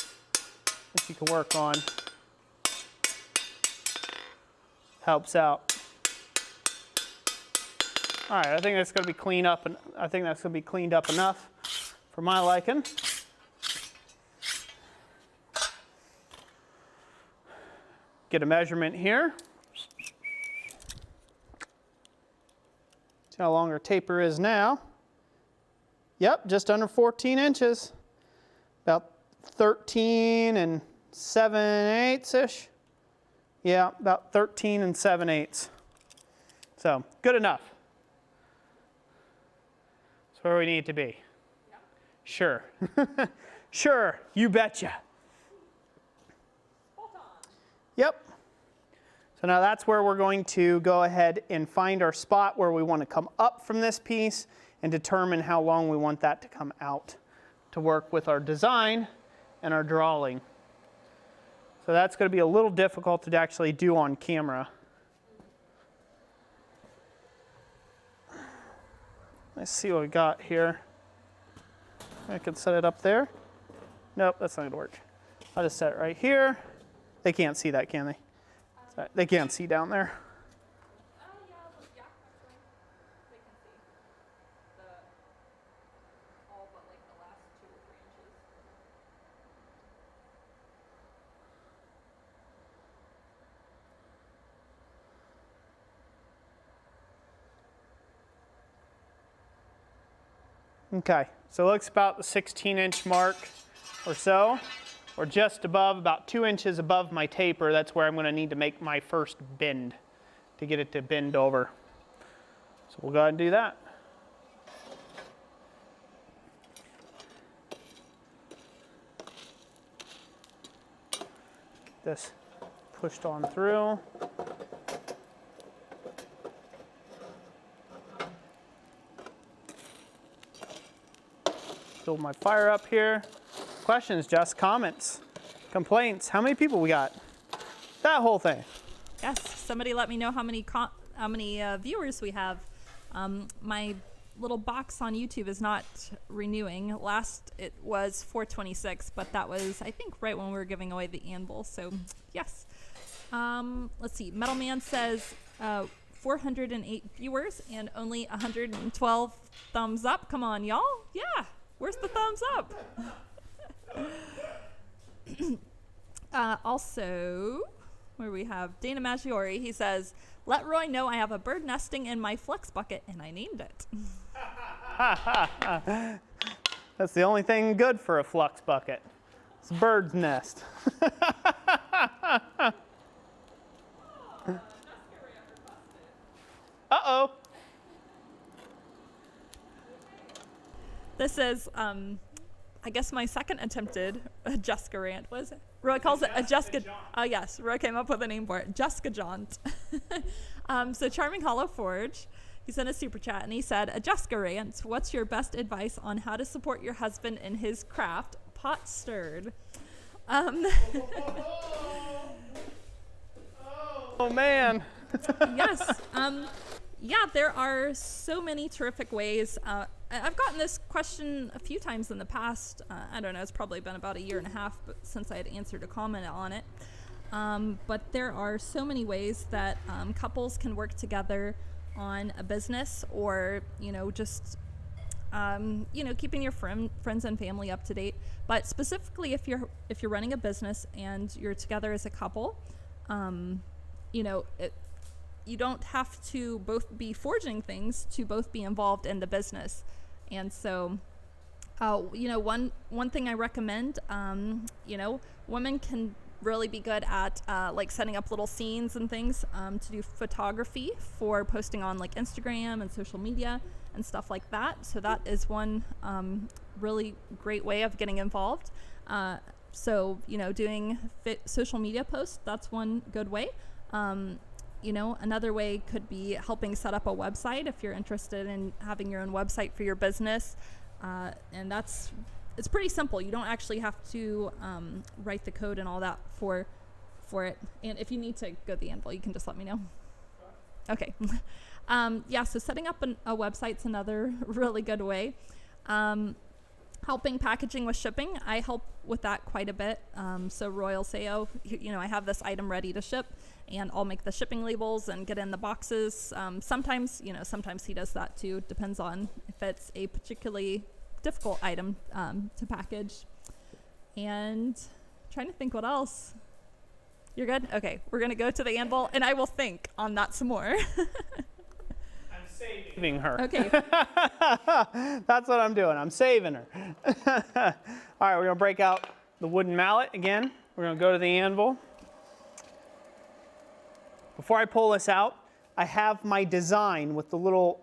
that you can work on. Helps out. All right, I think that's going to be cleaned up, and I think that's going to be cleaned up enough for my liking. Get a measurement here. See how long our taper is now. Yep, just under 14 inches. About 13 and 7/8-ish. Yeah, about 13 and 7/8. So, good enough. That's where we need to be. Yep. Sure. Sure, you betcha. Yep. So now that's where we're going to go ahead and find our spot where we want to come up from this piece and determine how long we want that to come out to work with our design and our drawing. So that's going to be a little difficult to actually do on camera. Let's see what we got here. I can set it up there. Nope, that's not going to work. I'll just set it right here. They can't see that, can they? Sorry, they can't see down there. Yeah, they can see all but like the last 2 or 3 inches. Okay, so it looks about the 16-inch mark or so, or just above, about 2 inches above my taper. That's where I'm going to need to make my first bend to get it to bend over. So we'll go ahead and do that. Get this pushed on through. Build my fire up here. Questions, just comments, complaints. How many people we got? That whole thing. Yes, somebody let me know how many viewers we have. My little box on YouTube is not renewing. Last it was 426, but that was, I think, right when we were giving away the anvil. So yes. Let's see. Metal Man says 408 viewers and only 112 thumbs up. Come on, y'all. Yeah. Where's the thumbs up? Also, where we have Dana Maggiore, he says, let Roy know I have a bird nesting in my flex bucket, and I named it. That's the only thing good for a flux bucket. It's a bird's nest. Uh-oh. I guess my second attempted Jessica rant was, Roy calls it a Jessica. Yes, Roy came up with a name for it, Jessica Jaunt. So Charming Hollow Forge, he sent a super chat and he said, a Jessica rant, what's your best advice on how to support your husband in his craft, pot stirred? Oh man. Yes. Yeah, there are so many terrific ways. I've gotten this question a few times in the past. I don't know, it's probably been about a year and a half since I had answered a comment on it. But there are so many ways that couples can work together on a business, or, you know, just, you know, keeping your friends and family up to date. But specifically, if you're running a business and you're together as a couple, you know, you don't have to both be forging things to both be involved in the business. And so, you know, one thing I recommend, you know, women can really be good at like setting up little scenes and things to do photography for posting on like Instagram and social media and stuff like that. So that is one really great way of getting involved. So, you know, doing social media posts, that's one good way. You know, another way could be helping set up a website if you're interested in having your own website for your business. And it's pretty simple. You don't actually have to write the code and all that for it. And if you need to go to the Anvil, you can just let me know. Okay. Yeah, so setting up a website's another really good way. Helping packaging with shipping, I help with that quite a bit. So Roy will say, oh, you know, I have this item ready to ship, and I'll make the shipping labels and get in the boxes. Sometimes, you know, sometimes he does that too. Depends on if it's a particularly difficult item to package. And I'm trying to think what else. You're good? Okay, we're gonna go to the Anvil, and I will think on that some more. Saving her. Okay. That's what I'm doing. I'm saving her. All right, we're going to break out the wooden mallet again. We're going to go to the anvil. Before I pull this out, I have my design with the little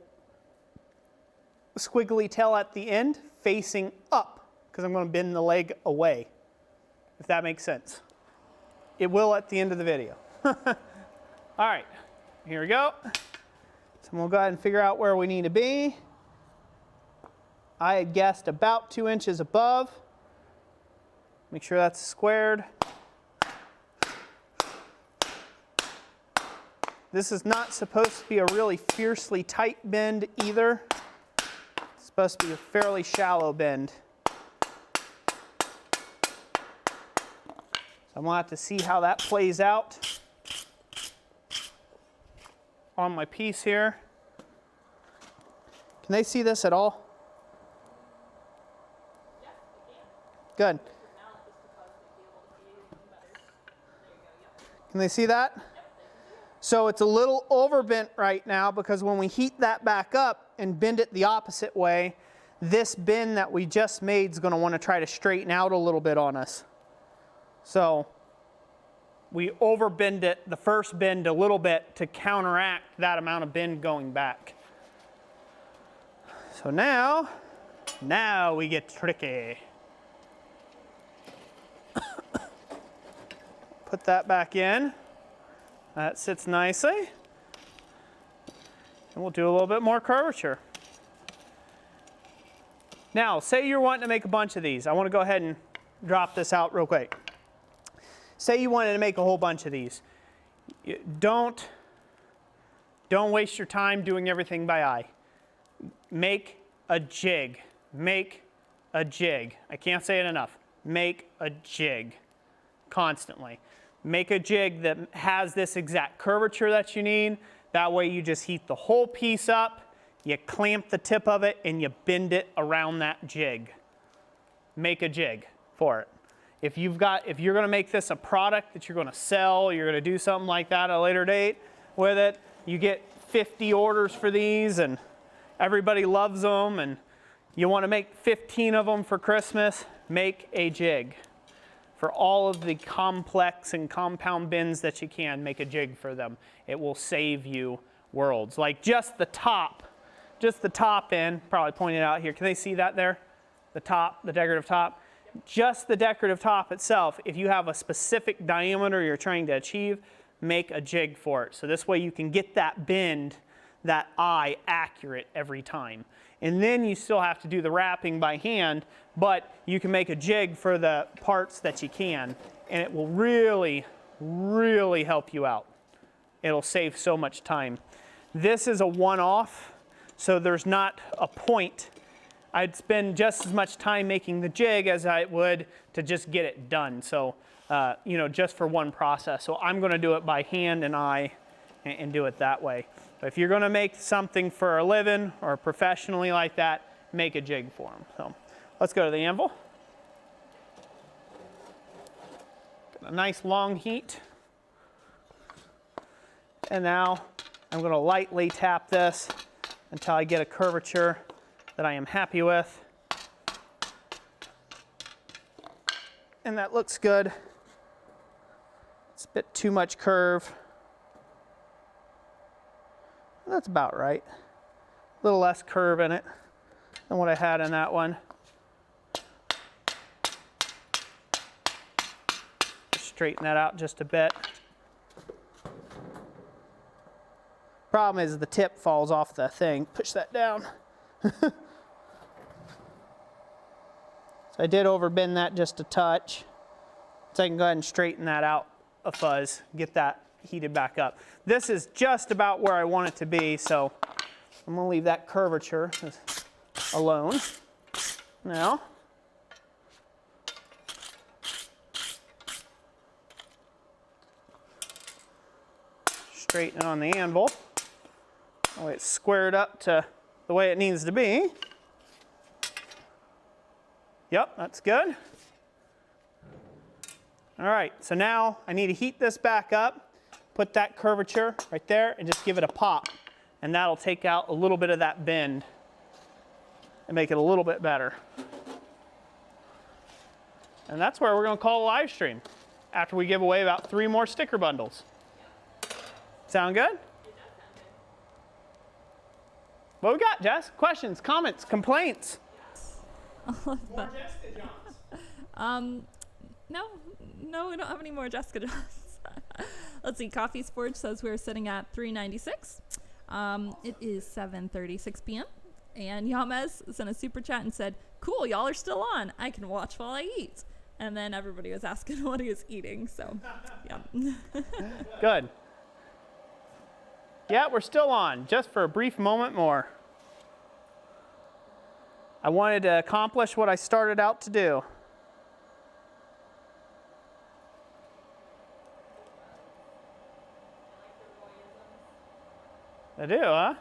squiggly tail at the end facing up, because I'm going to bend the leg away, if that makes sense. It will at the end of the video. All right, here we go. So we'll go ahead and figure out where we need to be. I had guessed about 2 inches above. Make sure that's squared. This is not supposed to be a really fiercely tight bend either. It's supposed to be a fairly shallow bend. So I'm going to have to see how that plays out on my piece here. Can they see this at all? Yes, they can. Good. Can they see that? So it's a little overbent right now, because when we heat that back up and bend it the opposite way, this bend that we just made is going to want to try to straighten out a little bit on us. So we overbend it, the first bend, a little bit to counteract that amount of bend going back. So now we get tricky. Put that back in. That sits nicely. And we'll do a little bit more curvature. Now, say you're wanting to make a bunch of these. I want to go ahead and drop this out real quick. Say you wanted to make a whole bunch of these. Don't waste your time doing everything by eye. Make a jig. Make a jig. I can't say it enough. Make a jig constantly. Make a jig that has this exact curvature that you need. That way you just heat the whole piece up, you clamp the tip of it, and you bend it around that jig. Make a jig for it. If you're going to make this a product that you're going to sell, you're going to do something like that at a later date with it, you get 50 orders for these and everybody loves them, and you want to make 15 of them for Christmas, make a jig. For all of the complex and compound bends that you can, make a jig for them. It will save you worlds. Like just the top end, probably pointed out here. Can they see that there? The top, the decorative top. Just the decorative top itself, if you have a specific diameter you're trying to achieve, make a jig for it. So this way you can get that bend, that eye accurate every time. And then you still have to do the wrapping by hand, but you can make a jig for the parts that you can, and it will really, really help you out. It'll save so much time. This is a one-off, so there's not a point. I'd spend just as much time making the jig as I would to just get it done. So, you know, just for one process. So I'm gonna do it by hand and eye and do it that way. But if you're gonna make something for a living or professionally like that, make a jig for them. So let's go to the anvil. Got a nice long heat. And now I'm gonna lightly tap this until I get a curvature that I am happy with. And that looks good. It's a bit too much curve. That's about right. A little less curve in it than what I had in that one. Straighten that out just a bit. Problem is the tip falls off the thing. Push that down. So I did overbend that just a touch. So I can go ahead and straighten that out a fuzz, get that heated back up. This is just about where I want it to be, so I'm gonna leave that curvature alone. Now, straighten it on the anvil. That way it's squared up to the way it needs to be. Yep, that's good. All right, so now I need to heat this back up, put that curvature right there, and just give it a pop. And that'll take out a little bit of that bend and make it a little bit better. And that's where we're gonna call a live stream after we give away about 3 more sticker bundles. Sound good? What we got, Jess? Questions, comments, complaints? More Jessica Johns. No, we don't have any more Jessica Johns. Let's see. Coffee Sports says we're sitting at 396. It is 7:36 p.m. And Yamez sent a super chat and said, "Cool, y'all are still on. I can watch while I eat." And then everybody was asking what he was eating. So, yeah. Good. Yeah, we're still on, just for a brief moment more. I wanted to accomplish what I started out to do. I do, huh?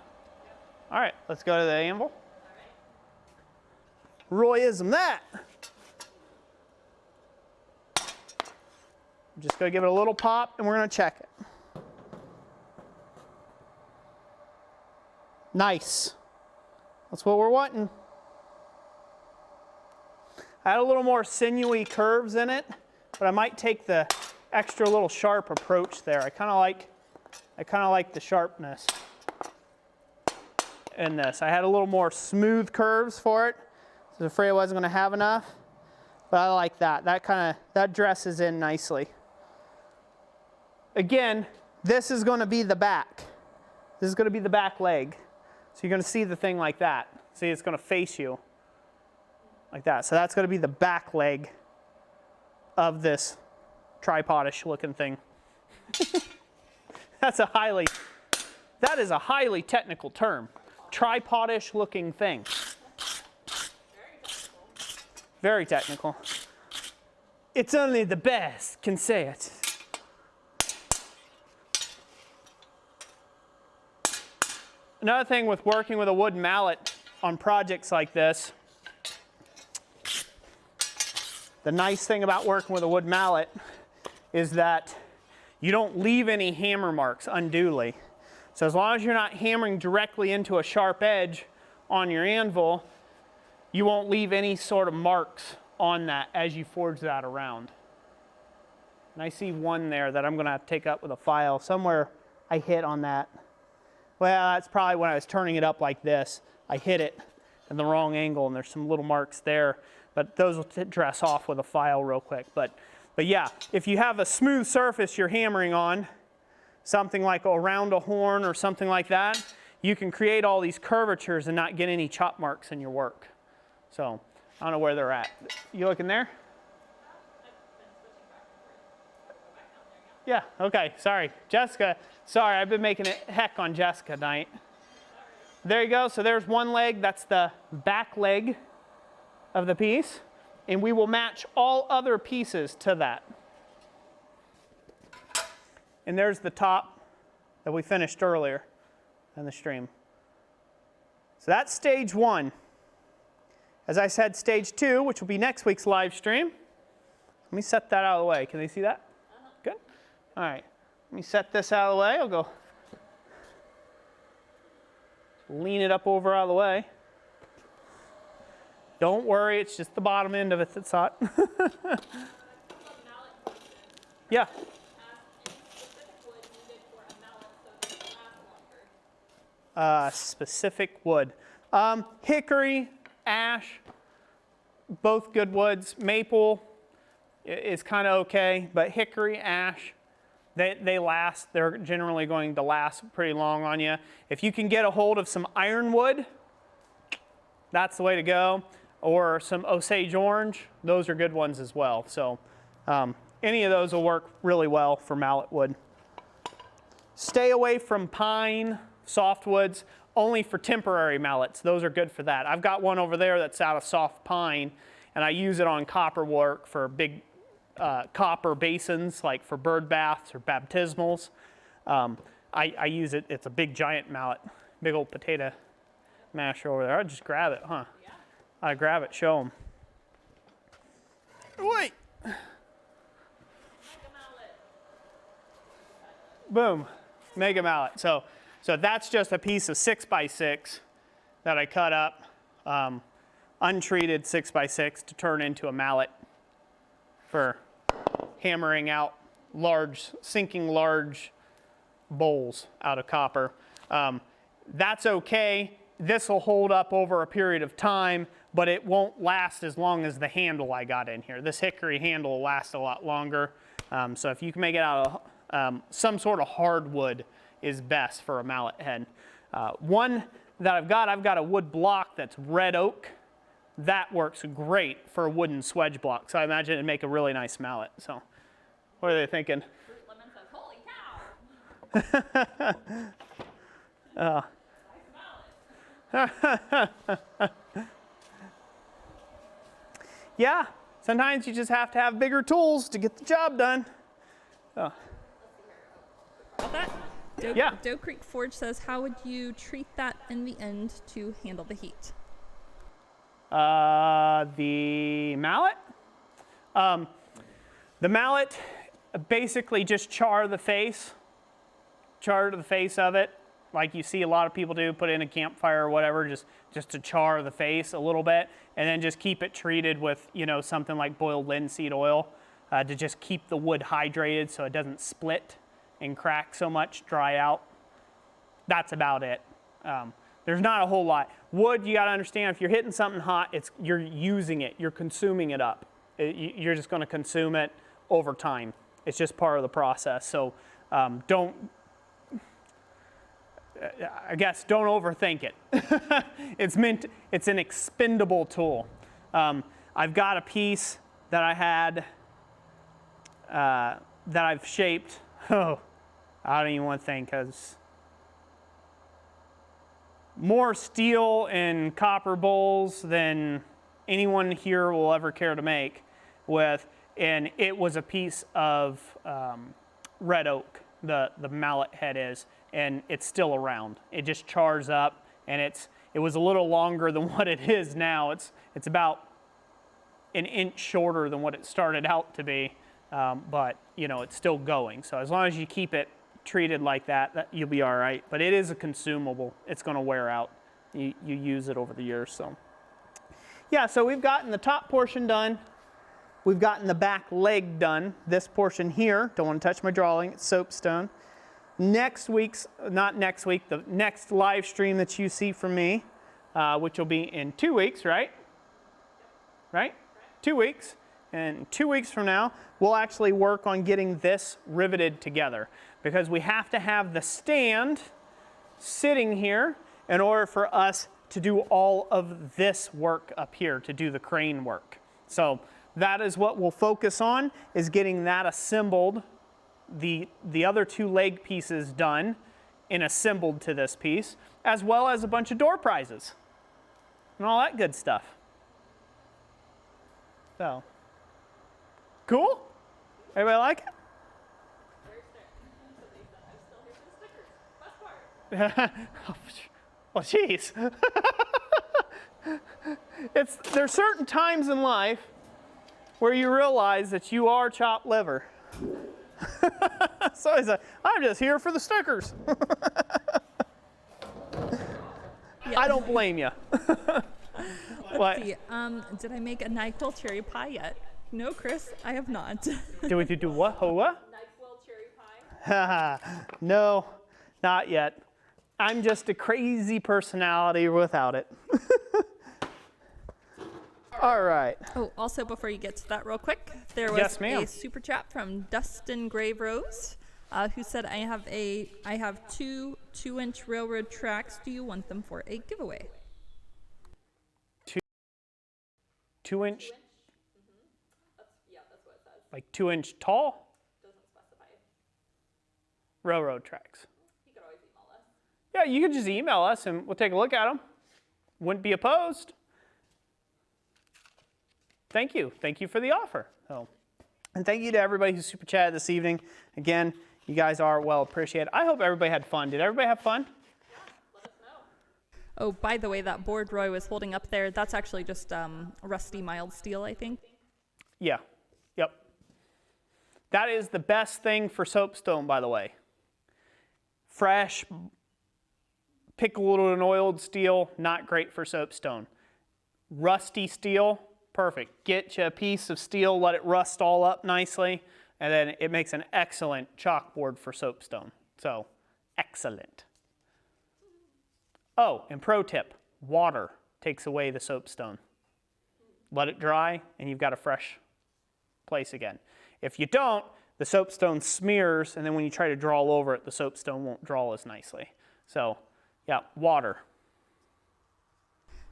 All right, let's go to the anvil. Royism that. I'm just going to give it a little pop, and we're going to check it. Nice. That's what we're wanting. I had a little more sinewy curves in it, but I might take the extra little sharp approach there. I kind of like the sharpness in this. I had a little more smooth curves for it. I was afraid I wasn't going to have enough, but I like that. That dresses in nicely. Again, this is going to be the back. This is going to be the back leg. So you're going to see the thing like that. See, it's going to face you like that. So that's going to be the back leg of this tripodish looking thing. That is a highly technical term. Tripodish looking thing. Very technical. It's only the best can say it. Another thing with working with a wood mallet on projects like this, the nice thing about working with a wood mallet is that you don't leave any hammer marks unduly. So as long as you're not hammering directly into a sharp edge on your anvil, you won't leave any sort of marks on that as you forge that around. And I see one there that I'm going to have to take up with a file. Somewhere I hit on that. Well, that's probably when I was turning it up like this. I hit it, in the wrong angle, and there's some little marks there, but those will dress off with a file real quick. But yeah, if you have a smooth surface you're hammering on, something like around a horn or something like that, you can create all these curvatures and not get any chop marks in your work. So I don't know where they're at. You looking there? Yeah, okay, sorry. Jessica, sorry, I've been making it heck on Jessica tonight. There you go, so there's one leg, that's the back leg of the piece, and we will match all other pieces to that. And there's the top that we finished earlier in the stream. So that's stage 1. As I said, stage 2, which will be next week's live stream. Let me set that out of the way. Can they see that? Good. All right. Let me set this out of the way. I'll go lean it up over out of the way. Don't worry, it's just the bottom end of it that's hot. Yeah. Specific wood. Hickory, ash, both good woods. Maple is kind of okay, but hickory, ash, they last. They're generally going to last pretty long on you. If you can get a hold of some ironwood, that's the way to go. Or some Osage orange, those are good ones as well. So any of those will work really well for mallet wood. Stay away from pine, softwoods, only for temporary mallets. Those are good for that. I've got one over there that's out of soft pine, and I use it on copper work for big copper basins, like for bird baths or baptismals. I use it, it's a big giant mallet, big old potato masher over there. I'll just grab it, huh? Yeah. I grab it, show them. Wait. Boom, mega mallet. So that's just a piece of 6x6 that I cut up, untreated 6x6 to turn into a mallet for hammering out sinking large bowls out of copper. That's okay. This will hold up over a period of time, but it won't last as long as the handle I got in here. This hickory handle will last a lot longer. So if you can make it out of some sort of hardwood is best for a mallet head. One that I've got a wood block that's red oak. That works great for a wooden swedge block. So I imagine it'd make a really nice mallet. So what are they thinking? Bruce Lemon says, holy cow! Yeah, sometimes you just have to have bigger tools to get the job done. Oh. Got that? Yeah. Doe Creek Forge says, how would you treat that in the end to handle the heat? The mallet? The mallet, basically just char the face of it, like you see a lot of people do, put in a campfire or whatever, just to char the face a little bit, and then just keep it treated with, something like boiled linseed oil to just keep the wood hydrated so it doesn't split and crack so much, dry out. That's about it. There's not a whole lot. Wood, you got to understand, if you're hitting something hot, you're using it, you're consuming it up. You're just going to consume it over time. It's just part of the process. So don't overthink it. It's an expendable tool. I've got a piece that I had that I've shaped. Oh, I don't even want to think, because more steel and copper bowls than anyone here will ever care to make with, and it was a piece of red oak, the mallet head is, and it's still around. It just chars up, and it was a little longer than what it is now. It's about an inch shorter than what it started out to be, but it's still going. So as long as you keep it treated like that, you'll be all right. But it is a consumable. It's going to wear out. You use it over the years. So yeah, so we've gotten the top portion done. We've gotten the back leg done. This portion here, don't want to touch my drawing, it's soapstone. The next live stream that you see from me, which will be in 2 weeks, right? Right? 2 weeks. And 2 weeks from now, we'll actually work on getting this riveted together because we have to have the stand sitting here in order for us to do all of this work up here, to do the crane work. So that is what we'll focus on, is getting that assembled, the other 2 leg pieces done and assembled to this piece, as well as a bunch of door prizes and all that good stuff. So, cool? Everybody like it? Well, geez. There's certain times in life where you realize that you are chopped liver. So he's like, I'm just here for the stickers. Yeah. I don't blame you. Let's see. Did I make a NyQuil cherry pie yet? No, Chris, I have not. Do we do what? What? NyQuil cherry pie? No, not yet. I'm just a crazy personality without it. All right. Oh, also before you get to that real quick, there was Yes, ma'am. a super chat from Dustin Graverose, who said, I have two 2-inch railroad tracks. Do you want them for a giveaway? 2-inch, Yeah, that's what it says. like 2-inch tall Doesn't specify. railroad tracks. You could always email us. Yeah, you can just email us and we'll take a look at them. Wouldn't be opposed. Thank you. Thank you for the offer. So, and thank you to everybody who super chatted this evening. Again, you guys are well appreciated. I hope everybody had fun. Did everybody have fun? Let us know. Oh, by the way, that board Roy was holding up there, that's actually just rusty mild steel, I think. Yeah. Yep. That is the best thing for soapstone, by the way. Fresh, pickled and oiled steel, not great for soapstone. Rusty steel, perfect. Get you a piece of steel, let it rust all up nicely, and then it makes an excellent chalkboard for soapstone. So, excellent. Oh, and pro tip, water takes away the soapstone. Let it dry, and you've got a fresh place again. If you don't, the soapstone smears, and then when you try to draw over it, the soapstone won't draw as nicely. So, yeah, water.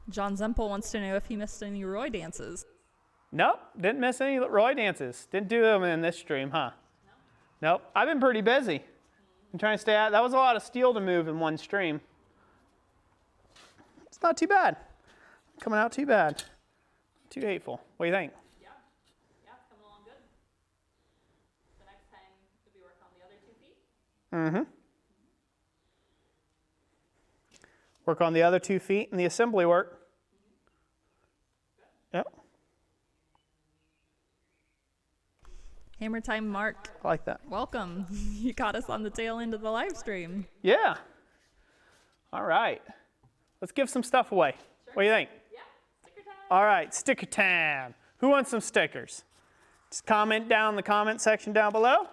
John Zempel wants to know if he missed any Roy dances. Nope, didn't miss any Roy dances. Didn't do them in this stream, huh? No. Nope, I've been pretty busy. I'm trying to stay out. That was a lot of steel to move in one stream. It's not too bad. Coming out too bad. Too hateful. What do you think? Yeah, it's coming along good. The next time we'll be working on the other 2 feet. Mm-hmm. Work on the other 2 feet and the assembly work. Yep. Hammer time, Mark. I like that. Welcome. You caught us on the tail end of the live stream. Yeah. All right. Let's give some stuff away. Sure. What do you think? Yeah, sticker time. All right, sticker time. Who wants some stickers? Just comment down in the comment section down below.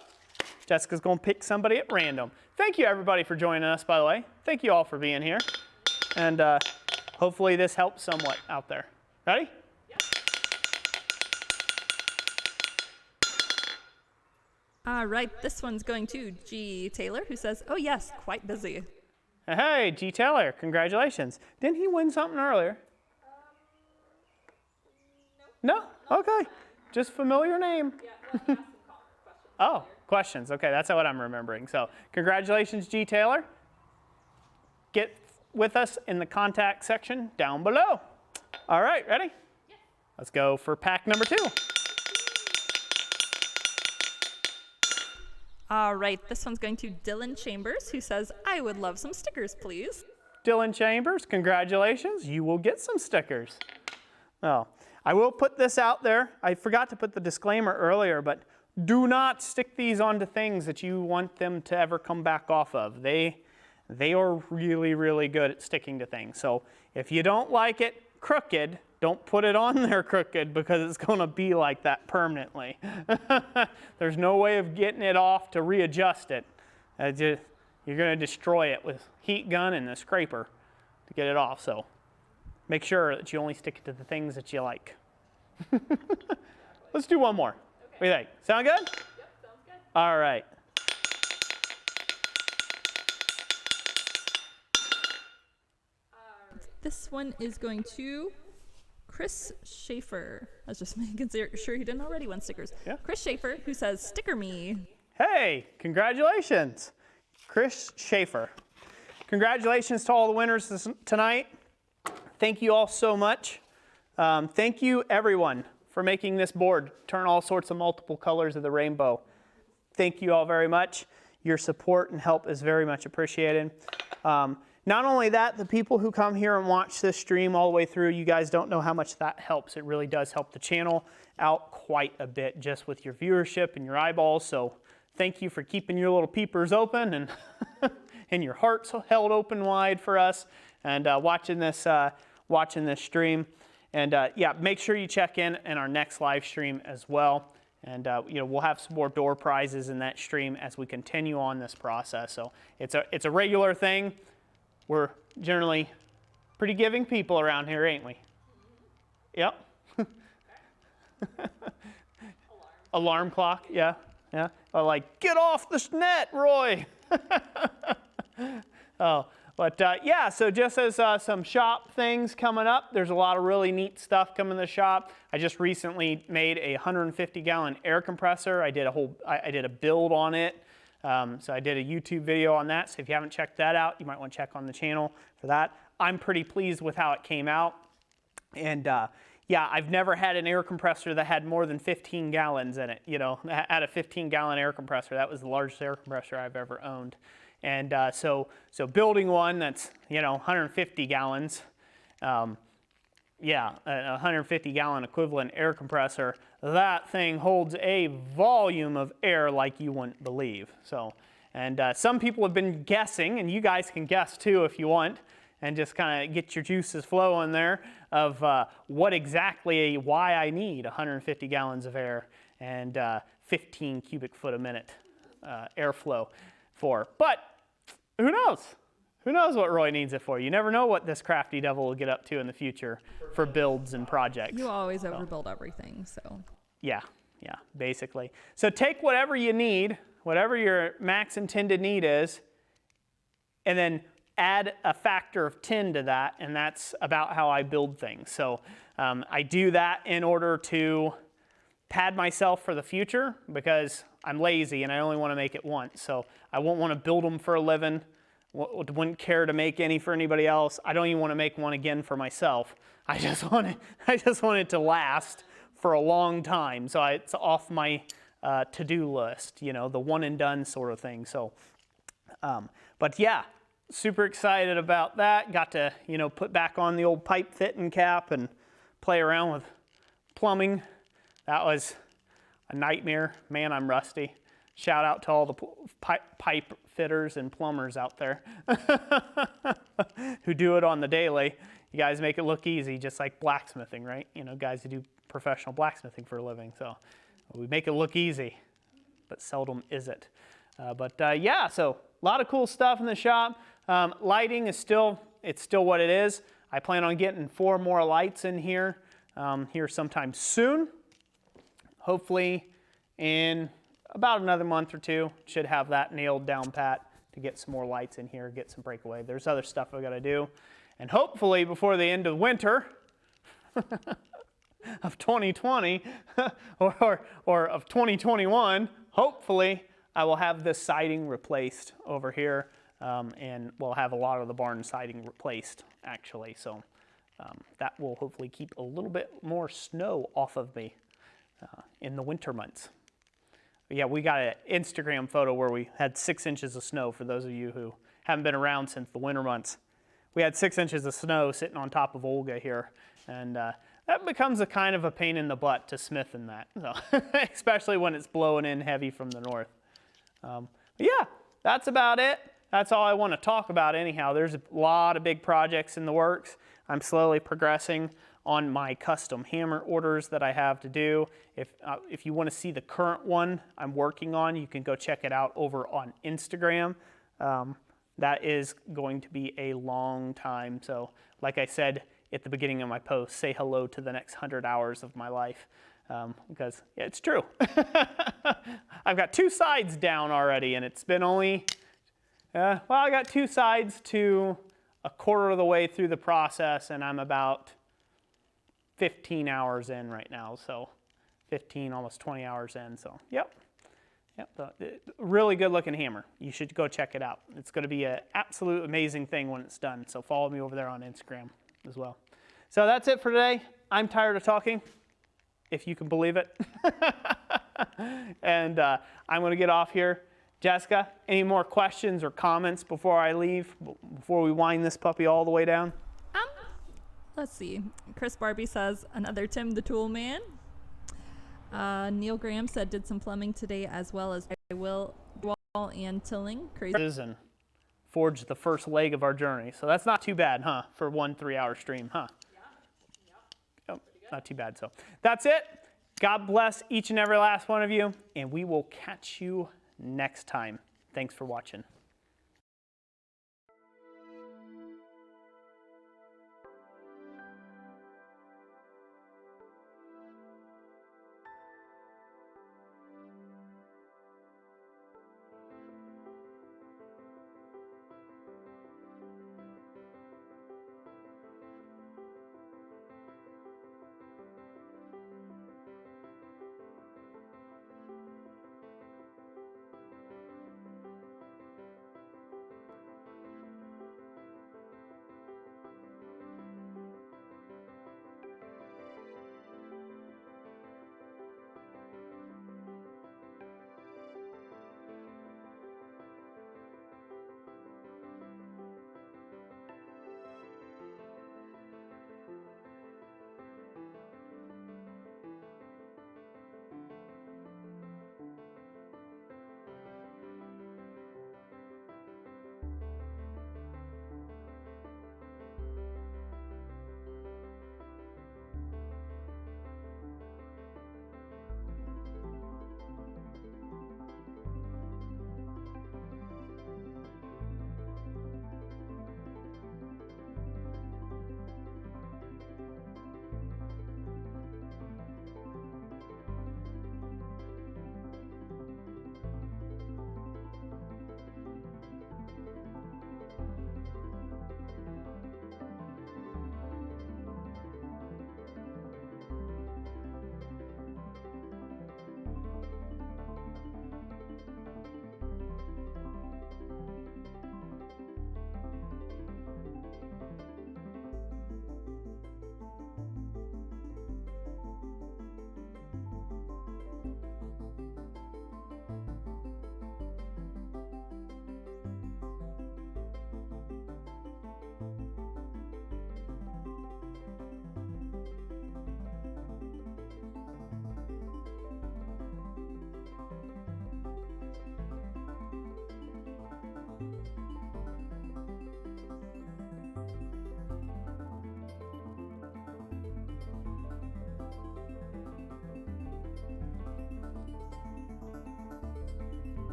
Jessica's going to pick somebody at random. Thank you, everybody, for joining us, by the way. Thank you all for being here. And hopefully this helps somewhat out there. Ready? Yep. All right, this one's going to G. Taylor, who says, oh, yes, quite busy. Hey, G. Taylor, congratulations. Didn't he win something earlier? No? Okay. Just familiar name. Yeah, well, I asked some questions. Oh, questions. Okay, that's what I'm remembering. So congratulations, G. Taylor. Get with us in the contact section down below. All right, ready? Yeah. Let's go for pack number 2. All right, this one's going to Dylan Chambers, who says, I would love some stickers, please. Dylan Chambers, congratulations. You will get some stickers. Oh, I will put this out there. I forgot to put the disclaimer earlier, but do not stick these onto things that you want them to ever come back off of. They are really, really good at sticking to things. So if you don't like it crooked, don't put it on there crooked because it's going to be like that permanently. There's no way of getting it off to readjust it. You're going to destroy it with heat gun and a scraper to get it off. So make sure that you only stick it to the things that you like. Let's do one more. What do you think? Sound good? Yep, sounds good. All right. This one is going to Chris Schaefer. I was just making sure he didn't already win stickers. Yeah. Chris Schaefer, who says, "Sticker me." Hey, congratulations, Chris Schaefer. Congratulations to all the winners tonight. Thank you all so much. Thank you, everyone, for making this board turn all sorts of multiple colors of the rainbow. Thank you all very much. Your support and help is very much appreciated. Not only that, the people who come here and watch this stream all the way through, you guys don't know how much that helps. It really does help the channel out quite a bit just with your viewership and your eyeballs. So thank you for keeping your little peepers open and, and your hearts held open wide for us and watching this stream. And yeah, make sure you check in our next live stream as well. And we'll have some more door prizes in that stream as we continue on this process. So it's a regular thing. We're generally pretty giving people around here, ain't we? Yep. Alarm clock, yeah. Like, get off this net, Roy. Oh, but yeah, so just as some shop things coming up, there's a lot of really neat stuff coming to the shop. I just recently made a 150-gallon air compressor. I did a build on it. So I did a YouTube video on that. So if you haven't checked that out, you might want to check on the channel for that. I'm pretty pleased with how it came out. And yeah, I've never had an air compressor that had more than 15 gallons in it. I had a 15-gallon air compressor. That was the largest air compressor I've ever owned. And so building one that's 150 gallons, yeah, a 150-gallon equivalent air compressor, that thing holds a volume of air like you wouldn't believe. So, and some people have been guessing, and you guys can guess too if you want, and just kind of get your juices flowing there of why I need 150 gallons of air and 15 cubic foot a minute airflow for. But who knows? Who knows what Roy needs it for? You never know what this crafty devil will get up to in the future for builds and projects. You always overbuild everything, so. Yeah, basically. So take whatever you need, whatever your max intended need is, and then add a factor of 10 to that, and that's about how I build things. So I do that in order to pad myself for the future because I'm lazy and I only want to make it once. So I won't want to build them for a living. Wouldn't care to make any for anybody else. I don't even want to make one again for myself. I just want it to last for a long time. So it's off my to-do list, the one and done sort of thing. So, but yeah, super excited about that. Got to, put back on the old pipe fitting cap and play around with plumbing. That was a nightmare. Man, I'm rusty. Shout out to all the pipe fitters and plumbers out there who do it on the daily. You guys make it look easy, just like blacksmithing, right? Guys who do professional blacksmithing for a living. So we make it look easy, but seldom is it. Yeah, so a lot of cool stuff in the shop. Lighting is still what it is. I plan on getting 4 more lights in here sometime soon. Hopefully in about another month or 2, should have that nailed down pat to get some more lights in here, get some breakaway. There's other stuff I got to do. And hopefully before the end of winter of 2020 or of 2021, hopefully I will have this siding replaced over here and we'll have a lot of the barn siding replaced actually. So that will hopefully keep a little bit more snow off of me in the winter months. Yeah, we got an Instagram photo where we had 6 inches of snow for those of you who haven't been around since the winter months. We had 6 inches of snow sitting on top of Olga here, and that becomes a kind of a pain in the butt to smith in that, so, especially when it's blowing in heavy from the north. Yeah, that's about it. That's all I want to talk about anyhow. There's a lot of big projects in the works. I'm slowly progressing on my custom hammer orders that I have to do. If you want to see the current one I'm working on, you can go check it out over on Instagram. That is going to be a long time. So like I said, at the beginning of my post, say hello to the next 100 hours of my life, because yeah, it's true. I've got 2 sides down already, and it's been only, well, I got 2 sides to a quarter of the way through the process, and I'm about 15 hours in right now, so 15, almost 20 hours in, so yep. Really good looking hammer. You should go check it out. It's going to be an absolute amazing thing when it's done, so follow me over there on Instagram as well. So that's it for today. I'm tired of talking, if you can believe it. And I'm going to get off here. Jessica, any more questions or comments before I leave, before we wind this puppy all the way down? Let's see. Chris Barbie says, another Tim the Tool Man. Neil Graham said, did some plumbing today as well as wall and tilling. Crazy. And forged the first leg of our journey. So that's not too bad, huh? For 1 3-hour stream, huh? Yeah. Yep, not too bad. So that's it. God bless each and every last one of you, and we will catch you next time. Thanks for watching.